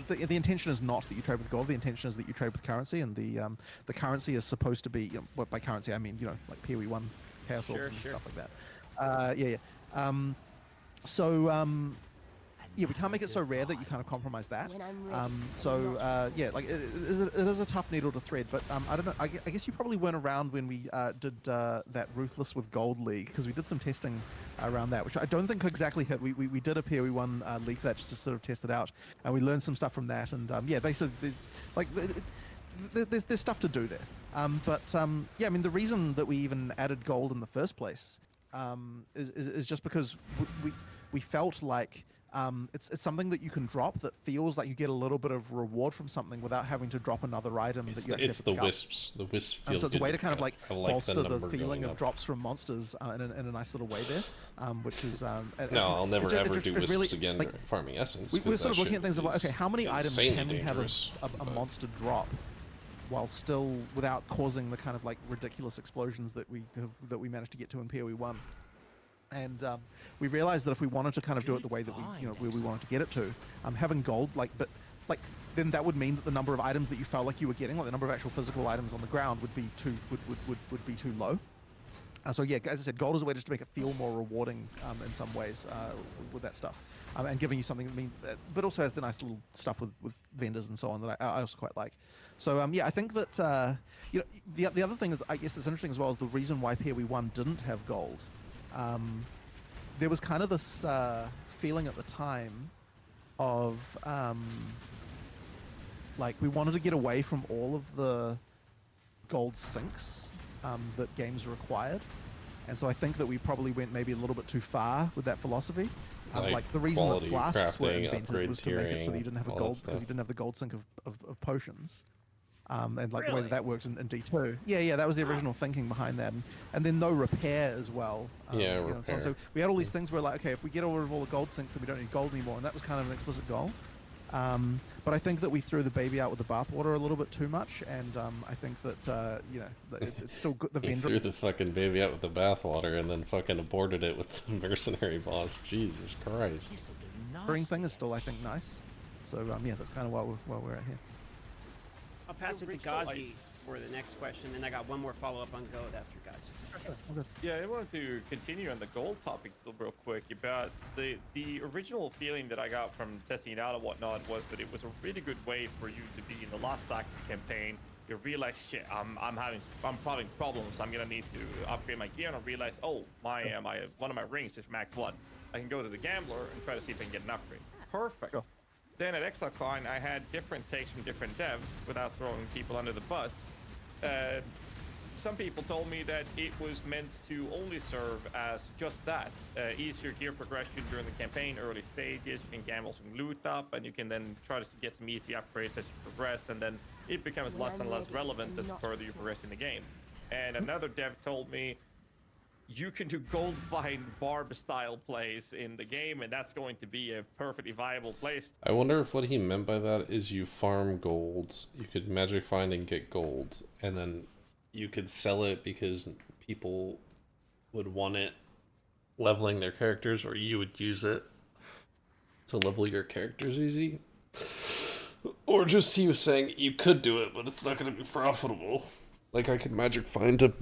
the intention is not that you trade with gold. The intention is that you trade with currency, and the currency is supposed to be, you know, well, by currency I mean, you know, like PoE1 chaos orbs and stuff like that. Yeah, we can't make it so rare that you kind of compromise that. Like it is a tough needle to thread, but I don't know. I guess you probably weren't around when we did that Ruthless with Gold League, because we did some testing around that, which I don't think exactly hit. We did a PoE1 league that just to sort of test it out, and we learned some stuff from that. And yeah, they said like there's stuff to do there. Yeah, I mean, the reason that we even added gold in the first place is just because we felt like it's something that you can drop that feels like you get a little bit of reward from something without having to drop another item. It's the wisps. The wisps feel so it's a way to kind of like bolster the feeling of up. drops from monsters in a nice little way there, which is no, I'll never ever do wisps again during farming essence. We're sort of looking at things of like, okay, how many items can we have a monster drop while still without causing the kind of like ridiculous explosions that we managed to get to in PoE1. And we realized that if we wanted to kind of do it the way that we wanted to get it to, having gold, then that would mean that the number of items that you felt like you were getting, like the number of actual physical items on the ground, would be too low. So yeah, as I said, gold is a way just to make it feel more rewarding in some ways with that stuff, and giving you something that means, but also has the nice little stuff with vendors and so on that I also quite like. So yeah, I think that you know, the other thing is, I guess it's interesting as well, is the reason why PoE1 didn't have gold. There was kind of this feeling at the time of like we wanted to get away from all of the gold sinks that games required, and so I think that we probably went maybe a little bit too far with that philosophy. Like the reason that flasks were invented was to make it so that you didn't have a gold, because you didn't have the gold sink of potions. And like the way that works in D2. Yeah, that was the original thinking behind that. And then no repair as well. Repair. So we had all these things where like, okay, if we get rid of all the gold sinks, then we don't need gold anymore. And that was kind of an explicit goal. But I think that we threw the baby out with the bathwater a little bit too much. And I think that, you know, it's still good. The vendor threw the fucking baby out with the bathwater and then fucking aborted it with the mercenary boss. Jesus Christ. The thing is still, I think, nice. So yeah, that's kind of why we're at here. I'll pass it to Ghazzy for the next question, and I got one more follow-up on gold after Ghazzy. Okay. Yeah, I wanted to continue on the gold topic real quick about the original feeling that I got from testing it out and whatnot was that it was a really good way for you to be in the last act of the campaign. You realize, shit, I'm having problems. I'm gonna need to upgrade my gear, and I realize, oh, one of my rings is max 1. I can go to the gambler and try to see if I can get an upgrade. Perfect. Cool. Then at ExileCon, I had different takes from different devs without throwing people under the bus. Some people told me that it was meant to only serve as just that. Easier gear progression during the campaign, early stages, you can gamble some loot up, and you can then try to get some easy upgrades as you progress, and then it becomes less and less relevant as the further you progress in the game. And another dev told me, you can do gold find barb style plays in the game, and that's going to be a perfectly viable place. I wonder if what he meant by that is you farm gold, you could magic find and get gold, and then you could sell it because people would want it leveling their characters, or you would use it to level your characters easy. Or just he was saying you could do it, but it's not going to be profitable. Like I could magic find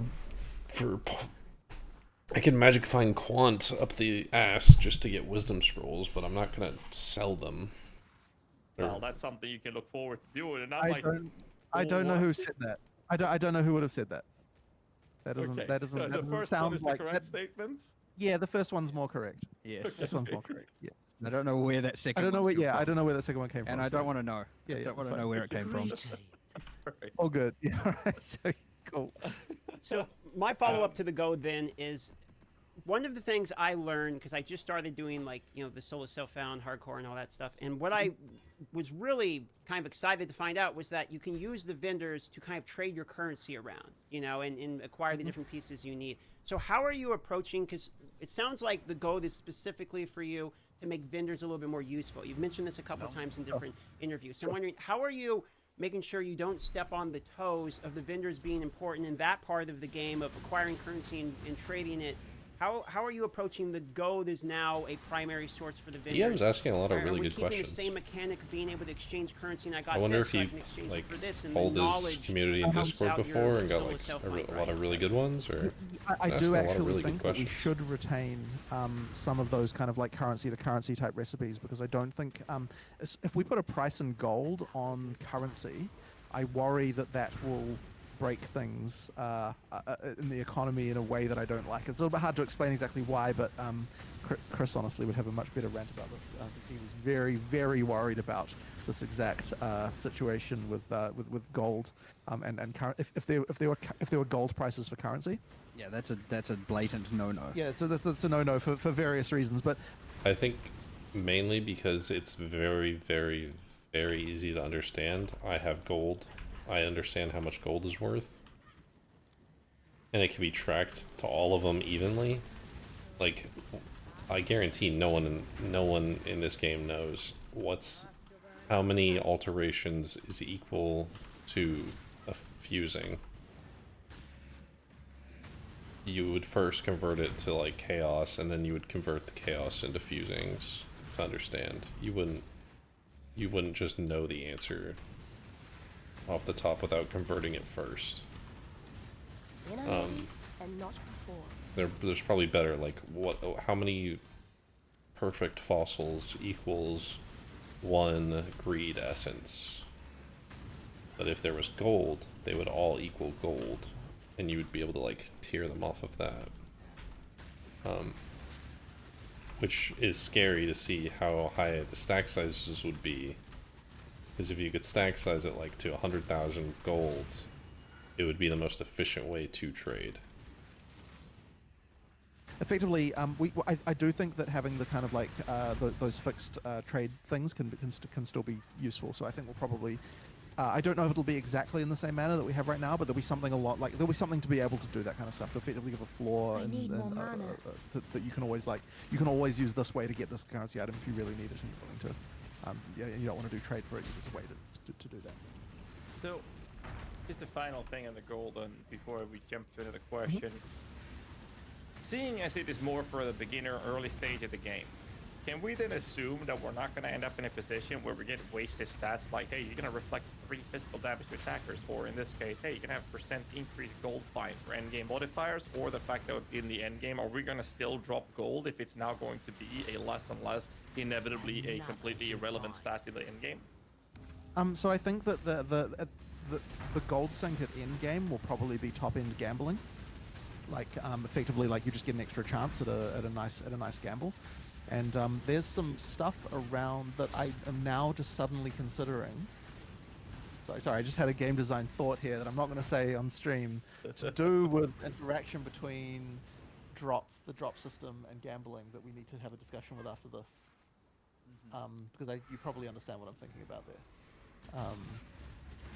I can magic find Quant up the ass just to get wisdom scrolls, but I'm not gonna sell them. Well, that's something you can look forward to doing. And I don't know who said that. I don't know who would have said that. That doesn't. Okay. That doesn't. So that the doesn't first sound one is like the correct statement. Yeah, the first one's more correct. Yes. This one's more correct. Yeah. I don't know where that second. I don't know one's where. come Yeah, from. I don't know where that second one came from. And I don't want to know. Yeah, I don't want to fine. know where it came from. Right. Oh, good. Yeah. All right. So cool. So my follow-up to the gold then is, one of the things I learned, because I just started doing like, the solo self-found, hardcore and all that stuff, and what I was really kind of excited to find out was that you can use the vendors to kind of trade your currency around, and acquire the different pieces you need. So how are you approaching, because it sounds like the goal is specifically for you to make vendors a little bit more useful. You've mentioned this a couple times in different interviews. So I'm wondering, how are you making sure you don't step on the toes of the vendors being important in that part of the game of acquiring currency and trading it? How are you approaching the gold is now a primary source for the vendors? DM's asking a lot of really good keeping questions. the same mechanic of being able to exchange currency, and I wonder this, if so I he can exchange like it for this, and pulled the his knowledge community in helps Discord out before your and got solo like self-fight, a lot of really So- good ones. Or I asking do a lot of actually really good think that we questions. should retain some of those kind of like currency to currency type recipes, because I don't think if we put a price in gold on currency, I worry that will break things in the economy in a way that I don't like. It's a little bit hard to explain exactly why, but Chris honestly would have a much better rant about this. He was very, very worried about this exact situation with gold and if there were gold prices for currency. Yeah, that's a blatant no-no. Yeah, so that's a no-no for various reasons, but I think mainly because it's very, very, very easy to understand. I have gold. I understand how much gold is worth. And it can be tracked to all of them evenly. Like, I guarantee no one in this game knows how many alterations is equal to a fusing. You would first convert it to like chaos, and then you would convert the chaos into fusings to understand. You wouldn't just know the answer off the top without converting it first. When I'm ready and not before. There's probably better, like how many perfect fossils equals one greed essence. But if there was gold, they would all equal gold, and you would be able to like tier them off of that. Which is scary to see how high the stack sizes would be. Because if you could stack size it like to 100,000 gold, it would be the most efficient way to trade. effectively, I do think that having the kind of like those fixed trade things can still be useful. So I think we'll probably. I don't know if it'll be exactly in the same manner that we have right now, but there'll be something there'll be something to be able to do that kind of stuff. To effectively give a floor that you can always use this way to get this currency item if you really need it and you're willing to. You don't want to do trade for it. There's a way to do that. So, just a final thing on the golden before we jump to another question. Seeing as it is more for the beginner early stage of the game, can we then assume that we're not going to end up in a position where we get wasted stats like, hey, you're going to reflect 3 physical damage to attackers, or in this case, hey, you can have % increased gold fine for endgame modifiers, or the fact that in the endgame, are we going to still drop gold if it's now going to be a less and less inevitably a completely irrelevant stat in the endgame? So I think that the gold sink at end game will probably be top end gambling, like effectively like you just get an extra chance at a nice gamble. And there's some stuff around that I am now just suddenly considering. Sorry, I just had a game design thought here that I'm not going to say on stream, to do with interaction between the drop system and gambling that we need to have a discussion with after this. Because you probably understand what I'm thinking about there.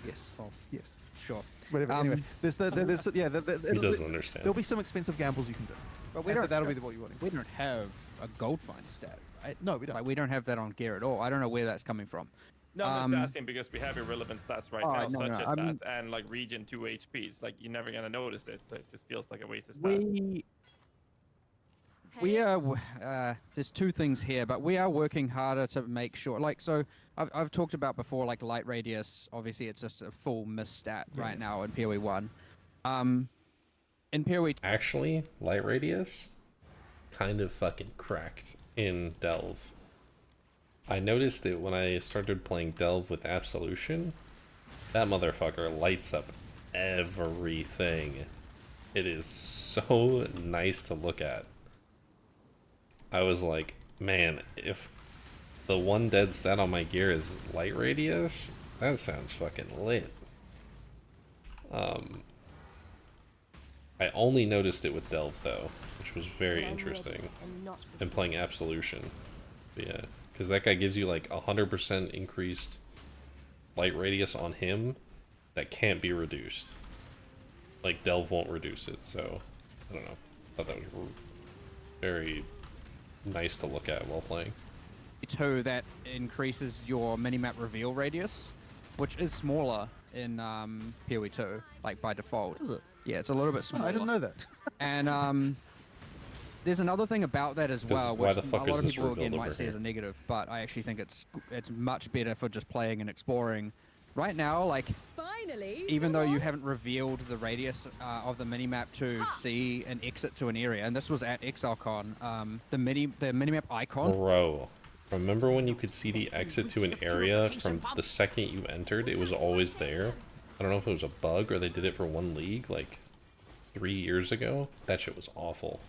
Yes. Oh, yes. Sure. Whatever. Anyway, he doesn't understand. There'll be some expensive gambles you can do. But we don't. That'll be what you want. We don't have a gold fine stat, right? No, we don't. Like, we don't have that on gear at all. I don't know where that's coming from. No, I'm just asking because we have irrelevant stats right now, such as that, and like region 2 HP. It's like you're never gonna notice it, so it just feels like a wasted stat. We are. There's two things here, but we are working harder to make sure. Like, so I've talked about before, like light radius. Obviously, it's just a full miss stat right now in PoE1. In PoE2, Actually, light radius kind of fucking cracked in Delve. I noticed it when I started playing Delve with Absolution. That motherfucker lights up everything. It is so nice to look at. I was like, man, if the one dead stat on my gear is light radius, that sounds fucking lit. I only noticed it with Delve though, which was very But I'm interesting. ready and not And playing Absolution. But yeah, because that guy gives you like 100% increased light radius on him that can't be reduced. Like Delve won't reduce it, so I don't know. I thought that was very nice to look at while playing. Two, that increases your minimap reveal radius, which is smaller in PoE2, like by default. Is it? Yeah, it's a little bit Oh, smaller. I didn't know that. And there's another thing about that as well, why which the fuck a lot is of this people revealed again over might see here? as a negative, but I actually think it's much better for just playing and exploring. Right now, like, Finally, even though you haven't revealed the radius of the minimap to see an exit to an area, and this was at ExileCon, the minimap icon. Bro, remember when you could see the exit to an area from the second you entered? It was always there. I don't know if it was a bug or they did it for one league like 3 years ago. That shit was awful.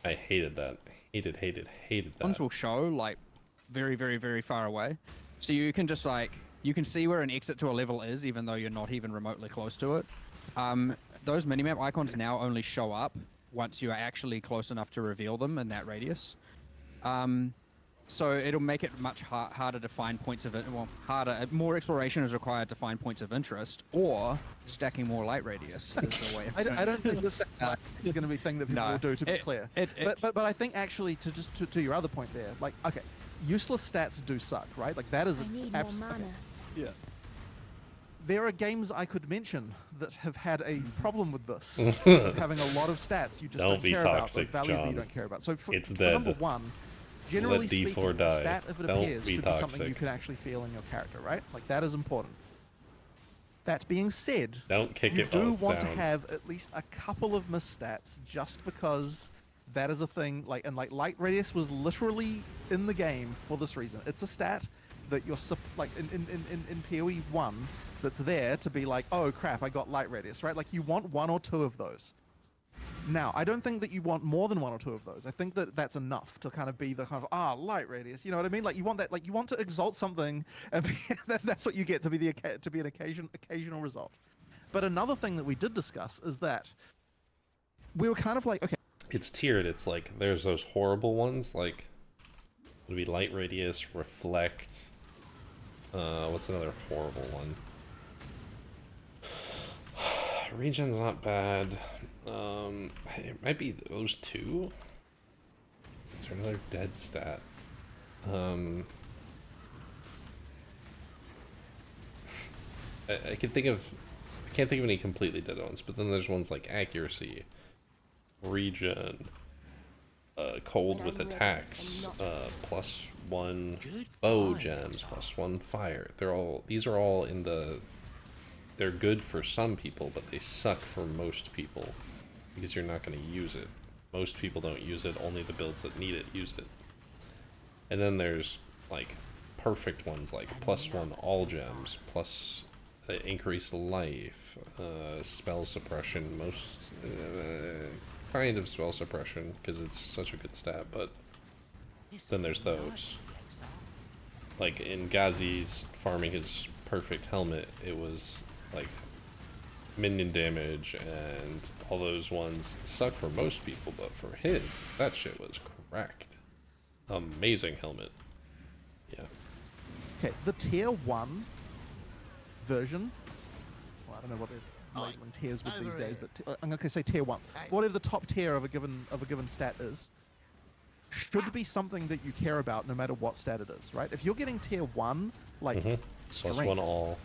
I hated that. Hated that. Ones will show like very, very, very far away, so you can just like you can see where an exit to a level is, even though you're not even remotely close to it. Those minimap icons now only show up once you are actually close enough to reveal them in that radius. So it'll make it much harder to find points of it. Well, harder. More exploration is required to find points of interest, or stacking more light radius. Is the way I don't think this is going to be a thing that people will do, to be clear. But I think actually, to your other point there, like, okay, useless stats do suck, right? Like, that is I need more mana. Yeah. There are games I could mention that have had a problem with this, having a lot of stats you just don't be care toxic, about, or values that you John. don't care about. So for, It's for dead. number one, generally Let speaking, D4 the die. stat, if it Don't appears, be should be something you toxic. can actually feel in your character, right? Like, that is important. That being said, Don't kick you it while do it's want down. to have at least a couple of mistats, just because that is a thing. Like, and like light radius was literally in the game for this reason. It's a stat that you're like in PoE 1 that's there to be like, oh crap, I got light radius, right? Like, you want one or two of those. Now, I don't think that you want more than one or two of those. I think that that's enough to kind of be the kind of light radius. You know what I mean? Like, you want that. Like, you want to exalt something, and that's what you get to be an occasional result. But another thing that we did discuss is that we were kind of like, okay, It's tiered. It's like there's those horrible ones, like would be light radius, reflect. What's another horrible one? Regen's not bad. It might be those two. Is there another dead stat? I can't think of any completely dead ones, but then there's ones like accuracy, regen, cold with attacks, +1 bow gems, +1 fire. These are all in the. They're good for some people, but they suck for most people because you're not going to use it. Most people don't use it. Only the builds that need it use it. And then there's like perfect ones like +1 all gems, plus increased life, spell suppression, most kind of spell suppression because it's such a good stat, but then there's those. Like in Ghazzy's farming his perfect helmet, it was like minion damage and all those ones suck for most people, but for his, that shit was correct. Amazing helmet. Yeah. okay, the tier 1 version. Well, I don't know what they're labeling tiers with these days, but I'm going to say tier 1. Whatever the top tier of a given stat is, should be something that you care about no matter what stat it is, right? If you're getting tier 1, like strength, +1 all.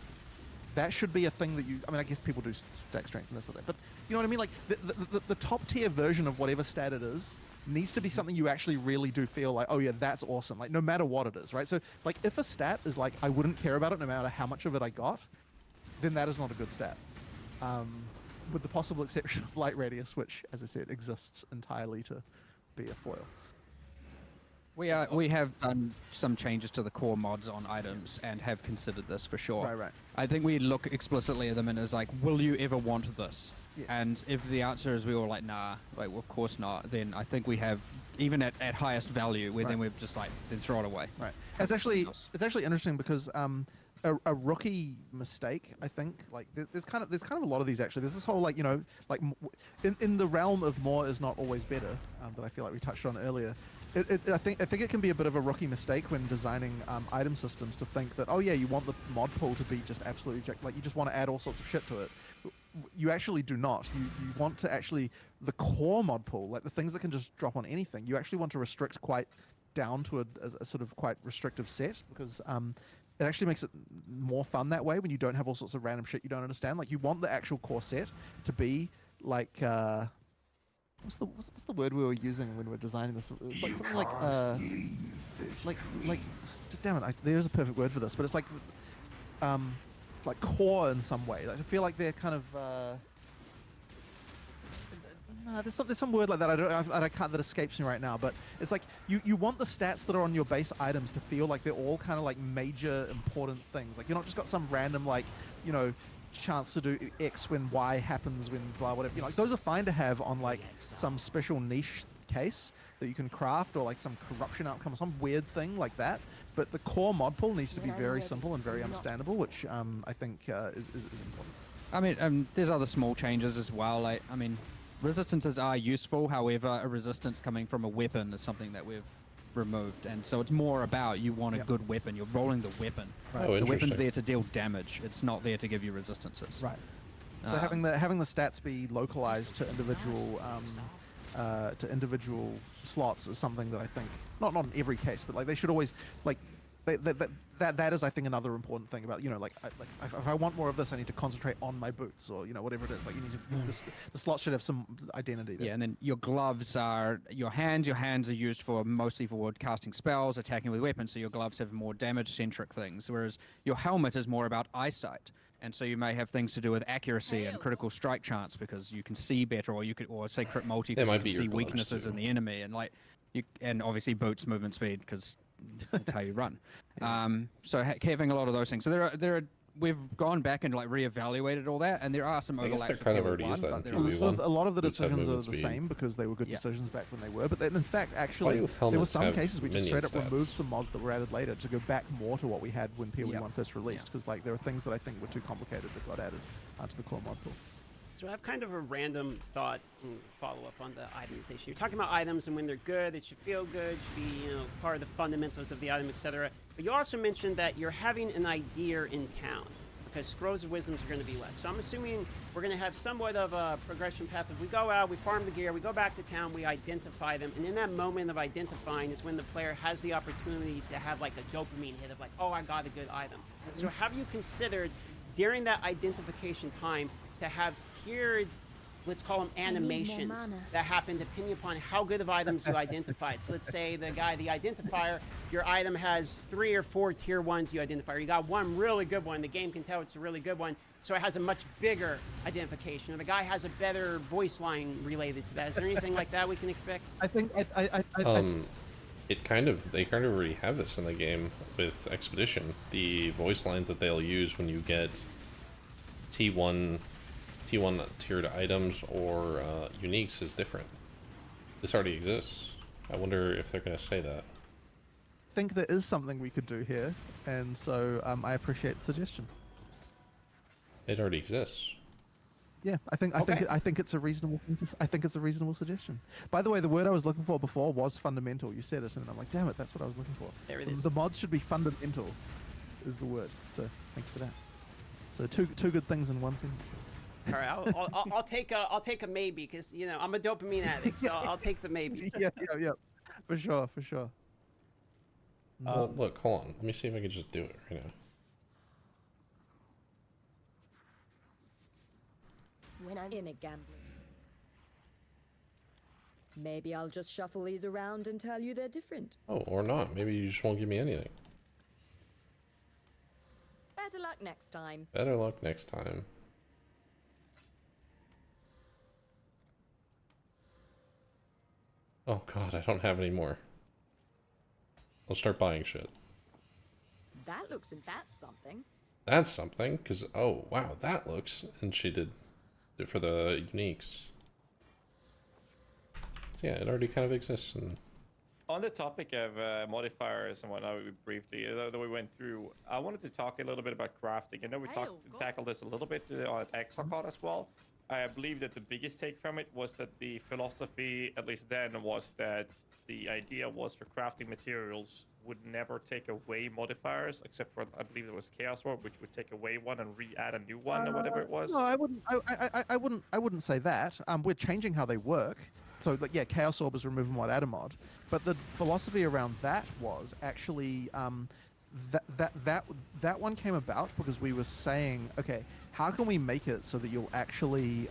that should be a thing that you. I mean, I guess people do stack strength and this or that, but you know what I mean. Like the top tier version of whatever stat it is needs to be something you actually really do feel like, oh yeah, that's awesome. Like, no matter what it is, right? So like, if a stat is like, I wouldn't care about it no matter how much of it I got, then that is not a good stat. With the possible exception of light radius, which, as I said, exists entirely to be a foil. We have done some changes to the core mods on items and have considered this for sure. Right. I think we look explicitly at them and is like, will you ever want this? Yeah. And if the answer is we were like, nah, like, well, of course not, then I think we have, even at highest value, then we've just like, then throw it away. Right. It's actually interesting because a rookie mistake, I think. Like there's kind of a lot of these actually. There's this whole like like in the realm of more is not always better that I feel like we touched on earlier. I think it can be a bit of a rookie mistake when designing item systems to think that, oh yeah, you want the mod pool to be just absolutely like you just want to add all sorts of shit to it. You actually do not. You want to actually the core mod pool, like the things that can just drop on anything. You actually want to restrict quite down to a sort of quite restrictive set because it actually makes it more fun that way when you don't have all sorts of random shit you don't understand. Like you want the actual core set to be like what's the word we were using when we were designing this? It's like something like damn it, there's a perfect word for this, but it's like core in some way. Like I feel like they're kind of there's some word like that I can't that escapes me right now, but it's like you want the stats that are on your base items to feel like they're all kind of like major important things. Like you're not just got some random like chance to do X when Y happens when blah whatever. Like those are fine to have on like some special niche case that you can craft or like some corruption outcome or some weird thing like that. But the core mod pool needs to be very simple and very understandable, which I think is important. I mean, there's other small changes as well. Like, I mean, resistances are useful. However, a resistance coming from a weapon is something that we've removed, and so it's more about you want a good weapon. You're rolling the weapon. Right. Oh, the weapon's there to deal damage. It's not there to give you resistances. Right. So having the stats be localized to individual slots is something that I think not in every case, but like they should always like that is I think another important thing about like if I want more of this I need to concentrate on my boots or whatever it is. Like you need to the slots should have some identity there. Yeah, and then your gloves are your hands. Your hands are used for mostly for casting spells, attacking with weapons. So your gloves have more damage centric things, whereas your helmet is more about eyesight. And so you may have things to do with accuracy and critical strike chance because you can see better, or say crit multi because you can see weaknesses in the enemy, and and obviously boots, movement speed because that's how you run. So having a lot of those things. So there are we've gone back and like reevaluated all that, and there are some overlaps. I guess there kind of already is that in PoE1. A lot of the decisions are the same because they were good decisions back when they were. But then, in fact, actually, there were some cases we just straight up removed some mods that were added later to go back more to what we had when PoE1 first released. Because like there were things that I think were too complicated that got added to the core mod pool. So I have kind of a random thought and follow-up on the itemization. You're talking about items and when they're good, it should feel good, should be part of the fundamentals of the item, etc. But you also mentioned that you're having an idea in town because scrolls of wisdoms are going to be less. So I'm assuming we're going to have somewhat of a progression path. If we go out, we farm the gear, we go back to town, we identify them, and in that moment of identifying is when the player has the opportunity to have like a dopamine hit of like, oh, I got a good item. So have you considered during that identification time to have tiered, let's call them animations that happen depending upon how good of items you identified. So let's say the identifier, your item has 3 or 4 tier 1s you identify. Or you got one really good one, the game can tell it's a really good one, so it has a much bigger identification. Or the guy has a better voice line related to that. Is there anything like that we can expect? I think they kind of already have this in the game with Expedition. The voice lines that they'll use when you get T1 tiered items or uniques is different. This already exists. I wonder if they're going to say that. I think there is something we could do here, and so I appreciate the suggestion. It already exists. Yeah, I think it's a reasonable. I think it's a reasonable suggestion. By the way, the word I was looking for before was fundamental. You said it, and I'm like, damn it, that's what I was looking for. There it is. The mods should be fundamental, is the word. So thank you for that. So two good things in one sentence. All right, I'll take a maybe because I'm a dopamine addict, so I'll take the maybe. Yeah, for sure. Well, look, hold on. Let me see if I can just do it right now. When I'm in a gambling, maybe I'll just shuffle these around and tell you they're different. Oh, or not. Maybe you just won't give me anything. Better luck next time. Better luck next time. Oh god, I don't have any more. I'll start buying shit. That's something. That's something, because, oh, wow, that looks... And she did it for the uniques. So yeah, it already kind of exists, and On the topic of modifiers and whatnot, briefly, that we went through, I wanted to talk a little bit about crafting. I know we tackled this a little bit on Exocon as well. I believe that the biggest take from it was that the philosophy, at least then, was that the idea was for crafting materials would never take away modifiers, except for, I believe it was Chaos Orb, which would take away one and re-add a new one or whatever it was. No, I wouldn't. I wouldn't say that. We're changing how they work. So, like, yeah, Chaos Orb is remove and mod, add a mod. But the philosophy around that was actually that one came about because we were saying, okay, how can we make it so that you'll actually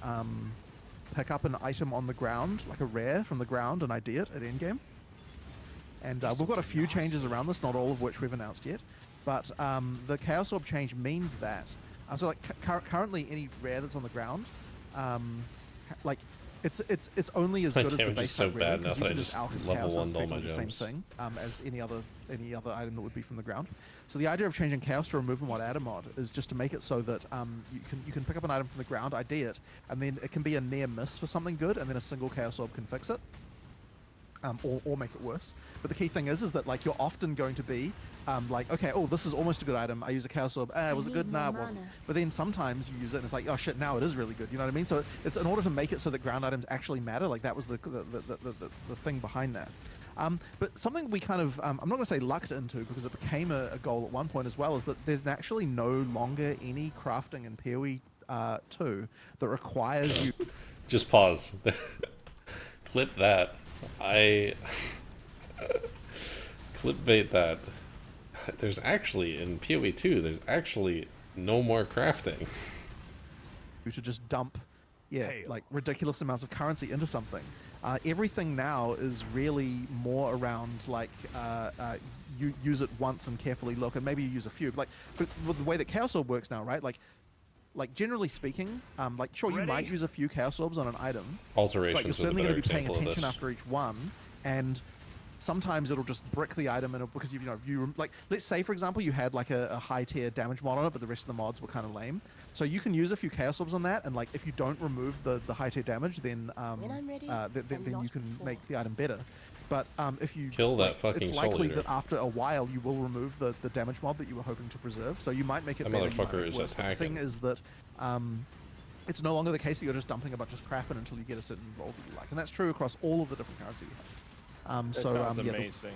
pick up an item on the ground, like a rare from the ground, and ID it at endgame? And we've got a few changes around this, not all of which we've announced yet. But the Chaos Orb change means that. So, like, currently, any rare that's on the ground, like, it's only as good as the base so type bad rare, now that I you can just alchemy level Chaos, one all my the same gems. thing as any other item that would be from the ground. So the idea of changing Chaos to remove and mod, add a mod is just to make it so that you can pick up an item from the ground, ID it, and then it can be a near miss for something good, and then a single Chaos Orb can fix it. Or make it worse. But the key thing is that, like, you're often going to be like, okay, oh, this is almost a good item. I use a Chaos Orb. Was it good? Nah, it wasn't. But then sometimes you use it and it's like, oh shit, now it is really good. You know what I mean? So it's in order to make it so that ground items actually matter. Like, that was the thing behind that. But something we kind of, I'm not going to say lucked into because it became a goal at one point as well, is that there's actually no longer any crafting in PoE2 that requires you. Just pause. Clip that. Clipbait that. There's actually, in PoE2, there's actually no more crafting. To just dump, like, ridiculous amounts of currency into something. Everything now is really more around, like, you use it once and carefully look, and maybe you use a few. But, like, the way that Chaos Orb works now, right? Like generally speaking, like, sure, you might use a few Chaos Orbs on an item. Alterations, but you're certainly going to be paying example of attention this. after each one, and sometimes it'll just brick the item in because you like, let's say for example you had like a high tier damage mod on it, but the rest of the mods were kind of lame. So you can use a few Chaos Orbs on that, and like if you don't remove the high tier damage, then then you can make the item better. But if you kill that fucking it's likely Soul that Eater. after a while you will remove the damage mod that you were hoping to preserve. So you might make it That better. You might motherfucker make it is worse. But the attacking. thing is that it's no longer the case that you're just dumping a bunch of crap in until you get a certain role that you like, and that's true across all of the different currency you have. That So sounds yeah, amazing.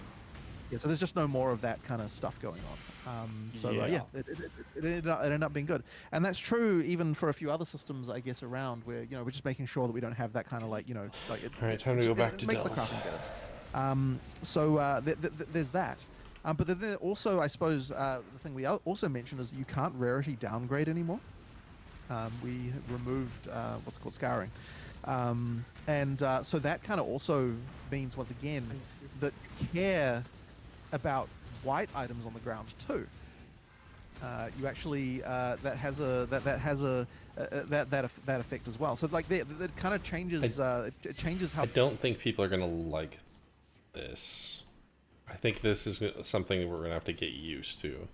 so there's just no more of that kind of stuff going on. It ended up being good, and that's true even for a few other systems, I guess, around where we're just making sure that we don't have that kind of like like it. All right, time to go back to makes the Delve. crafting better. There's that. But then also, I suppose, the thing we also mentioned is you can't rarity downgrade anymore. We removed what's called scouring. So that kind of also means, once again, that you care about white items on the ground too. You actually that has a that effect as well. So like that kind of changes it changes how. I don't think people are gonna like this. I think this is something we're gonna have to get used to,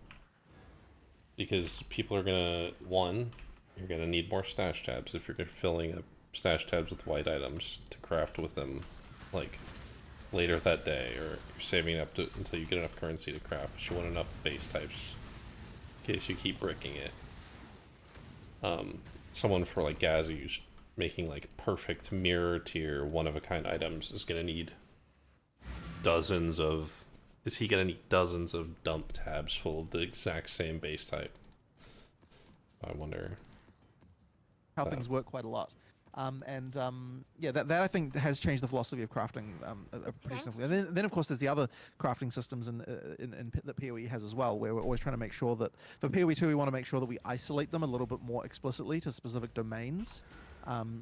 because people are gonna, you're gonna need more stash tabs if you're filling up stash tabs with white items to craft with them, like later that day, or you're saving up until you get enough currency to craft. But you want enough base types in case you keep bricking it. Someone for like Ghazzy who's making like perfect mirror tier one-of-a-kind items is gonna need dozens of. Is he gonna need dozens of dump tabs full of the exact same base type? I wonder how things work quite a lot. Yeah, that I think has changed the philosophy of crafting pretty simply. And then of course there's the other crafting systems in that PoE has as well, where we're always trying to make sure that for PoE2 we want to make sure that we isolate them a little bit more explicitly to specific domains,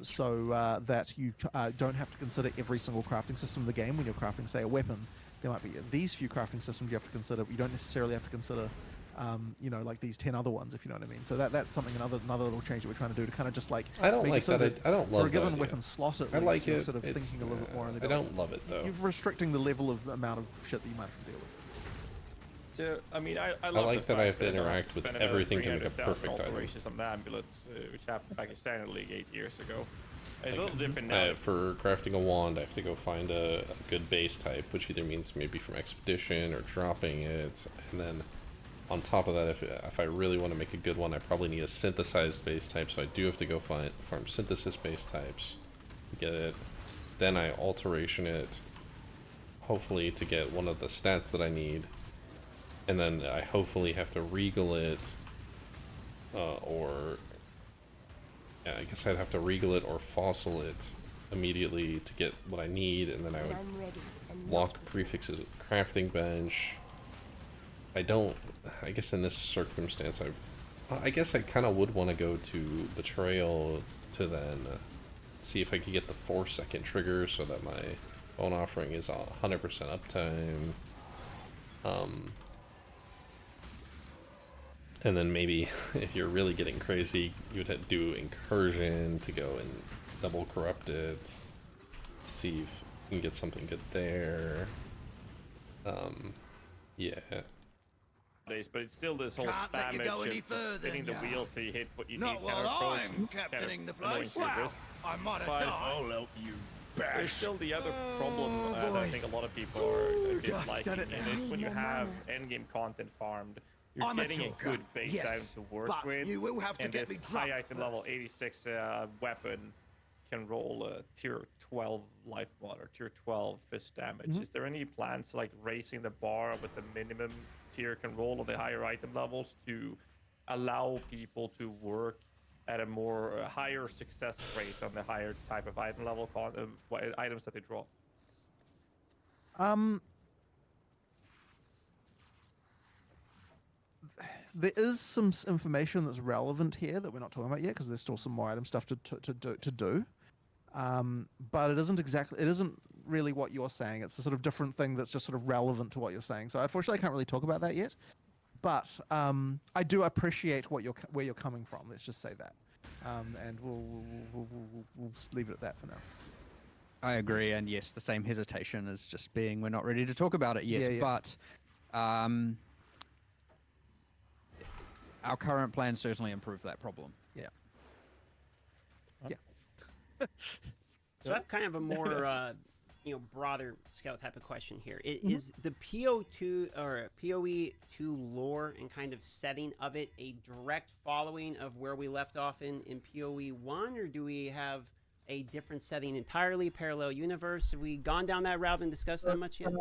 so that you don't have to consider every single crafting system in the game when you're crafting, say, a weapon. There might be these few crafting systems you have to consider, but you don't necessarily have to consider like these 10 other ones, if you know what I mean. So that's something, another little change that we're trying to do to kind of just like. I don't like so that. I don't love for a given that weapon slot. At I least, like you're it. sort of thinking a little bit more. I don't love it though. You're restricting the level of amount of shit that you might have to deal with. So I mean, I I love like the that I fact have to that interact with spent another everything to make a 300,000 perfect item. alterations on the ambulance, which happened back in Standard League 8 years ago. A little different now. For crafting a wand, I have to go find a good base type, which either means maybe from expedition or dropping it, and then on top of that, if I really want to make a good one, I probably need a synthesized base type, so I do have to go farm synthesis base types to get it. Then I alteration it, hopefully to get one of the stats that I need, and then I hopefully have to regal it, or yeah, I guess I'd have to regal it or fossil it immediately to get what I need, and then I would lock prefixes crafting bench. I guess in this circumstance, I guess I kind of would want to go to Betrayal to then see if I could get the 4-second trigger so that my Bone Offering is 100% uptime. And then maybe if you're really getting crazy, you would do Incursion to go and double corrupt it to see if you can get something good there. Yeah. But it's still this whole spammage of spinning the wheel till you hit what you need. Not while I'm captaining the place. Wow, I might have But died. I'll help you, bash. there's still the other problem that I think a lot of people are disliking, and is when you have endgame content farmed, you're getting a good base item to work with, you will have to and get this me high drunk item level 86 weapon can roll a tier 12 life mod or tier 12 fist damage. Is there any plans like raising the bar with the minimum tier can roll on the higher item levels to allow people to work at a more higher success rate on the higher type of item level items that they drop? There is some information that's relevant here that we're not talking about yet because there's still some more item stuff to do. But it isn't really what you're saying. It's a sort of different thing that's just sort of relevant to what you're saying. So unfortunately, I can't really talk about that yet. But I do appreciate where you're coming from. Let's just say that, and we'll leave it at that for now. I agree, and yes, the same hesitation as just being we're not ready to talk about it yet. Yeah. But our current plans certainly improve that problem. Yeah. So I have kind of a more, broader scale type of question here. Is the PO2 or PoE2 lore and kind of setting of it a direct following of where we left off in PoE1, or do we have a different setting entirely, parallel universe? Have we gone down that route and discussed that much yet?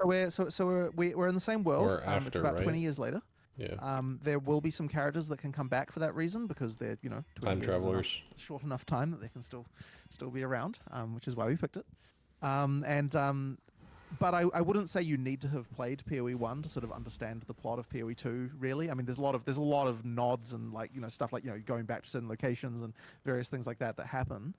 We're in the same world. Or after, it's about right? 20 years later. Yeah. There will be some characters that can come back for that reason because they're 20 Time years travelers. is short enough time that they can still be around, which is why we picked it. But I wouldn't say you need to have played PoE1 to sort of understand the plot of PoE2. Really, I mean, there's a lot of nods and stuff like going back to certain locations and various things like that happen.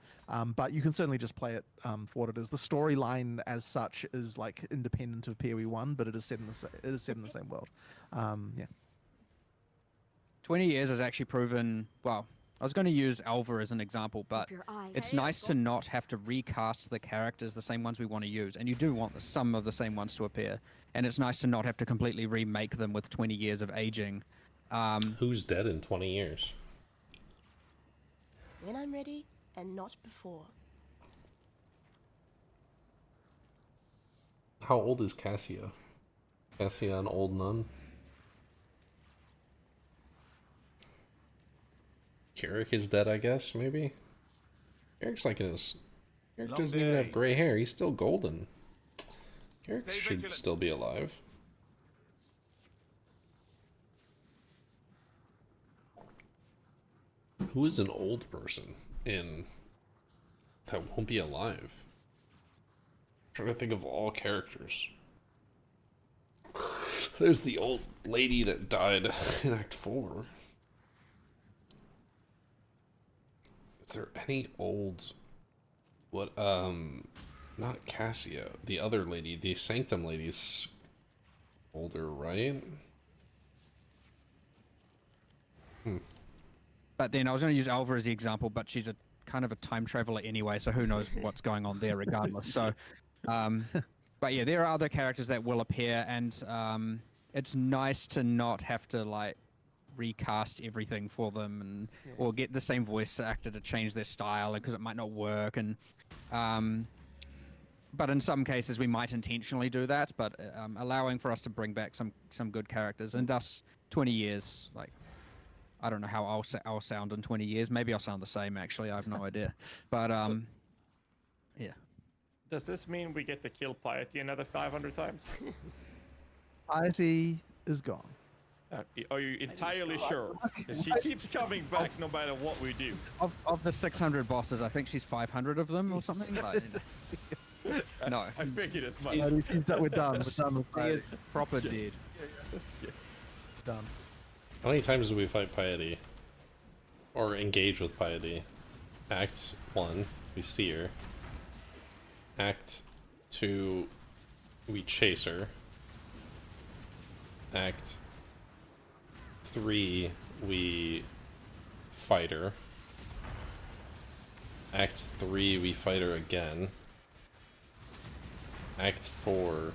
But you can certainly just play it for what it is. The storyline as such is like independent of PoE1, but it is set in the same world. Yeah. 20 years has actually proven, well, I was going to use Alva as an example, but it's nice to not have to recast the characters, the same ones we want to use, and you do want some of the same ones to appear, and it's nice to not have to completely remake them with 20 years of aging. Who's dead in 20 years? When I'm ready, and not before. How old is Cassia? Cassia an old nun? Carrick is dead, I guess, maybe? Carrick's like Carrick doesn't even have gray hair. He's still golden. Carrick should still be alive. Who is an old person that won't be alive? I'm trying to think of all characters. There's the old lady that died in Act 4. Is there any old... not Cassia. The other lady, the Sanctum lady's older, right? But then I was going to use Alva as the example, but she's a kind of a time traveler anyway, so who knows what's going on there regardless. So, but yeah, there are other characters that will appear, and it's nice to not have to recast everything for them, and or get the same voice actor to change their style because it might not work. And but in some cases we might intentionally do that. But allowing for us to bring back some good characters, and thus 20 years, like I don't know how I'll sound in 20 years. Maybe I'll sound the same. Actually, I have no idea. But yeah. Does this mean we get to kill Piety another 500 times? Piety is gone. Are you entirely sure? 'Cause she keeps coming back no matter what we do. Of the 600 bosses, I think she's 500 of them or something. Like, no. I figured as much. We're done. We're done with She Piety. is proper dead. Done. How many times do we fight Piety? Or engage with Piety? Act 1, we see her. Act 2, we chase her. Act 3, we fight her. Act 3, we fight her again. Act 4,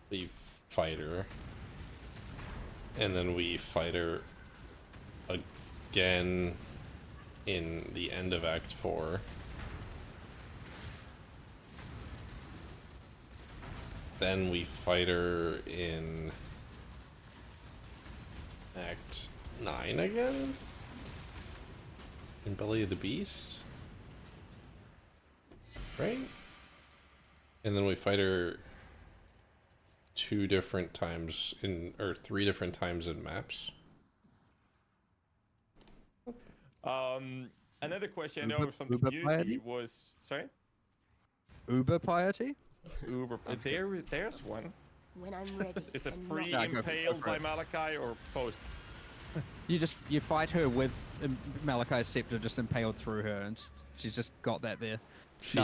we fight her. And then we fight her again in the end of Act 4. Then we fight her in Act 9 again? In Belly of the Beast? Right? And then we fight her 2 different times in, or 3 different times in maps. Another question I know from the Uber community Piety? was, sorry? Uber Piety? There's one. When I'm ready. Is it and pre not impaled by Malachi or post? You fight her with Malachi's scepter just impaled through her, and she's just got that there. She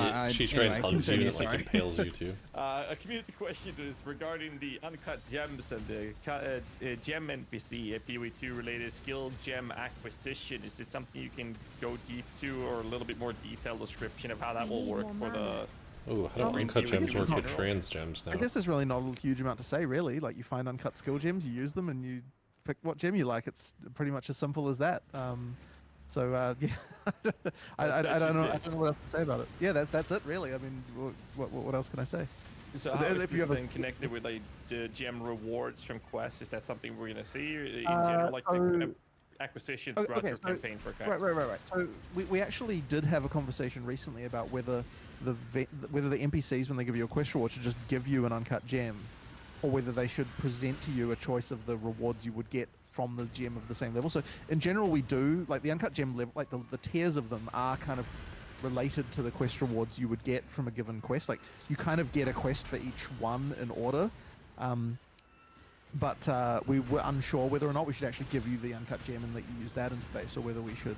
tried and hugs you and it, like impales you too. A community question is regarding the uncut gems and the gem NPC, PoE2 related skill gem acquisition. Is it something you can go deep to, or a little bit more detailed description of how that will work for the... Ooh, how do uncut gems work with trans gems now? I guess there's really not a huge amount to say, really. Like, you find uncut skill gems, you use them, and you pick what gem you like. It's pretty much as simple as that. So yeah, I don't know what else to say about it. Yeah, that's it, really. I mean, what else can I say? So how is this thing connected with like the gem rewards from quests? Is that something we're gonna see in general, like the kind of acquisition throughout your campaign for quests? Right. So we actually did have a conversation recently about whether the NPCs, when they give you a quest reward, should just give you an uncut gem, or whether they should present to you a choice of the rewards you would get from the gem of the same level. So in general, we do, like, the uncut gem level, like the tiers of them are kind of related to the quest rewards you would get from a given quest. Like, you kind of get a quest for each one in order. But we were unsure whether or not we should actually give you the uncut gem and let you use that interface, or whether we should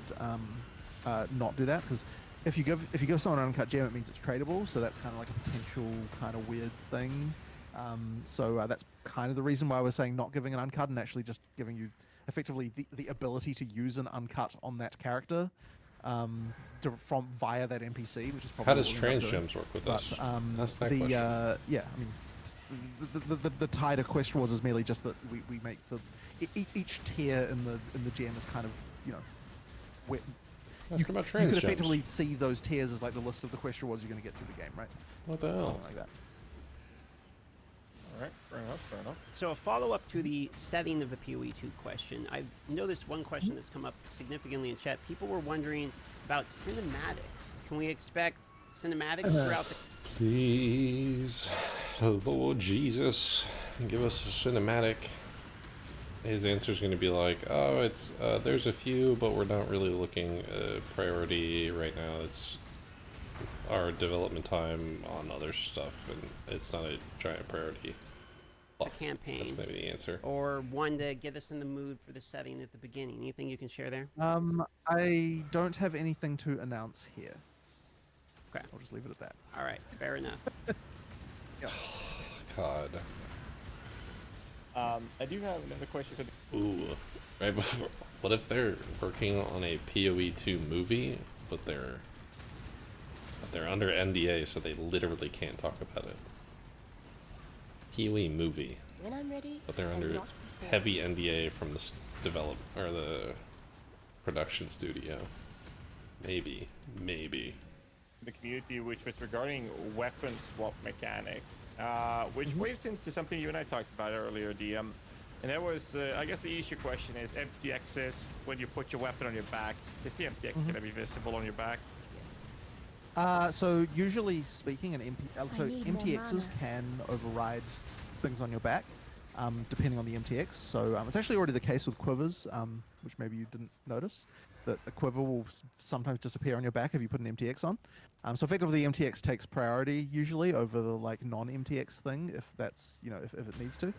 not do that. Because if you give someone an uncut gem, it means it's tradable. So that's kind of like a potential kind of weird thing. So that's kind of the reason why we're saying not giving an uncut and actually just giving you effectively the ability to use an uncut on that character via that NPC, which is probably how does trans gems work with this? That's that question. Yeah, I mean, the tie to quest rewards is merely just that we make each tier in the gem is kind of, you know, you could effectively see those tiers as like the list of the quest rewards you're going to get through the game, right? What the hell? Something like that. Alright, fair enough. So a follow-up to the setting of the PoE2 question. I noticed one question that's come up significantly in chat. People were wondering about cinematics. Can we expect cinematics throughout the... Please, Lord Jesus, give us a cinematic. His answer is going to be like, oh, it's there's a few, but we're not really looking priority right now. It's our development time on other stuff, and it's not a giant priority. The campaign. That's maybe the answer. Or one to get us in the mood for the setting at the beginning. Anything you can share there? I don't have anything to announce here. Okay. I'll just leave it at that. All right, fair enough. Yeah. God. I do have another question for the... Ooh. Right before, what if they're working on a PoE2 movie, but they're under NDA, so they literally can't talk about it? PoE movie. When I'm ready. But they're under heavy NDA from the the production studio. Maybe. The community, which was regarding weapon swap mechanic, which waves into something you and I talked about earlier, DM. And that was, I guess the issue question is MTXs, when you put your weapon on your back, is the MTX going to be visible on your back? So usually speaking, MTXs can override things on your back, depending on the MTX. So it's actually already the case with quivers, which maybe you didn't notice, that a quiver will sometimes disappear on your back if you put an MTX on. So effectively, the MTX takes priority usually over the like non-MTX thing, if that's if it needs to.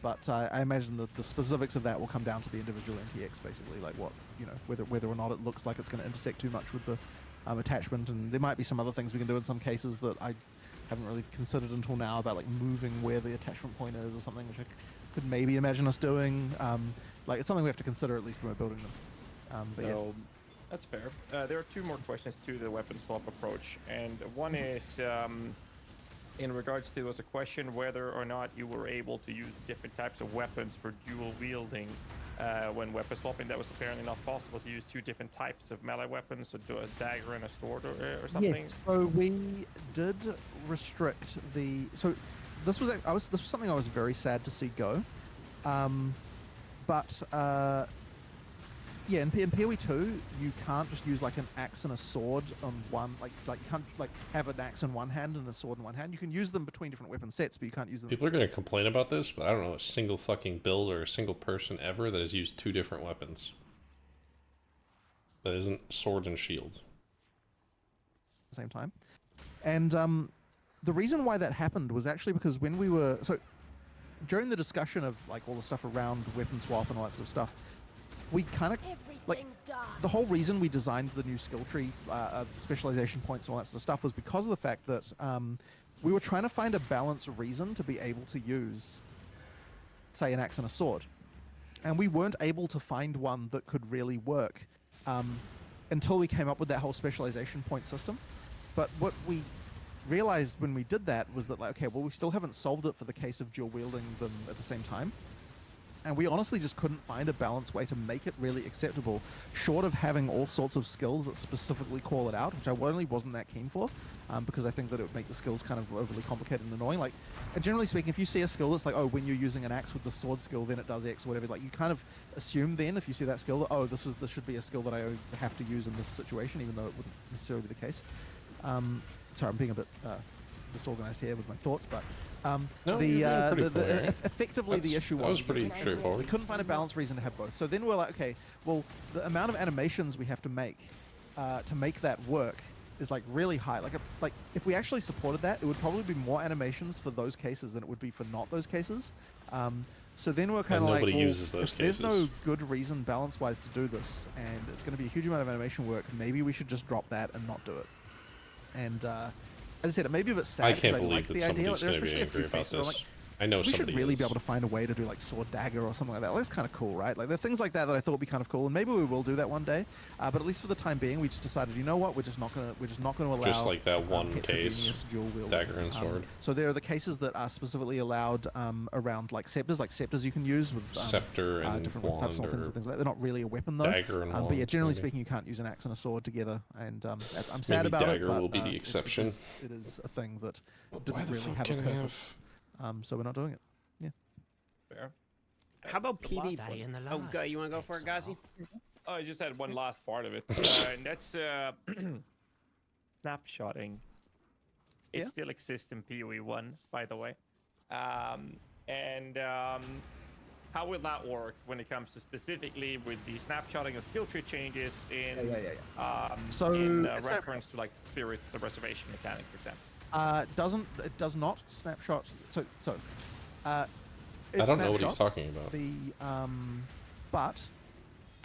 But I imagine that the specifics of that will come down to the individual MTX, basically, like what whether or not it looks like it's going to intersect too much with the attachment, and there might be some other things we can do in some cases that I haven't really considered until now, about like moving where the attachment point is or something, which I could maybe imagine us doing. Like it's something we have to consider at least when we're building them. But yeah. That's fair. There are two more questions to the weapon swap approach, and one is in regards to a question whether or not you were able to use different types of weapons for dual wielding when weapon swapping. That was apparently not possible to use two different types of melee weapons, so do a dagger and a sword or something. Yes. So we did restrict the. So this was something I was very sad to see go, but yeah, in PoE2 you can't just use like an axe and a sword on one. Like you can't like have an axe in one hand and a sword in one hand. You can use them between different weapon sets, but you can't use them. People are going to complain about this, but I don't know a single fucking build or a single person ever that has used two different weapons. That isn't sword and shield. At the same time. And the reason why that happened was actually because when we were during the discussion of like all the stuff around weapon swap and all that sort of stuff, we kind of like the whole reason we designed the new skill tree, specialization points and all that sort of stuff was because of the fact that we were trying to find a balanced reason to be able to use, say, an axe and a sword, and we weren't able to find one that could really work until we came up with that whole specialization point system. But what we realized when we did that was that, like, okay, well, we still haven't solved it for the case of dual wielding them at the same time. And we honestly just couldn't find a balanced way to make it really acceptable, short of having all sorts of skills that specifically call it out, which I really wasn't that keen for, because I think that it would make the skills kind of overly complicated and annoying. Like, generally speaking, if you see a skill that's like, oh, when you're using an axe with the sword skill, then it does X or whatever, like, you kind of assume then, if you see that skill, that, oh, this should be a skill that I have to use in this situation, even though it wouldn't necessarily be the case. Sorry, I'm being a bit disorganized here with my thoughts, but No, effectively the issue was pretty straightforward. We couldn't find a balanced reason to have both. So then we're like, okay, well, the amount of animations we have to make that work is like really high. Like if we actually supported that, it would probably be more animations for those cases than it would be for not those cases. So then we're kind of like, well, uses those if there's no good reason balance-wise to do this, and it's going to be a huge amount of animation work, maybe we should just drop that and not do it. And as I said, it may be a bit sad. I can't believe that somebody's going to be angry about this. Like, I know we somebody should really is. be able to find a way to do like sword dagger or something like that. Well, that's kind of cool, right? Like there are things like that that I thought would be kind of cool, and maybe we will do that one day. But at least for the time being, we just decided, you know what? We're just not gonna allow just like that one case, heterogeneous dual wield. dagger and sword. So there are the cases that are specifically allowed around like scepters you can use with scepter and different wand types of things and things like that. They're not really a weapon though. Dagger and wand, but yeah, generally maybe. speaking, you can't use an axe and a sword together. And I'm sad Maybe about dagger it. But, will be the exception. It is a thing that Why didn't the really fuck have a can I purpose. So we're not doing it. Fair. How about PV? Stay in the Oh, light, go. You want to go for it, Ghazzy? Oh, I just had one last part of it, and that's snapshotting. It still exists in PoE1, by the way. How will that work when it comes to specifically with the snapshotting of skill tree changes in reference to like spirits, the reservation mechanic, for example? It does not snapshot. I don't know what he's talking about. But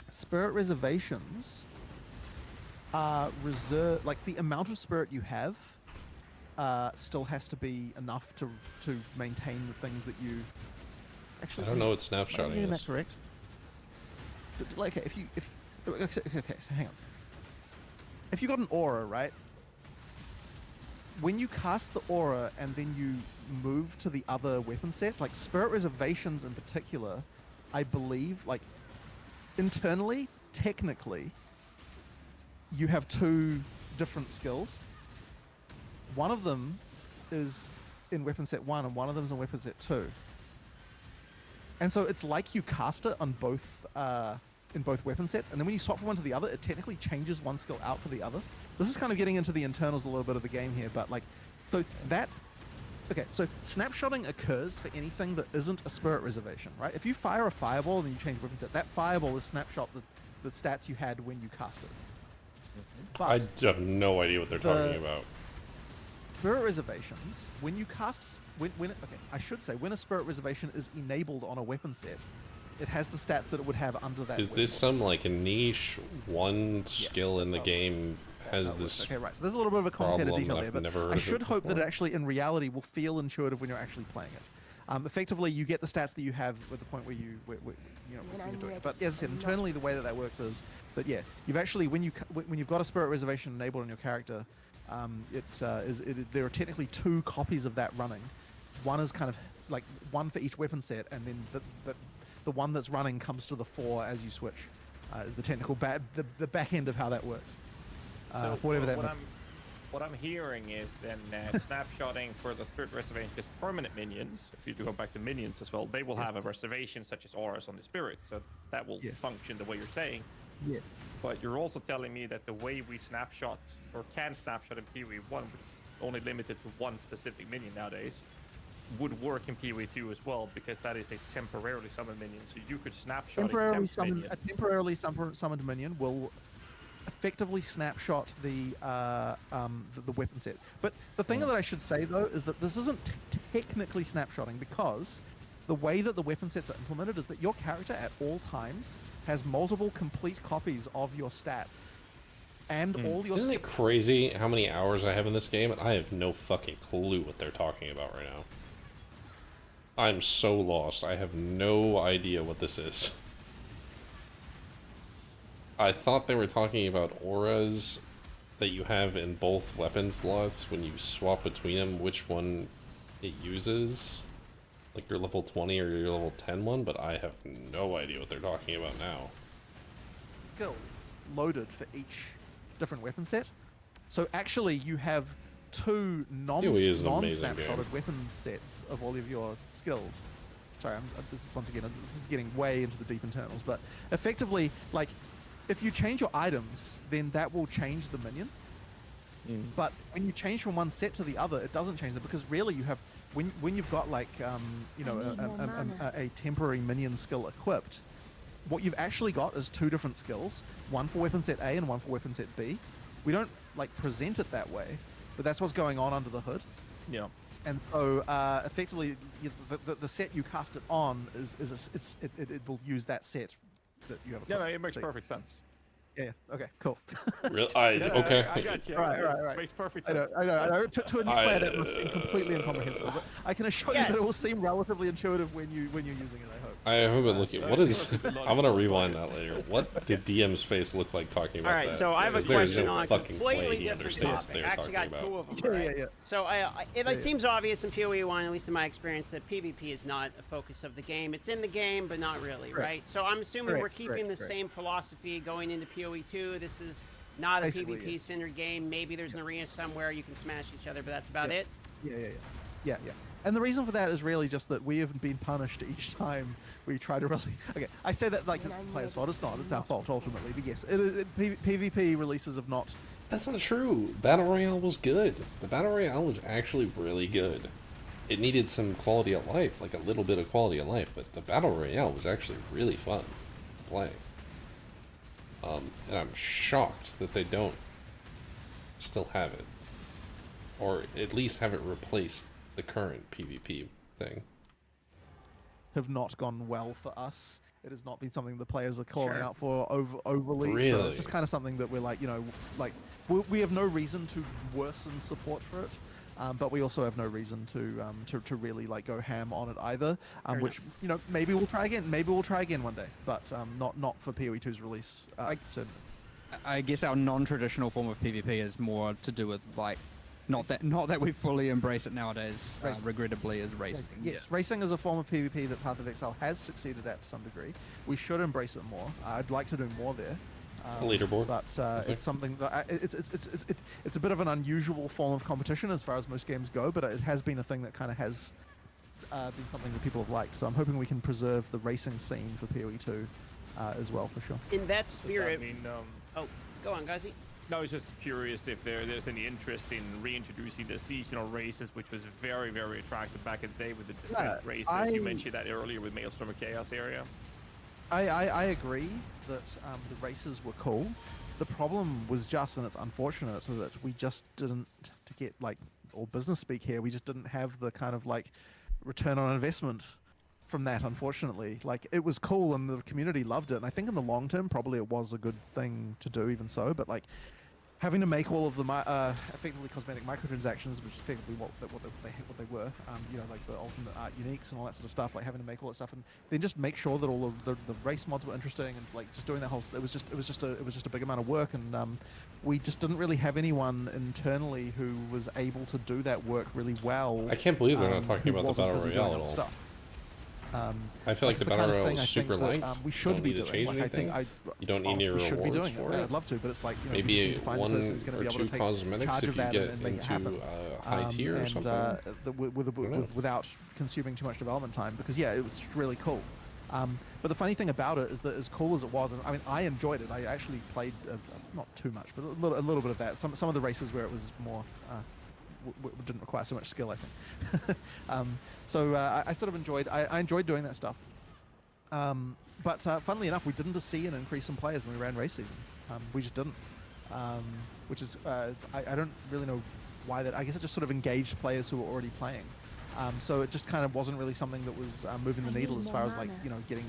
spirit reservations are reserved. Like the amount of spirit you have still has to be enough to maintain the things that you. Actually, I don't know what snapshotting is. Is that correct? But, like, okay, so hang on. If you got an aura, right? When you cast the aura and then you move to the other weapon set, like Spirit Reservations in particular, I believe, like internally, technically, you have two different skills. One of them is in weapon set 1 and one of them is in weapon set 2. And so it's like you cast it on both in both weapon sets, and then when you swap from one to the other, it technically changes one skill out for the other. This is kind of getting into the internals a little bit of the game here, but like, so that, okay, so snapshotting occurs for anything that isn't a Spirit Reservation, right? If you fire a fireball and you change weapon set, that fireball is snapshot the stats you had when you cast it. But I have no idea what they're talking about. Spirit Reservations, when you cast, okay, I should say, when a Spirit Reservation is enabled on a weapon set, it has the stats that it would have under that. Is this some like a niche one skill in the game has this? Okay, right. So there's a little bit of a complicated detail there, but I should hope that it before. actually, in reality, will feel intuitive when you're actually playing it. Effectively, you get the stats that you have at the point where you know, when you're doing it. But as I said, internally, the way that works is that yeah, you've actually when you've got a Spirit Reservation enabled on your character, there are technically 2 copies of that running. One is kind of like one for each weapon set, and then the one that's running comes to the fore as you switch. The technical the back end of how that works. So whatever that. What I'm hearing is then snapshotting for the Spirit Reservation is permanent minions. If you do go back to minions as well, they will have a reservation such as auras on the Spirit, so that will function the way you're saying. Yes. But you're also telling me that the way we snapshot or can snapshot in PoE1, which is only limited to one specific minion nowadays, would work in PoE2 as well, because that is a temporarily summoned minion. So you could snapshot a temporarily summoned minion will effectively snapshot the weapon set. But the thing that I should say though is that this isn't technically snapshotting, because the way that the weapon sets are implemented is that your character at all times has multiple complete copies of your stats and all your. Isn't it crazy how many hours I have in this game? I have no fucking clue what they're talking about right now. I'm so lost. I have no idea what this is. I thought they were talking about auras that you have in both weapon slots when you swap between them, which one it uses. Like your level 20 or your level 10 one, but I have no idea what they're talking about now. Skills loaded for each different weapon set. So actually you have 2 non-snapshotted weapon sets of all of your skills. Sorry, this is getting way into the deep internals, but effectively, like, if you change your items, then that will change the minion. But when you change from one set to the other, it doesn't change them, because really you have, when you've got like a temporary minion skill equipped, what you've actually got is 2 different skills, one for weapon set A and one for weapon set B. We don't like present it that way, but that's what's going on under the hood. Yeah. And so effectively, the set you cast it on it will use that set that you have. Yeah, no, it makes perfect sense. Yeah. Okay. Cool. Really? Okay. I got you. Right. Makes perfect sense. I know. To a new player, that must seem completely incomprehensible, but I can assure you that it will seem relatively intuitive when you're using it. I hope. I haven't been looking. What is? I'm gonna rewind that later. What did DM's face look like talking about that? All right. So I have a question on a completely different topic. I actually got 2 of them. Right? Yeah. So it seems obvious in PoE1, at least in my experience, that PvP is not a focus of the game. It's in the game, but not really, right? So I'm assuming we're keeping the same philosophy going into PoE2. This is not a PvP-centered game. Maybe there's an arena somewhere you can smash each other, but that's about it. Yeah. And the reason for that is really just that we have been punished each time we try to really. Okay, I say that like it's the player's fault. It's not. It's our fault ultimately. But yes, PvP releases have not. That's not true. Battle Royale was good. The Battle Royale was actually really good. It needed some quality of life, like a little bit of quality of life, but the Battle Royale was actually really fun to play. And I'm shocked that they don't still have it, or at least have it replaced the current PvP thing. Have not gone well for us. It has not been something the players are calling out for overly. Really? So it's just kind of something that we're like, we have no reason to worsen support for it, but we also have no reason to really like go ham on it either. Which maybe we'll try again. Maybe we'll try again one day, but not for PoE2's release. I guess our non-traditional form of PvP is more to do with like Not that we fully embrace it nowadays, regrettably, as racing. Yes, racing is a form of PvP that Path of Exile has succeeded at to some degree. We should embrace it more. I'd like to do more there. Leaderboard. But it's something that it's a bit of an unusual form of competition as far as most games go, but it has been a thing that kind of has been something that people have liked. So I'm hoping we can preserve the racing scene for PoE2 as well, for sure. In that spirit. Does that mean, oh, go on, Ghazzy. No, I was just curious if there's any interest in reintroducing the seasonal races, which was very, very attractive back in the day with the Descent races. You mentioned that earlier with Maelstrom of Chaos area. I agree that the races were cool. The problem was just, and it's unfortunate, that we just didn't, to get like all business speak here, we just didn't have the kind of like return on investment from that, unfortunately. Like, it was cool and the community loved it, and I think in the long term probably it was a good thing to do even so, but like having to make all of the effectively cosmetic microtransactions, which is effectively what they were, you know, like the alternate art uniques and all that sort of stuff, like having to make all that stuff and then just make sure that all of the race mods were interesting and like just doing that whole, it was just a big amount of work, and we just didn't really have anyone internally who was able to do that work really well. I can't believe they're not talking about the Battle Royale at all. Stuff. I feel like the Battle Royale is super light. We should be doing. Change anything. You don't need any rewards should be doing for it. it. I'd love to, but it's like, you know, maybe you need to find one the person who's going to or be able two to take cosmetics charge if of you that get and make it happen. into high tier or something. Without consuming too much development time, because yeah, it was really cool. But the funny thing about it is that as cool as it was, and I mean, I enjoyed it. I actually played not too much, but a little bit of that. Some of the races where it was more. Didn't require so much skill, I think. So I sort of enjoyed. I enjoyed doing that stuff. But funnily enough, we didn't see an increase in players when we ran race seasons. We just didn't, which is I don't really know why that. I guess it just sort of engaged players who were already playing. So it just kind of wasn't really something that was moving the needle as far as like, you know, getting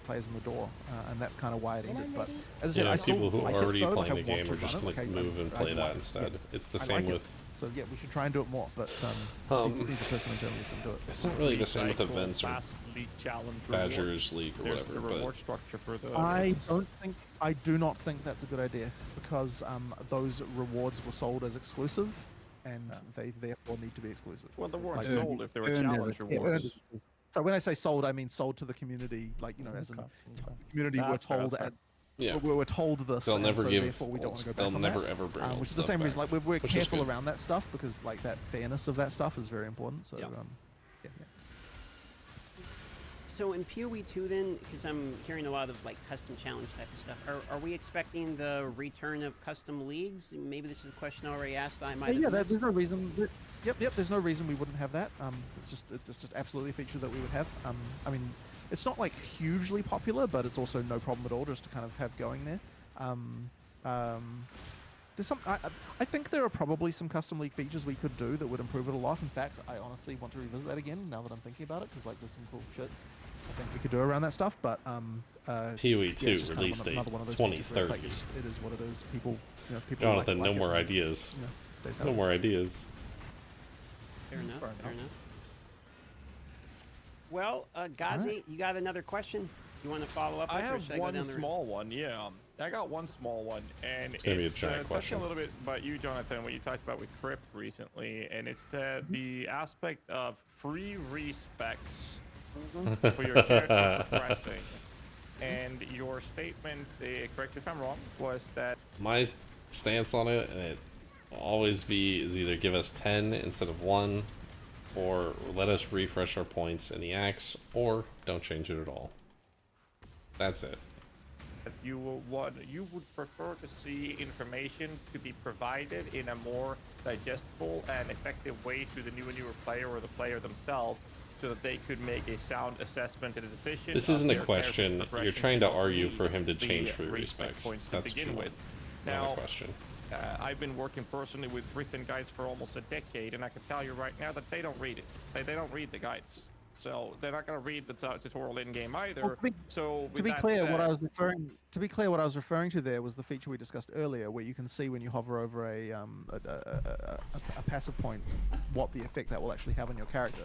players in the door, and that's kind of why it ended. But as I said, I still people who like are already it, playing like, the game are just going to move and play that instead. It's the same with. So yeah, we should try and do it more, but needs a person internally to do it. It's not really the same with events or League challenge Badgers League or whatever. The reward structure for the I do not think that's a good idea, because those rewards were sold as exclusive, and they therefore need to be exclusive. Well, the rewards sold if they were challenge rewards. So when I say sold, I mean sold to the community, like, you know, as in the community were told at. Yeah. We were told this, they'll never so give. therefore we don't want to go back They'll on never that. ever bring. Which is the same reason, like we're careful around that stuff, because like that fairness of that stuff is very important. So yeah. So in PoE2 then, because I'm hearing a lot of like custom challenge type of stuff, are we expecting the return of custom leagues? Maybe this is a question I already asked. I might. Yeah, there's no reason. Yep. There's no reason we wouldn't have that. It's just absolutely a feature that we would have. I mean, it's not like hugely popular, but it's also no problem at all just to kind of have going there. There's some. I think there are probably some custom league features we could do that would improve it a lot. In fact, I honestly want to revisit that again now that I'm thinking about it, because like there's some cool shit I think we could do around that stuff. But PoE2 release date 2030. Like, it is what it is. People, you know, people. Jonathan, no more ideas. No more ideas. Fair enough. Fair enough. Well, Ghazzy, you got another question? You want to follow up? I have one small one. Yeah, I got one small one, and it's gonna be a giant question. Touching a little bit about you, Jonathan, what you talked about with Crypt recently, and it's the aspect of free respecs for your character progressing. And your statement, correct me if I'm wrong, was that my stance on it, and it will always be, is either give us 10 instead of 1, or let us refresh our points in the axe, or don't change it at all. That's it. You would prefer to see information to be provided in a more digestible and effective way to the newer player or the player themselves, so that they could make a sound assessment and a decision. This isn't a question. You're trying to argue for him to change free respects. That's to begin with. Not Now, a question. I've been working personally with written guides for almost a decade, and I can tell you right now that they don't read it. They don't read the guides, so they're not going to read the tutorial in game either. Well, to be clear, what I was referring to there was the feature we discussed earlier, where you can see when you hover over a passive point what the effect that will actually have on your character.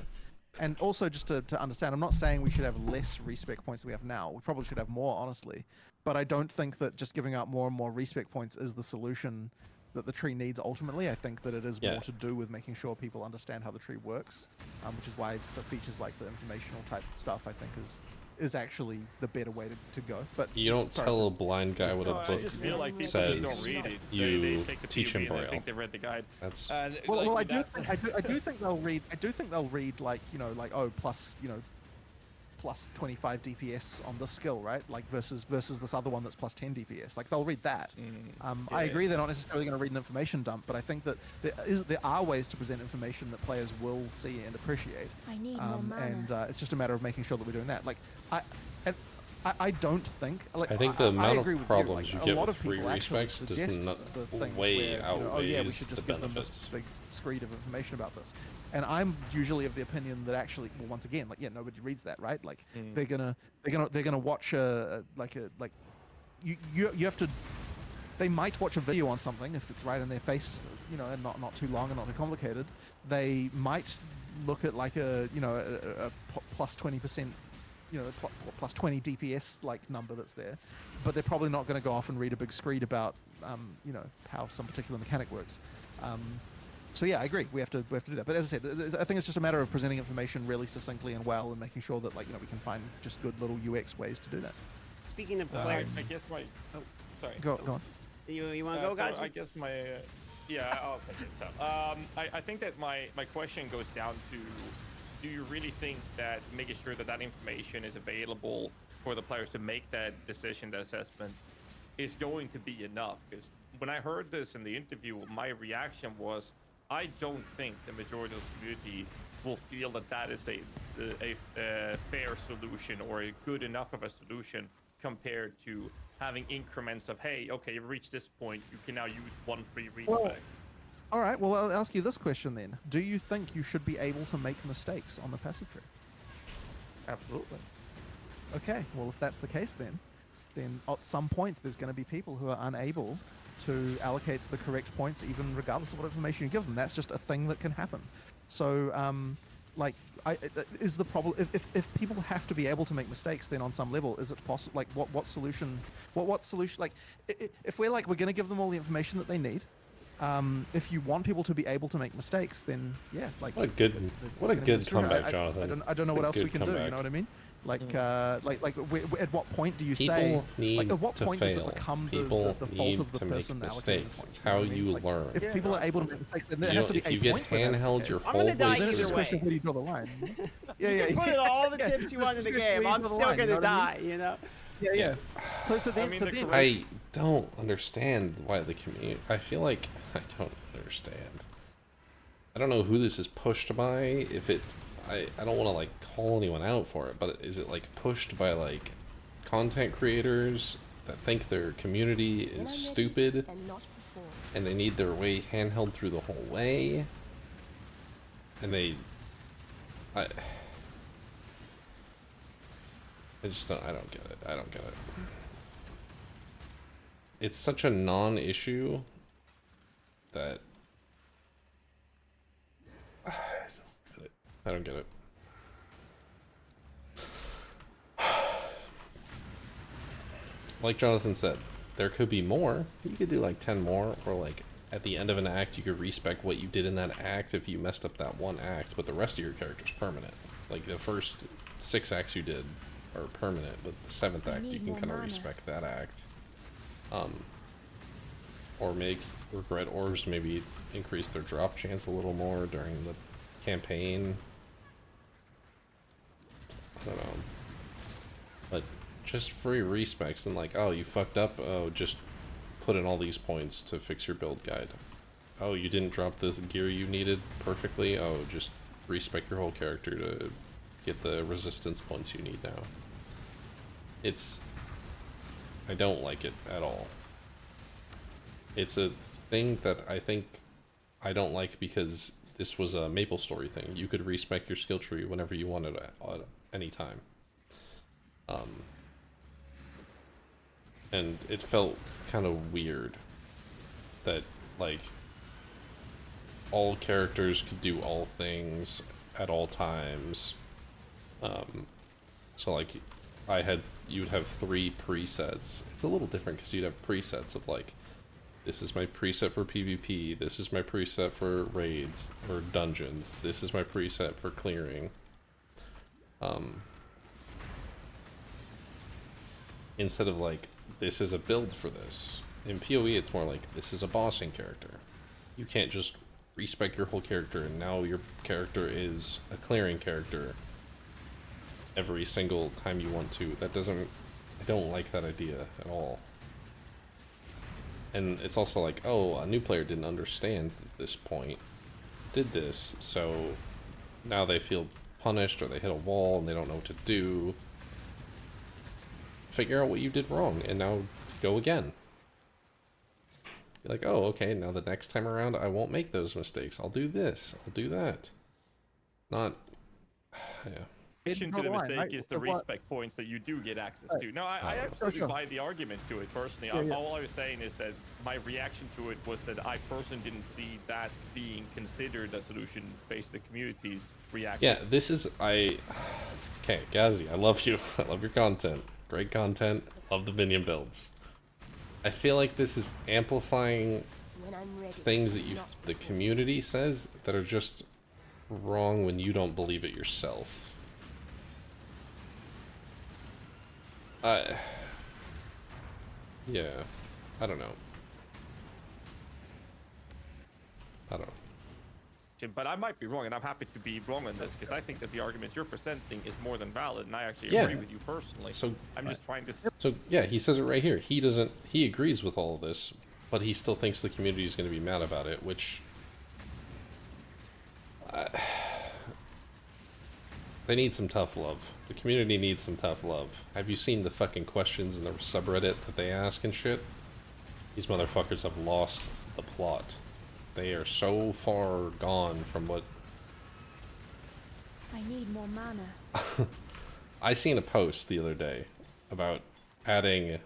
And also, just to understand, I'm not saying we should have less respec points than we have now. We probably should have more, honestly. But I don't think that just giving out more and more respec points is the solution that the tree needs ultimately. I think that it is Yeah. more to do with making sure people understand how the tree works, which is why the features like the informational type stuff I think is actually the better way to go. But You don't sorry, tell Tim. a blind guy what a I book just feel like people says. just don't read it. You They take the teach him POV and they Braille. think they read the guide. That's And Well, like, I do think they'll read. I do think they'll read like oh plus plus 25 DPS on this skill, right? Like versus this other one that's plus 10 DPS. Like they'll read that. I agree they're not necessarily going to read an information dump, but I think that there are ways to present information that players will see and appreciate. I need more mana. And it's just a matter of making sure that we're doing that. Like I don't think. Like, I think the amount agree of with problems you. you Like, a get lot with of people free actually respects does suggest not the things way where, outweighs oh yeah, we should the just give them this benefits. big screed of information about this. And I'm usually of the opinion that actually, well, once again, like nobody reads that, right? Like they're gonna watch you have to. They might watch a video on something if it's right in their face, and not too long and not too complicated. They might look at like a plus 20%, plus 20 DPS like number that's there, but they're probably not going to go off and read a big screed about how some particular mechanic works. So yeah, I agree. We have to do that. But as I said, I think it's just a matter of presenting information really succinctly and well, and making sure that we can find just good little UX ways to do that. Speaking of I player, guess my. Oh, sorry. Go on. you want to go, guys? So I guess my. Yeah, I'll take it. So, I think that my question goes down to, do you really think that making sure that that information is available for the players to make that decision, that assessment, is going to be enough? Because when I heard this in the interview, my reaction was, I don't think the majority of the community will feel that that is a fair solution or a good enough of a solution compared to having increments of, hey, okay, you've reached this point, you can now use one free respec. All right, well, I'll ask you this question then. Do you think you should be able to make mistakes on the passive tree? Absolutely. Okay, well, if that's the case then at some point there's going to be people who are unable to allocate the correct points even regardless of what information you give them. That's just a thing that can happen. So, is the problem, if people have to be able to make mistakes, then on some level, is it possible, like, what solution, like, if we're we're going to give them all the information that they need, if you want people to be able to make mistakes, then yeah, like, what a good comeback, Jonathan. I don't know what else we can do, comeback. you know what I mean? Like, at what point do you People say, need at what to point fail. does it become People the fault need of the to make person allocating mistakes. points? It's how you know what I mean? you Like, learn. If people are able to make mistakes, then there You has know, to be if you a get point where that's the handheld your case. I'm whole gonna die Then way it's just a either question way. of where do you draw the line. Yeah, You yeah. can put in all the yeah. tips you want in the Just game. where you I'm draw the still line, you gonna know what I die, you know? Yeah, yeah. So then, I mean, so the then, I don't understand why the community. I feel like I don't understand. I don't know who this is pushed by. If it, I don't want to call anyone out for it, but is it pushed by content creators that think their community is stupid And not before. and they need their way handheld through the whole way, and I just don't. I don't get it. I don't get it. It's such a non-issue that I don't get it. Like Jonathan said, there could be more. You could do 10 more, or at the end of an act you could respec what you did in that act if you messed up that one act, but the rest of your character's permanent. The first 6 acts you did are permanent, but the 7th act you can kind of respec that act. Or make regret orbs maybe increase their drop chance a little more during the campaign. I don't know. But just free respecs and oh, you fucked up, oh, just put in all these points to fix your build guide. Oh, you didn't drop the gear you needed perfectly, oh, just respec your whole character to get the resistance points you need now. I don't like it at all. It's a thing that I don't like because this was a MapleStory thing. You could respec your skill tree whenever you wanted at any time. And it felt kind of weird that all characters could do all things at all times. So you'd have 3 presets. It's a little different because you'd have presets of This is my preset for PvP. This is my preset for raids or dungeons. This is my preset for clearing. Instead of like, this is a build for this. In PoE, it's more like, this is a bossing character. You can't just respec your whole character and now your character is a clearing character every single time you want to. That doesn't... I don't like that idea at all. And it's also like, oh, a new player didn't understand at this point, did this, so now they feel punished or they hit a wall and they don't know what to do. Figure out what you did wrong and now go again. You're like, oh, okay, now the next time around I won't make those mistakes. I'll do this, I'll do that. Not... yeah. To the mistake is the respec points that you do get access to. No, I absolutely buy the argument to it personally. All I was saying is that my reaction to it was that I personally didn't see that being considered a solution based on the community's reaction. Yeah, this is... okay, Ghazzy, I love you. I love your content. Great content. Love the minion builds. I feel like this is amplifying things that the community says that are just wrong when you don't believe it yourself. Yeah, I don't know. But I might be wrong, and I'm happy to be wrong on this, because I think that the argument you're presenting is more than valid, and I actually agree with you personally. So I'm just trying to... So, yeah, he says it right here. He agrees with all of this, but he still thinks the community is going to be mad about it, which... they need some tough love. The community needs some tough love. Have you seen the fucking questions in the subreddit that they ask and shit? These motherfuckers have lost the plot. They are so far gone from what... I need more mana. I seen a post the other day about adding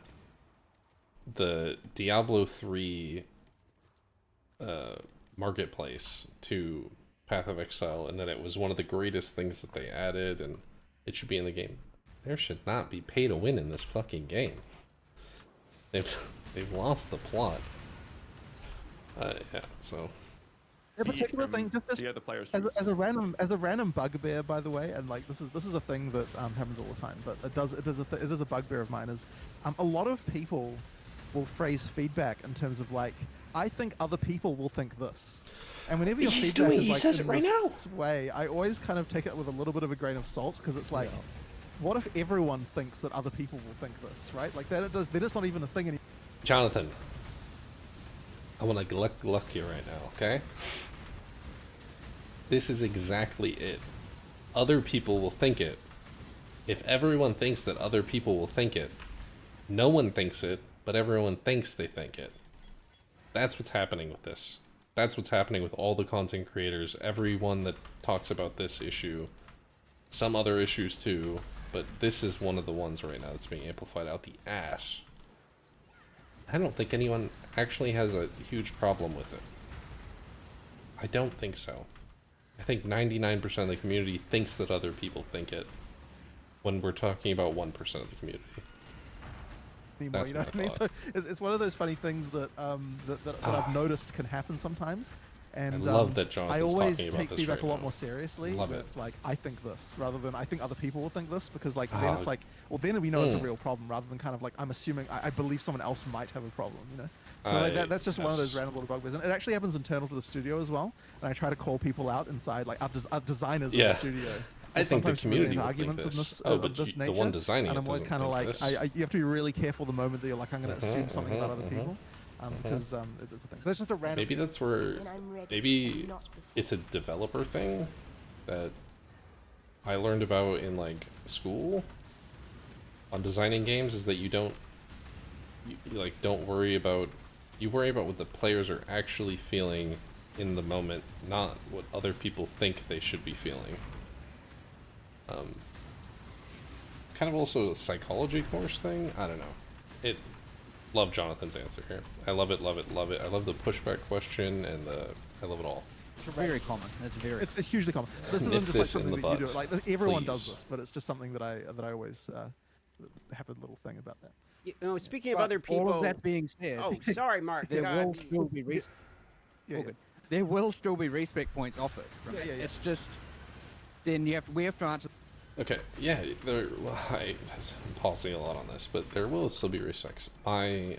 the Diablo 3 marketplace to Path of Exile, and that it was one of the greatest things that they added, and it should be in the game. There should not be pay to win in this fucking game. They've lost the plot. Yeah, so... A particular thing, just as a random bugbear, by the way, and like this is a thing that happens all the time, but it is a bugbear of mine. Is a lot of people will phrase feedback in terms of like, I think other people will think this, and whenever your feedback is like in this way, I always kind of take it with a little bit of a grain of salt, because it's like, what if everyone thinks that other people will think this, right? Like then it's not even a thing anymore. Jonathan, I want to gluck you right now, okay? This is exactly it. Other people will think it. If everyone thinks that other people will think it, no one thinks it, but everyone thinks they think it. That's what's happening with this. That's what's happening with all the content creators, everyone that talks about this issue, some other issues too, but this is one of the ones right now that's being amplified out the ass. I don't think anyone actually has a huge problem with it. I don't think so. I think 99% of the community thinks that other people think it, when we're talking about 1% of the community. Anymore, you know what I mean? So it's one of those funny things that that I've noticed can happen sometimes. And I love that Jonathan's I always talking about take this feedback right a lot now. more seriously. Love it. It's like, I think this, rather than I think other people will think this, because like then it's like, well then we know it's a real problem, rather than kind of like, I'm assuming I believe someone else might have a problem, you know? So like that's just one of those random little bugbears, and it actually happens internal to the studio as well. And I try to call people out inside, like our designers in the studio. I think the community will arguments think this. but this nature, the one designing and it I'm always doesn't kind of think like, this. you have to be really careful the moment that you're like, I'm going to assume something about other people, because it's a thing. So that's just a random. Maybe that's where, maybe it's a developer thing that I learned about in like school on designing games, is that you don't, you like don't worry about, you worry about what the players are actually feeling in the moment, not what other people think they should be feeling. Kind of also a psychology course thing. I don't know. Love Jonathan's answer here. I love it, love it, love it. I love the pushback question, and I love it all. Very common. It's hugely common. This isn't just like something that you do. Like everyone does please. this, but it's just something that I always have a little thing about that. You know, speaking of But other people. all of that being said, Oh, sorry, Mark. there God. will still be Yeah, yeah. there will still be respect points offered. Right? Yeah, yeah. It's just then we have to answer. Okay, yeah, I'm pausing a lot on this, but there will still be respects. My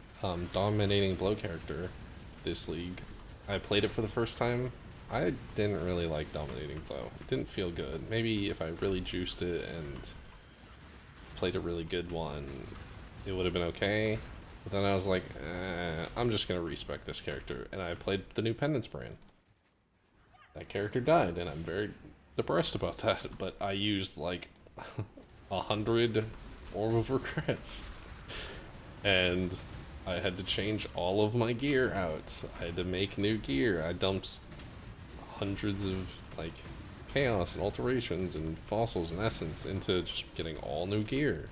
dominating blow character this league, I played it for the first time. I didn't really like dominating blow. It didn't feel good. Maybe if I really juiced it and played a really good one, it would have been okay. But then I was like, I'm just gonna respec this character, and I played the new Pendants brand. That character died, and I'm very depressed about that, but I used like 100 Orb of Regrets, and I had to change all of my gear out. I had to make new gear. I dumped hundreds of like chaos and alterations and fossils and essence into just getting all new gear.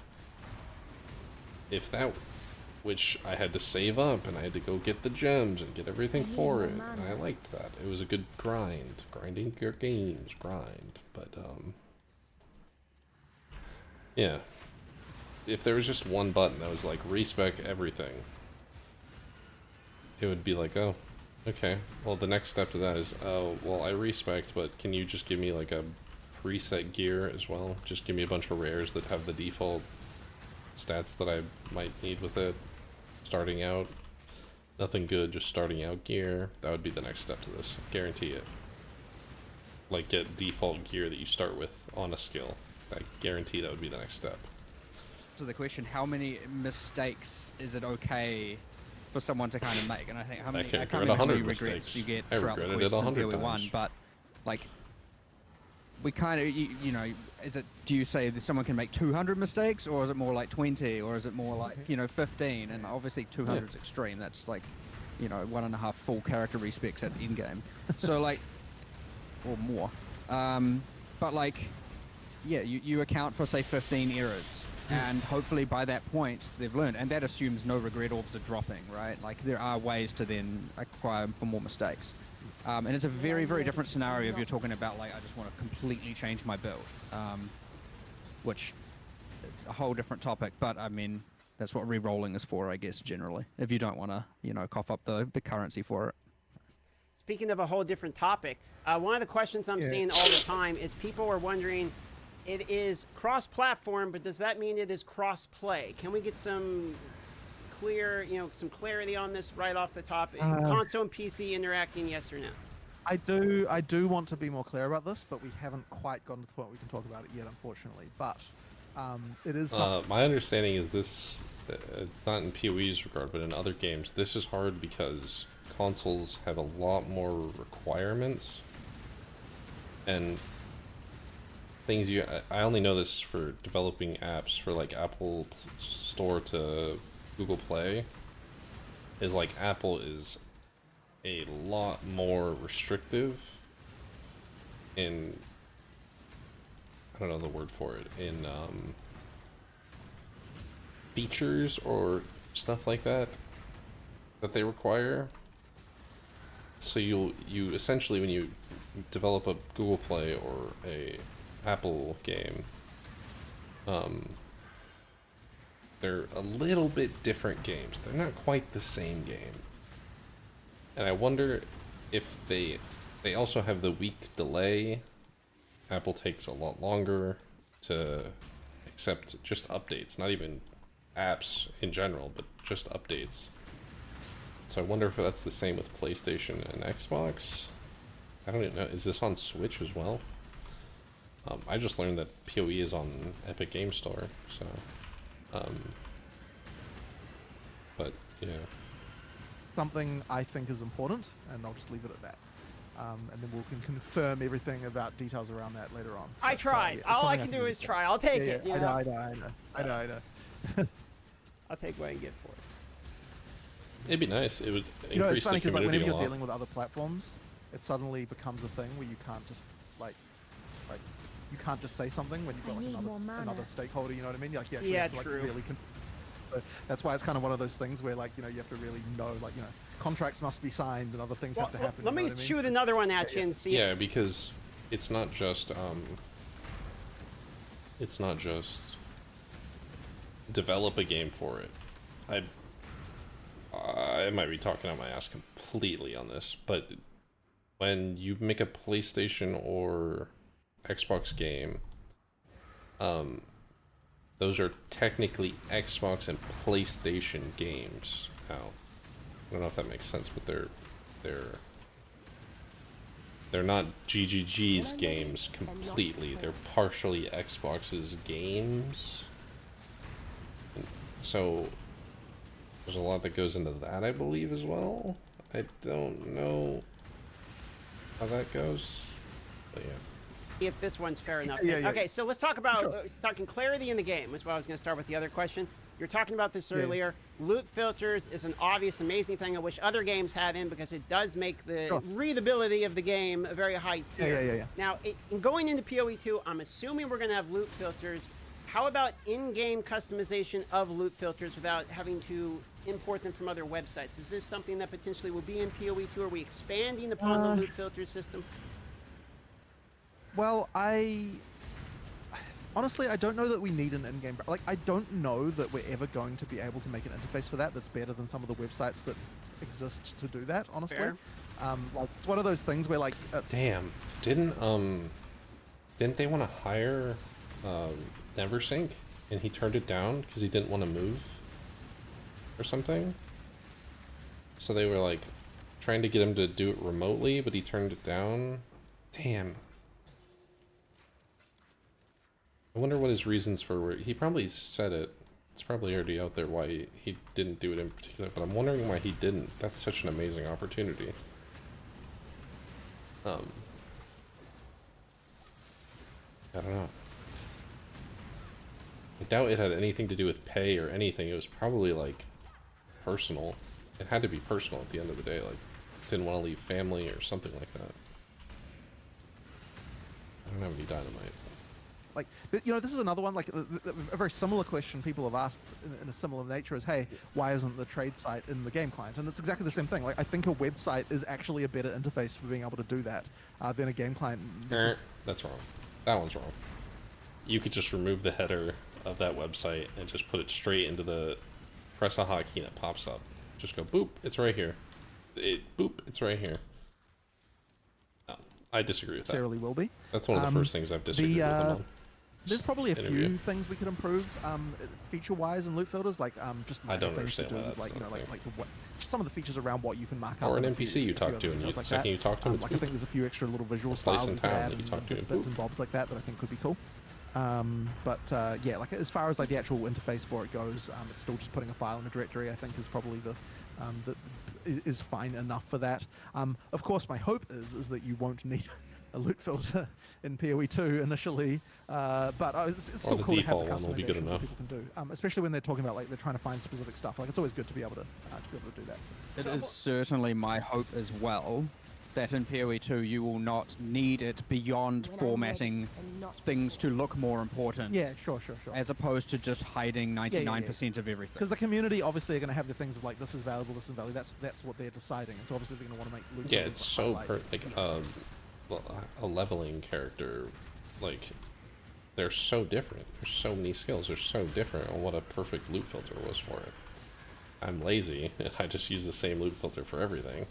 Which I had to save up, and I had to go get the gems and get everything for it, and I liked that. It was a good grind. Grinding your games, grind. But, yeah. If there was just one button that was like, respec everything, it would be like, oh, okay. Well, the next step to that is, oh, well, I respect, but can you just give me like a preset gear as well? Just give me a bunch of rares that have the default stats that I might need with it. Starting out, nothing good, just starting out gear. That would be the next step to this. Guarantee it. Like, get default gear that you start with on a skill. I guarantee that would be the next step. To the question, how many mistakes is it okay for someone to kind of make? And I think how many, I can't remember how many regrets you get throughout the quests in PoE1, but like we kind of, you know, do you say that someone can make 200 mistakes, or is it more like 20, or is it more like, you know, 15? And obviously 200 is extreme. That's like, you know, 1.5 full character respecs at in game. So like, or more. But like, yeah, you account for say 15 errors, and hopefully by that point they've learned, and that assumes no regret orbs are dropping, right? Like there are ways to then acquire for more mistakes. And it's a very, very different scenario if you're talking about, like, I just want to completely change my build, which it's a whole different topic, but I mean, that's what re-rolling is for, I guess, generally, if you don't want to, you know, cough up the currency for it. Speaking of a whole different topic, one of the questions I'm seeing all the time is people are wondering, it is cross-platform, but does that mean it is cross-play? Can we get some clear, you know, some clarity on this right off the top? Console and PC interacting, yes or no? I do want to be more clear about this, but we haven't quite gotten to the point where we can talk about it yet, unfortunately. But it is. My understanding is this, not in PoE's regard, but in other games, this is hard because consoles have a lot more requirements and things I only know this for developing apps for like Apple Store to Google Play, is like Apple is a lot more restrictive in, I don't know the word for it, in features or stuff like that they require. So you essentially, when you develop a Google Play or a Apple game, they're a little bit different games. They're not quite the same game. And I wonder if they also have the week delay. Apple takes a lot longer to accept just updates, not even apps in general, but just updates. So I wonder if that's the same with PlayStation and Xbox. I don't even know. Is this on Switch as well? I just learned that PoE is on Epic Game Store, so... but, yeah. Something I think is important, and I'll just leave it at that. And then we can confirm everything about details around that later on. I tried. All I can do is try. I'll take it. You know? I know. I'll take what I can get for it. It'd be nice. It would increase, you know, it's funny the because like, community whenever a you're lot. dealing with other platforms, it suddenly becomes a thing where you can't just like you can't just say something when you've got like another stakeholder. You know what I mean? Like, you actually have to, like, true. really. So that's why it's kind of one of those things where, like, you know, you have to really know, like, you know, contracts must be signed and other things have to happen. Let me shoot another one at you and see. Yeah, because it's not just develop a game for it. I might be talking out my ass completely on this, but when you make a PlayStation or Xbox game, those are technically Xbox and PlayStation games. Now, I don't know if that makes sense, but they're not GGG's games completely. They're partially Xbox's games. And so there's a lot that goes into that, I believe, as well. I don't know how that goes, but yeah. If this one's fair enough. Yeah, yeah. Okay, so let's talk about talking clarity in the game. That's why I was going to start with the other question. You were talking about this earlier. Loot filters is an obvious, amazing thing I wish other games had in, because it does make the readability of the game a very high tier. Yeah. Now, in going into PoE2, I'm assuming we're going to have loot filters. How about in-game customization of loot filters without having to import them from other websites? Is this something that potentially will be in PoE2? Are we expanding upon the loot filter system? Well, honestly, I don't know that we need an in-game. Like, I don't know that we're ever going to be able to make an interface for that that's better than some of the websites that exist to do that. Honestly, Fair. Like, it's one of those things where, like, Damn, didn't they want to hire Neversink, and he turned it down because he didn't want to move or something? So they were like trying to get him to do it remotely, but he turned it down. Damn. I wonder what his reasons for he probably said it. It's probably already out there why he didn't do it in particular, but I'm wondering why he didn't. That's such an amazing opportunity. I don't know. I doubt it had anything to do with pay or anything. It was probably like personal. It had to be personal at the end of the day. Like, didn't want to leave family or something like that. I don't have any dynamite. like, you know, this is another one, like a very similar question people have asked in a similar nature is, hey, why isn't the trade site in the game client? And it's exactly the same thing. Like, I think a website is actually a better interface for being able to do that than a game client. That's wrong. That one's wrong. You could just remove the header of that website and just put it straight into the press a hotkey and it pops up. Just go boop, it's right here. Boop, it's right here. No, I disagree with that. Necessarily will be. That's one of the first things I've disagreed with them on. There's probably a few things we could improve feature-wise in loot filters, like just I don't things to understand do why with, that's like, you know, not a like some of the features around what you can mark up. Or an and NPC you talk to, and like second you talk to him, it's like I think there's a few extra little visual place styles in we could town add that you talk to, and bits and bobs like that I think could be cool. Yeah, like as far as like the actual interface for it goes, it's still just putting a file in a directory. I think is probably is fine enough for that. Of course, my hope is that you won't need a loot filter in PoE2 initially, but it's still cool to have the one will be good customization enough. that people can do, especially when they're talking about like they're trying to find specific stuff. Like it's always good to be able to do that. So. It is certainly my hope as well that in PoE2 you will not need it beyond formatting things to look more important. Yeah, sure. As opposed to just hiding 99% of everything. Because the community obviously are going to have the things of like this is valuable, this is valuable. That's what they're deciding, and so obviously they're going to want to make loot. Yeah, it's so a leveling character, like they're so different. There's so many skills. They're so different on what a perfect loot filter was for it. I'm lazy, and I just use the same loot filter for everything.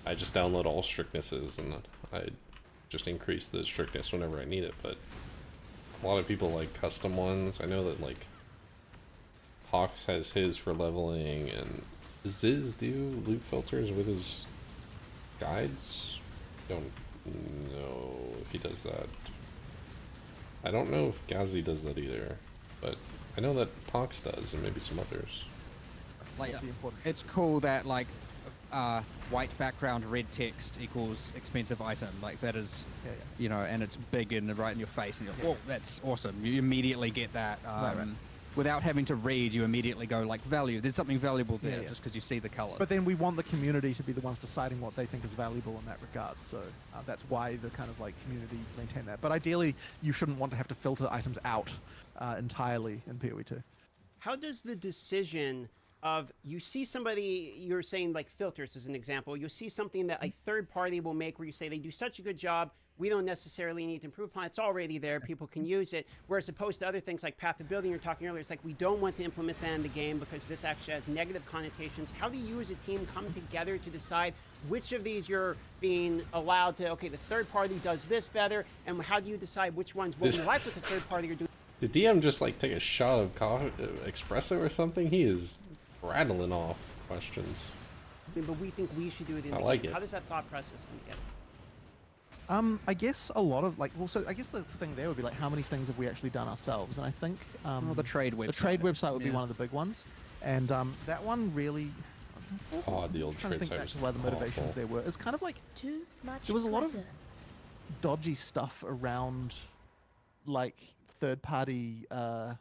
I just download all strictnesses, and I just increase the strictness whenever I need it, but a lot of people like custom ones. I know that, like, Hawks has his for leveling, and does Ziz do loot filters with his guides? Don't know if he does that. I don't know if Ghazzy does that either, but I know that Pox does, and maybe some others. Like, it's cool that, like, white background, red text equals expensive item. Like, that is, you know, and it's big and right in your face, and you're, oh, that's awesome. You immediately get that. Right. Without having to read, you immediately go, like, value. There's something valuable there just because you see the color. But then we want the community to be the ones deciding what they think is valuable in that regard. So that's why the kind of like community maintain that. But ideally, you shouldn't want to have to filter items out entirely in PoE2. How does the decision of you see somebody, you're saying like filters as an example, you see something that a third party will make where you say they do such a good job, we don't necessarily need to improve upon. It's already there. People can use it. Whereas opposed to other things like path of building you were talking earlier, it's like we don't want to implement that in the game because this actually has negative connotations. How do you as a team come together to decide which of these you're being allowed to, okay, the third party does this better, and how do you decide which ones what you like with the third party you're doing? Did DM just like take a shot of coffee, espresso or something? He is rattling off questions. But we think we should do it in I the like game. it. How does that thought process come together? I guess a lot of I guess the thing there would be like, how many things have we actually done ourselves? And I think the trade website. The trade website would be one of the big ones, and that one really. Oh, the old I'm trying to trade think site back was to where the motivations awful. there were. It's kind of like Too much there was a lot of clutter. dodgy stuff around, like third-party. No,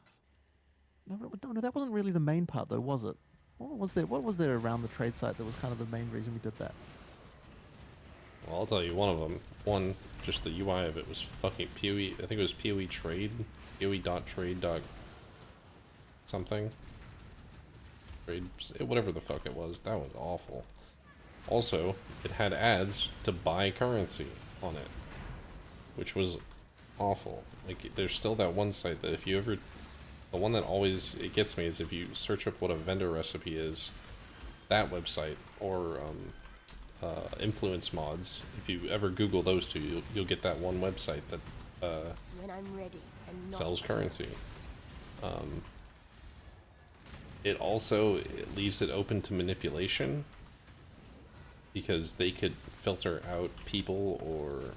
that wasn't really the main part, though, was it? What was there? What was there around the trade site that was kind of the main reason we did that? Well, I'll tell you one of them. One, just the UI of it was fucking PoE. I think it was PoE trade, PoE.trade. Something. Trade, whatever the fuck it was. That was awful. Also, it had ads to buy currency on it, which was awful. Like, there's still that one site that if you ever, the one that always it gets me is if you search up what a vendor recipe is, that website or influence mods. If you ever Google those two, you'll get that one website that When I'm ready and not sells currency. It also leaves it open to manipulation because they could filter out people or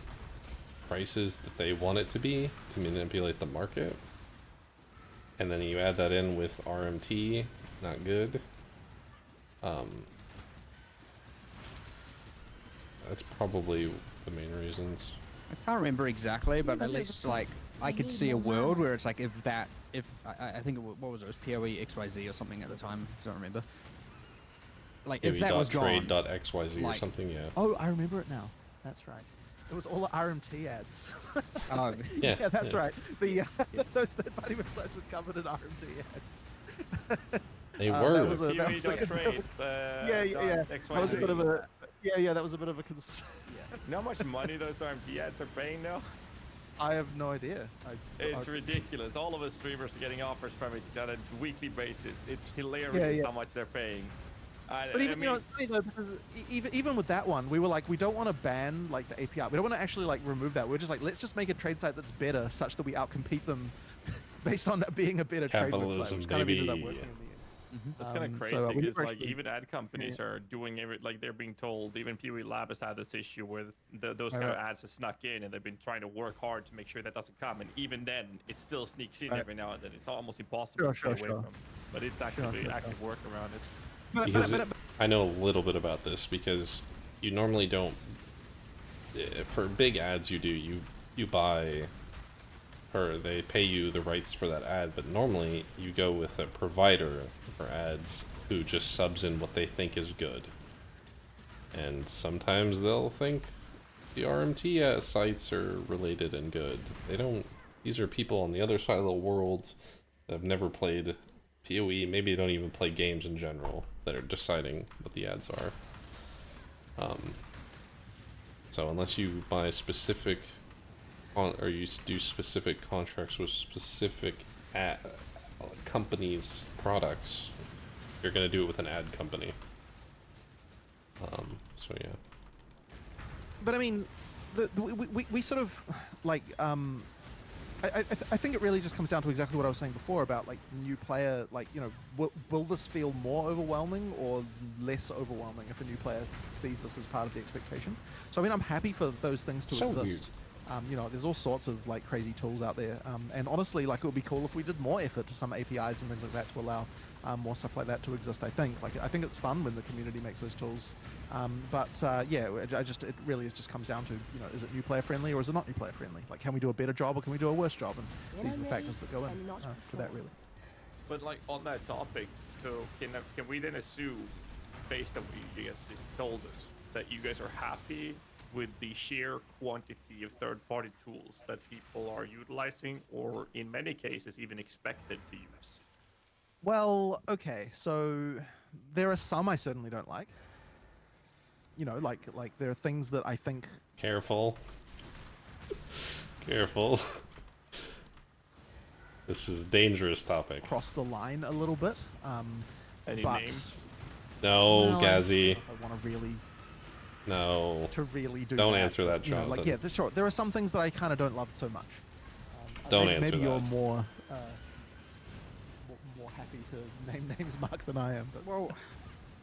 prices that they want it to be to manipulate the market. And then you add that in with RMT, not good. That's probably the main reasons. I can't remember exactly, but at least like I could see a world where it's like if I think what was it? It was PoE XYZ or something at the time. I don't remember. Like if that was gone, trade.xyz or something, yeah. Oh, I remember it now. That's right. It was all the RMT ads. oh, Yeah, that's right. The those third-party websites were covered in RMT ads. They That were. was a, that was like a, Trades, yeah. That was a bit of a that was a bit of a concern. You know how much money those RMT ads are paying now? I have no idea. It's ridiculous. All of us streamers are getting offers from it on a weekly basis. It's hilarious how much they're paying. But even, you know, it's funny though, because even with that one, we were like, we don't want to ban like the API. We don't want to actually like remove that. We're just like, let's just make a trade site that's better, such that we outcompete them based on that being a better trade website, which kind of ended up working in the end. That's kind of crazy because like even ad companies are doing it, like they're being told. Even PoE Lab has had this issue where those kind of ads have snuck in, and they've been trying to work hard to make sure that doesn't come. And even then, it still sneaks in every now and then. It's almost impossible to stay away from. But it's actively active work around it. Because I know a little bit about this because you normally don't. For big ads, you buy. Or they pay you the rights for that ad, but normally you go with a provider for ads who just subs in what they think is good. And sometimes they'll think the RMT sites are related and good. They don't. These are people on the other side of the world that have never played PoE, maybe they don't even play games in general, that are deciding what the ads are. So unless you buy specific or you do specific contracts with specific companies' products, you're gonna do it with an ad company. So yeah. But I mean, we sort of like I think it really just comes down to exactly what I was saying before about like new player, like, you know, will this feel more overwhelming or less overwhelming if a new player sees this as part of the expectation? So I mean, I'm happy for those things to exist. Weird. You know, there's all sorts of like crazy tools out there, and honestly, like it would be cool if we did more effort to some APIs and things like that to allow more stuff like that to exist. I think it's fun when the community makes those tools, but yeah, it really just comes down to, you know, is it new player friendly or is it not new player friendly? Like, can we do a better job or can we do a worse job? And these are the factors that go in for that, really. But like on that topic, so can we then assume, based on what you guys just told us, that you guys are happy with the sheer quantity of third-party tools that people are utilizing, or in many cases even expected to use? Well, okay, so there are some I certainly don't like. You know, like there are things that I think. Careful. Careful. This is dangerous topic. Cross the line a little bit. Any but names? No, no, Ghazzy. I want to really No. do Don't that, answer that, but, you know, Jonathan. like, yeah, sure. There are some things that I kind of don't love so much. Don't maybe, answer maybe you're that. more happy to name names, Mark, than I am. But Well,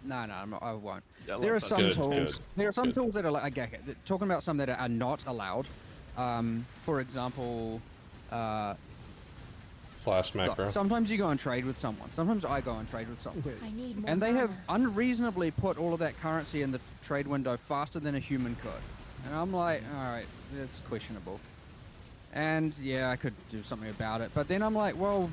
no, I'm not, I won't. Yeah, There are let's not- some Good, tools. good, There are some good. tools that are like okay, talking about some that are not allowed. For example, Flash macro. sometimes you go and trade with someone. Sometimes I go and trade with someone. I need more And they have mana. unreasonably put all of that currency in the trade window faster than a human could. And I'm like, alright, that's questionable. And yeah, I could do something about it. But then I'm like, well,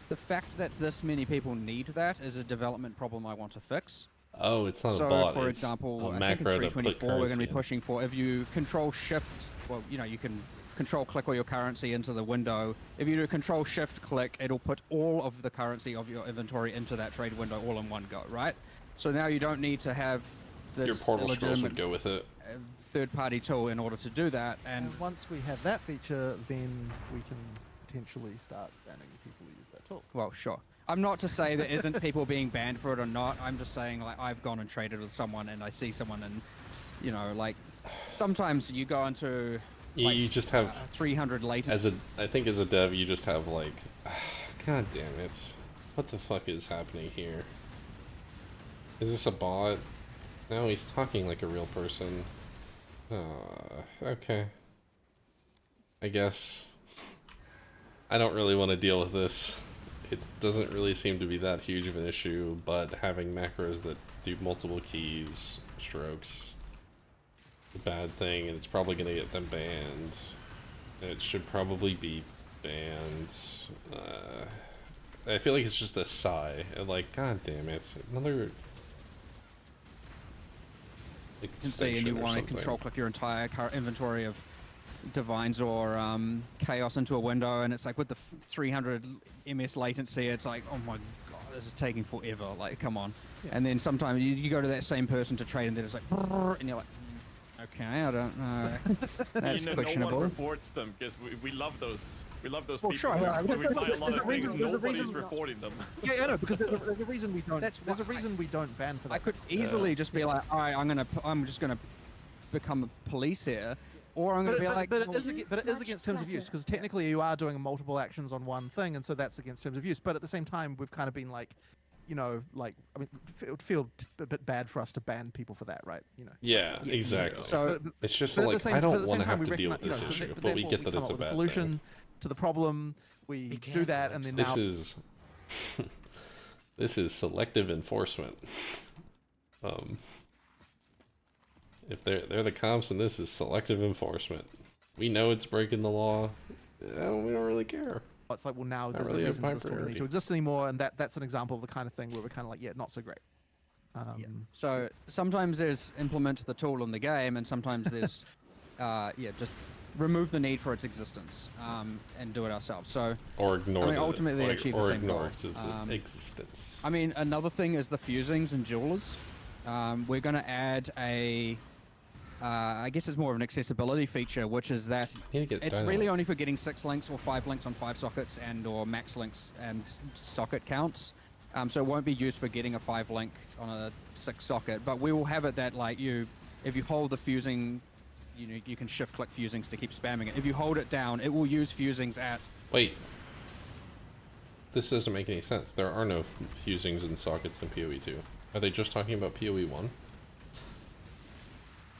the fact that this many people need that is a development problem I want to fix. Oh, it's not So, a bot. for it's example, a I think in macro to put 324 we're going to currency be in. pushing for if you control shift, well, you know, you can control click all your currency into the window. If you do control shift click, it'll put all of the currency of your inventory into that trade window all in one go, right? So now you don't need to have this Your portal scrolls illegitimate would go with it. third-party tool in order to do that. And and once we have that feature, then we can potentially start banning people who use that tool. well, sure. I'm not to say there isn't people being banned for it or not. I'm just saying, like, I've gone and traded with someone and I see someone and, you know, like, sometimes you go into, like, You just have 300 latency. I think as a dev, you just have like, god damn it, what the fuck is happening here? Is this a bot? No, he's talking like a real person. Okay. I guess. I don't really want to deal with this. It doesn't really seem to be that huge of an issue, but having macros that do multiple keys, strokes, a bad thing, and it's probably going to get them banned. And it should probably be banned. I feel like it's just a sigh. And like, god damn it, another And say, and extension you or want to something. control click your entire inventory of divines or chaos into a window, and it's like with the 300 ms latency, it's like, oh my god, this is taking forever. Like, come on. Yeah. And then sometimes you go to that same person to trade, and then it's like, brrr, and you're like, okay, I don't know. That's You know, no questionable. one reports them because we love those. We love those Well, people. sure, yeah, We there's buy a lot a of reason- things. there's a Nobody's reason- reporting them. Yeah, I know, because there's a reason we don't. That's There's a why reason we don't ban for that. I could easily just be like, all right, I'm just gonna become a police here, or I'm gonna be like, but it well, is against terms of use, because technically you are doing multiple actions on one thing, and so that's against terms of use. But at the same time, we've kind of been like, you know, like, I mean, it would feel a bit bad for us to ban people for that, right? You know. Yeah, exactly. So It's just But at the like, same- I but at don't the want same to time, have we to deal with recognize- this you know, issue, so but we therefore get that come it's up a with bad solution thing. to the problem. We do that, and then This now is this is selective enforcement. If they're the comps, and this is selective enforcement. We know it's breaking the law. We don't really care. it's like, well, now Not there's really no a reason for high this tool to need priority. to exist anymore, and that's an example of the kind of thing where we're kind of like, yeah, not so great. So sometimes there's implement the tool in the game, and sometimes there's, just remove the need for its existence and do it ourselves. So Or ignore I mean, the, ultimately or, they achieve the or same ignore goal. its existence. I mean, another thing is the fusings and jewelers. We're going to add a, I guess it's more of an accessibility feature, which is that You need to get it's dynamite. really only for getting 6 links or 5 links on 5 sockets and or max links and socket counts. So it won't be used for getting a 5 link on a 6 socket, but we will have it that like if you hold the fusing, you can shift click fusings to keep spamming it. If you hold it down, it will use fusings at. Wait. This doesn't make any sense. There are no fusings and sockets in PoE2. Are they just talking about PoE1?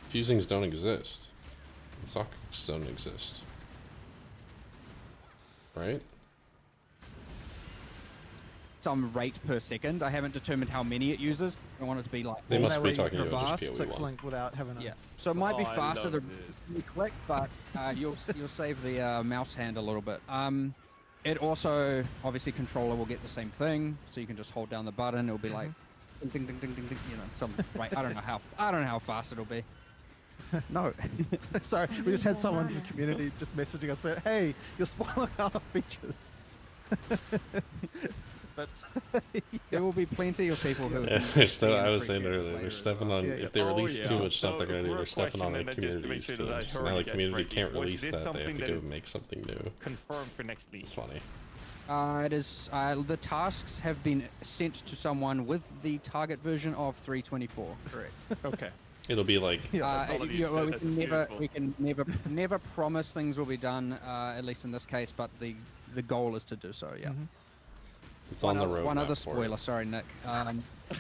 Fusings don't exist. And sockets don't exist. Right? Some rate per second. I haven't determined how many it uses. I want it to be like. They must that be way you talking can about just fast, Six PoE1. link without having a Yeah. So it might be Oh, I faster to love this. click, but you'll save the mouse hand a little bit. It also obviously controller will get the same thing, so you can just hold down the button. It'll be like ding ding ding ding ding ding. Some right. I don't know how fast it'll be. No. Sorry, we just had someone in the community just messaging us, but hey, you're spoiling other features. but There will be plenty of people who. Yeah, I was saying earlier, they're stepping on. Yeah, yeah. If they release too much stuff, they're gonna do. real They're stepping on question, like and just to community make sure that I teams. heard Now you the guys community correctly, can't was release this that. They have something to that go is make something new. confirmed for next league? It's funny. It is. The tasks have been sent to someone with the target version of 3.24. Correct. Okay. It'll be like Yeah. all of you. Yeah, well, That's we can never promise things will be done. At least in this case, but the goal is to do so. Yeah. it's on the road. One other spoiler. Sorry, Nick.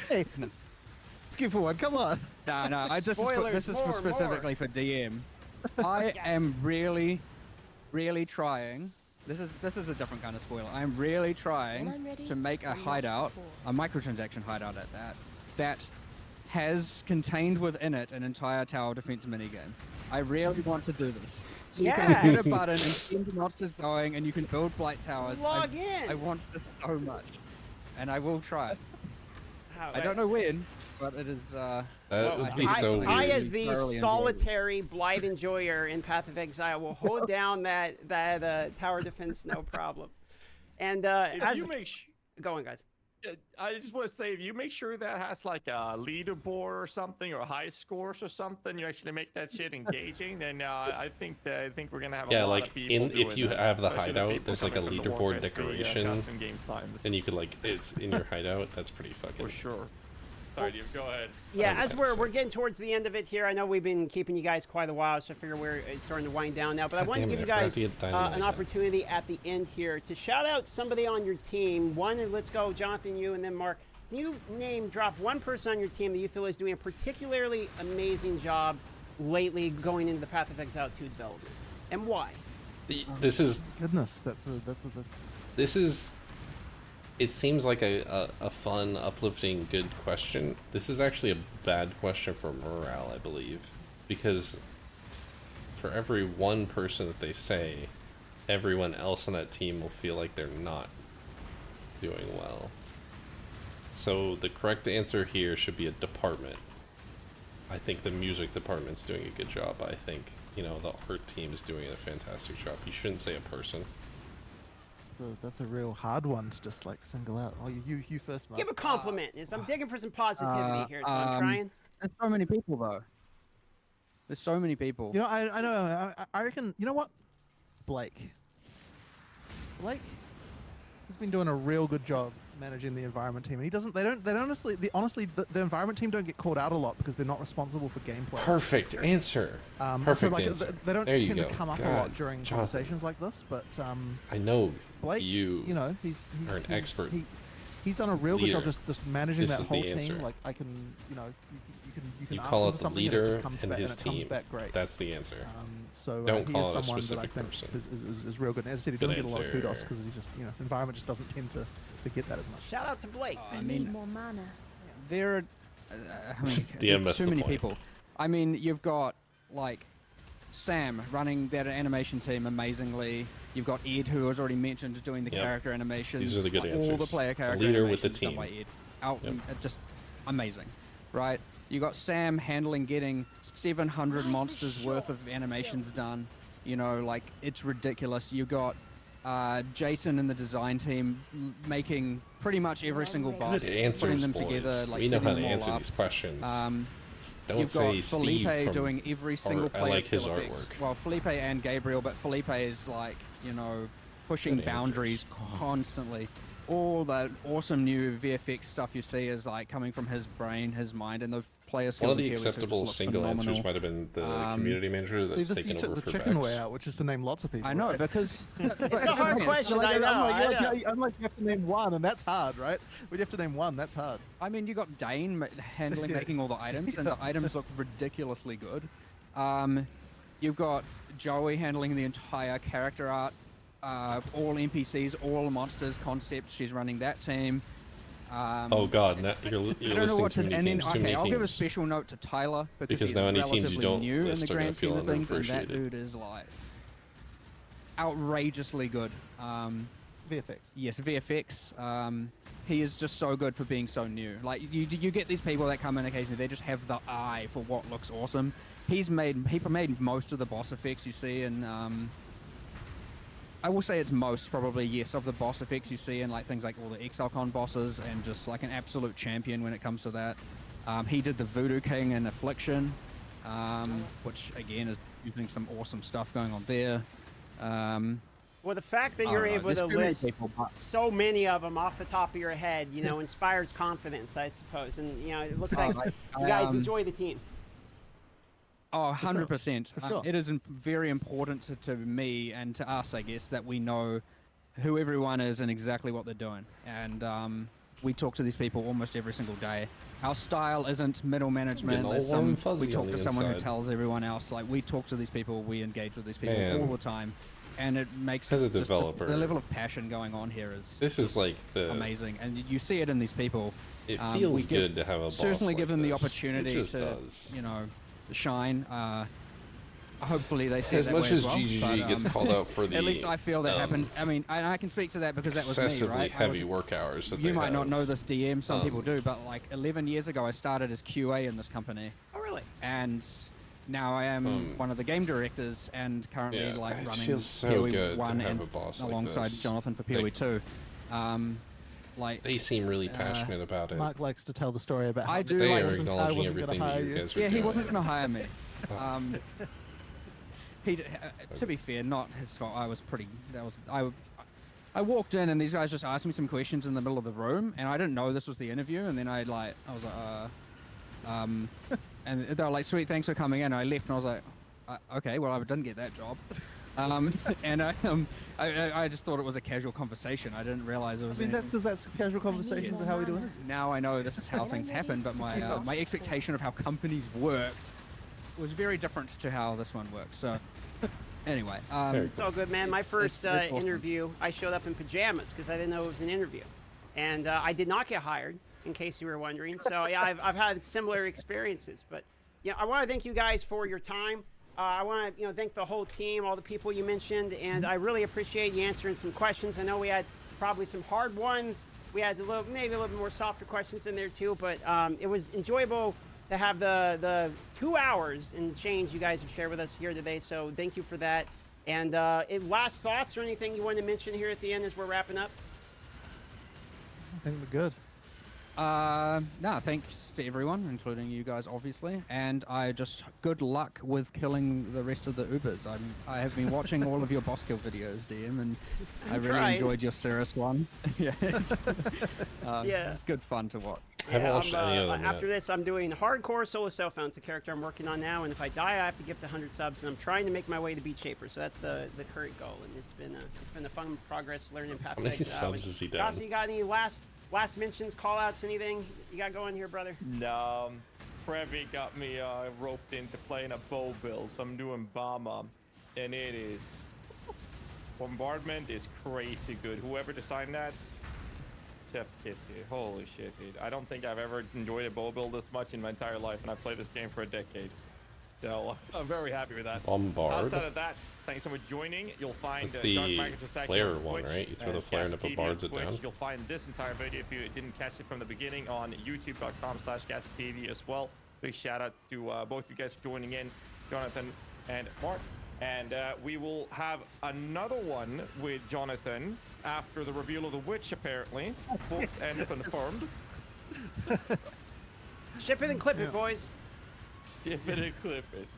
hey, skip forward. Come on. No. Spoilers, This is more. specifically for DM. I am really trying. This is a different kind of spoiler. I'm really When trying I'm ready, to make a I'm not hideout, before. a microtransaction hideout at that has contained within it an entire tower defense minigame. I really want to do this. So you can hit a button and send monsters going, and you can build blight towers. Log in. I want this so much, and I will try. How- I don't know when, but it is. that would be so weird. I, as the Thoroughly enjoyed it. solitary blight enjoyer in Path of Exile, will hold down that tower defense no problem. And If as you make go on, guys. I just want to say, if you make sure that has like a leaderboard or something, or high scores or something, you actually make that shit engaging. Then I think we're gonna have a Yeah, lot like of people if doing you that, have the especially hideout, people there's like a coming from the leaderboard Warcraft 3, decoration, custom games times. and you could like it's in your hideout. That's pretty fucking. For sure. Sorry, Dave, go ahead. Yeah, Oh, as we're getting towards the end of it here, I know we've been keeping you guys quite a while, so I figure it's starting to wind down now. But I wanted to damn give it, you I forgot guys to get Dynamite an now. opportunity at the end here to shout out somebody on your team. Let's go, Jonathan, you, and then Mark. Can you drop one person on your team that you feel is doing a particularly amazing job lately going into the Path of Exile 2 development, and why? This is Goodness, that's. this is. It seems like a fun, uplifting, good question. This is actually a bad question for morale, I believe, because for every one person that they say, everyone else on that team will feel like they're not doing well. So the correct answer here should be a department. I think the music department's doing a good job. I think, the art team is doing a fantastic job. You shouldn't say a person. That's a real hard one to just like single out. Oh, you first, Mark. Give a compliment. I'm digging for some positivity here. Is what I'm trying. There's so many people though. There's so many people. I know. I reckon. You know what? Blake has been doing a real good job managing the environment team. And he doesn't. They don't. Honestly, the environment team don't get called out a lot because they're not responsible for gameplay. Perfect answer. Perfect answer. They don't There you tend go. to come up a God, lot during Jonathan. conversations like this. But I know Blake, you he's are an expert. He's done a real good job leader. just managing This that is the whole answer. team. Like I can, you can You ask call him it for the something leader and it just comes and back, his and it comes team. back great. That's the answer. So Don't he call is it a someone that I specific think person. is real good. And as I said, he Good doesn't get a lot of kudos answer. because he's just, environment just doesn't tend to get that as much. Shout out to Blake. I mean, need more mana. There are DM there's missed too the many point. people. I mean, you've got like Sam running that animation team amazingly. You've got Ed, who was already mentioned, doing the Yep. character animations. These are the good all answers. the player A character leader with the animations done team. by Ed. Out, Yep. just amazing, right? You got Sam handling getting 700 monsters worth of animations done. Like it's ridiculous. You got Jason and the design team making pretty much every single boss, Good answers, putting them boys. together, like we know how setting to them all answer up. these questions. Don't You've say got Steve Felipe from doing every single I player like his skill effects. artwork. Well, Felipe and Gabriel, but Felipe is like, pushing Good answers. boundaries constantly. All that awesome new VFX stuff you see is like coming from his brain, his mind, and the player skills. One of the in PoE2 just acceptable look single phenomenal. answers might have been the community manager See, that's this you taken took over the for chicken Vex. way out, which is to name lots of people. I know right? because It's a hard question. I know. I'm like, you have to name one, and that's hard, right? When you have to name one, that's hard. I mean, you got Dane handling Yeah. making all the items, and the items look ridiculously good. You've got Joey handling the entire character art, all NPCs, all monsters, concepts. She's running that team. Oh god, now you're I don't know listening what to to. many And then, teams. Too okay, many I'll give a teams. special note to Tyler because Because he's now any teams you relatively don't new in list the are gonna grand scheme feel of things, and that underappreciated. dude is like outrageously good. VFX. Yes, VFX. He is just so good for being so new. Like you get these people that come in occasionally, they just have the eye for what looks awesome. He made most of the boss effects you see in I will say it's most probably, yes, of the boss effects you see in like things like all the ExileCon bosses, and just like an absolute champion when it comes to that. He did the Voodoo King in Affliction, which again is using some awesome stuff going on there. Well, the fact that you're able to list so many of them off the top of your head, you know, inspires confidence, I suppose. And, you know, it looks like you guys enjoy the team. Oh, 100%. For sure. It is very important to me and to us, I guess, that we know who everyone is and exactly what they're doing. And we talk to these people almost every single day. Our style isn't middle management. We talk to someone who tells everyone else. Like, we talk to these people, we engage with these people all the time. And it makes as a developer, the level of passion going on here is like amazing, and you see it in these people. It feels good to have a boss certainly like give them this. the opportunity to, you know, shine. Hopefully they see as it that much way as well, GGG gets called out for the at least I feel that happened. I mean, I can speak to that because that was me, excessively right? heavy work hours that you might not know this, DM. Some people do, but like 11 years ago, I started as QA in this company. Oh, really? And now I am one of the game directors and currently like it running feels so PoE good 1 to have and a boss alongside like this. Jonathan for PoE2. Like they seem really passionate about it. Mark likes to tell the story about how I do they like are to, acknowledging everything that you guys are yeah, doing. he wasn't going to hire me. To be fair, not his fault. I was pretty. I walked in and these guys just asked me some questions in the middle of the room, and I didn't know this was the interview. And then I was like, and they were like, "Sweet, thanks for coming in." I left, and I was like, "Okay, well, I didn't get that job." And I just thought it was a casual conversation. I didn't realize it was. I mean, that's because that's casual conversations of how we do it. Now I know this is how things happen, but my expectation of how companies worked was very different to how this one works. So anyway, it's all good, man. My first it's awesome. interview, I showed up in pajamas because I didn't know it was an interview, and I did not get hired, in case you were wondering. So yeah, I've had similar experiences, but yeah, I want to thank you guys for your time. I want to thank the whole team, all the people you mentioned, and I really appreciate you answering some questions. I know we had probably some hard ones. We had maybe a little bit more softer questions in there too, but it was enjoyable to have the 2 hours and change you guys have shared with us here today. So thank you for that. And last thoughts or anything you want to mention here at the end as we're wrapping up? I think we're good. No, thanks to everyone, including you guys, obviously. And good luck with killing the rest of the Ubers. I have been watching all of your boss kill videos, DM, and I really enjoyed your Cirrus one. Yeah, it's good fun to watch. I haven't watched any of them After this, I'm doing hardcore solo self-found. It's a character I'm working on now, and if I die, I have to get to 100 subs. And I'm trying to make my way to Beat Shaper, so that's the current goal. And it's been a fun progress learning path. How many subs is he down? Ghazzy, you got any last mentions, call-outs, anything you got going here, brother? No, Previ got me roped into playing a bow build, so I'm doing Bomber, and it is bombardment is crazy good. Whoever designed that, chef's kiss, dude. Holy shit, dude. I don't think I've ever enjoyed a bow build this much in my entire life, and I've played this game for a decade. So I'm very happy with that. Bombard. Outside of that, thanks so much for joining. You'll find it's the flare one, right? You throw the flare and it bombards it down. You'll find this entire video if you didn't catch it from the beginning on youtube.com/GazzyTV as well. Big shout out to both you guys for joining in, Jonathan and Mark. And we will have another one with Jonathan after the reveal of the witch, apparently. Booked and confirmed. Ship it and clip it, boys. Skip it and clip it.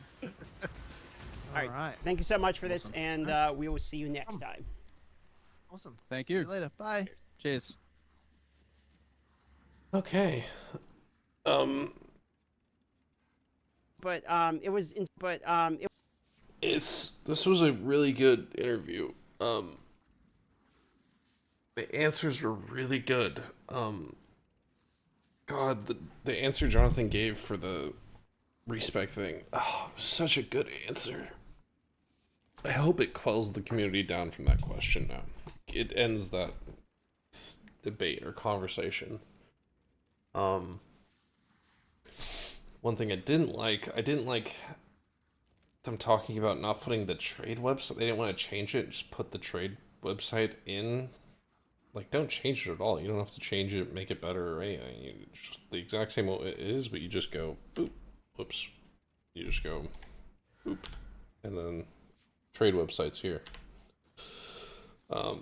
All right. Thank you so much for this, and we will see you next time. Awesome. Thank See you. you later. Bye. Cheers. Okay. This was a really good interview. The answers were really good. God, the answer Jonathan gave for the Respec thing, such a good answer. I hope it quells the community down from that question now. It ends that debate or conversation. One thing I didn't like them talking about not putting the trade website. They didn't want to change it, just put the trade website in. Like, don't change it at all. You don't have to change it, make it better or anything. It's just the exact same way it is, but you just go, boop, whoops. You just go, boop, and then trade websites here. I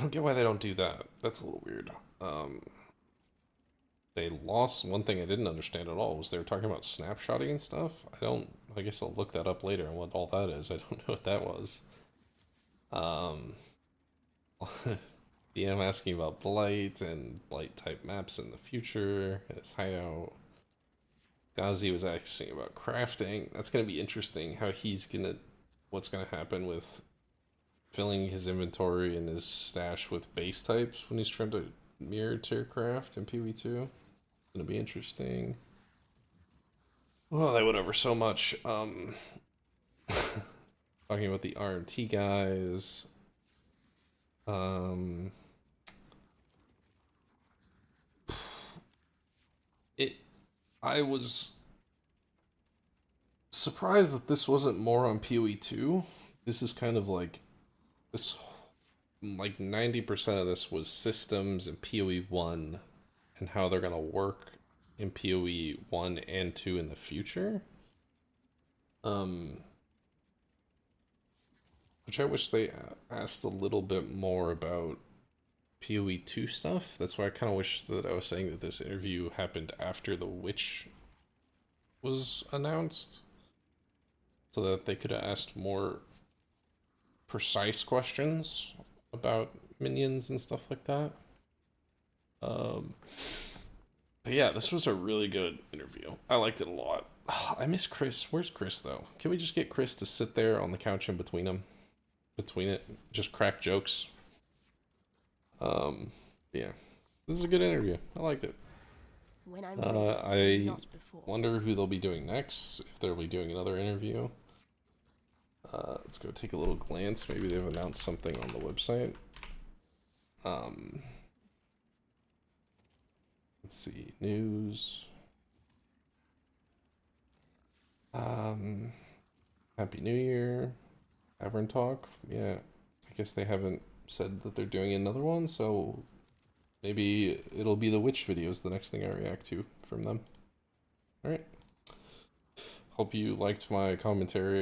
don't get why they don't do that. That's a little weird. They lost one thing I didn't understand at all was they were talking about snapshotting and stuff. I guess I'll look that up later and what all that is. I don't know what that was. DM asking about Blight and Blight type maps in the future. His hideout. Ghazzy was asking about crafting. That's gonna be interesting. What's gonna happen with filling his inventory and his stash with base types when he's trying to mirror tier craft in PoE2. Gonna be interesting. Well, they went over so much. Talking about the RMT guys. I was surprised that this wasn't more on PoE2. This is kind of like this, like 90% of this was systems and PoE1 and how they're gonna work in PoE1 and 2 in the future. Which I wish they asked a little bit more about PoE2 stuff. That's why I kind of wish that I was saying that this interview happened after the Witch was announced, so that they could have asked more precise questions about minions and stuff like that. But yeah, this was a really good interview. I liked it a lot. I miss Chris. Where's Chris though? Can we just get Chris to sit there on the couch in between it, just crack jokes? Yeah, this is a good interview. I liked it. When I'm ready, I not before. wonder who they'll be doing next, if they'll be doing another interview. Let's go take a little glance. Maybe they've announced something on the website. Let's see, news. Happy New Year. Tavern Talk. Yeah, I guess they haven't said that they're doing another one, so maybe it'll be the Witch videos, the next thing I react to from them. Alright. Hope you liked my commentary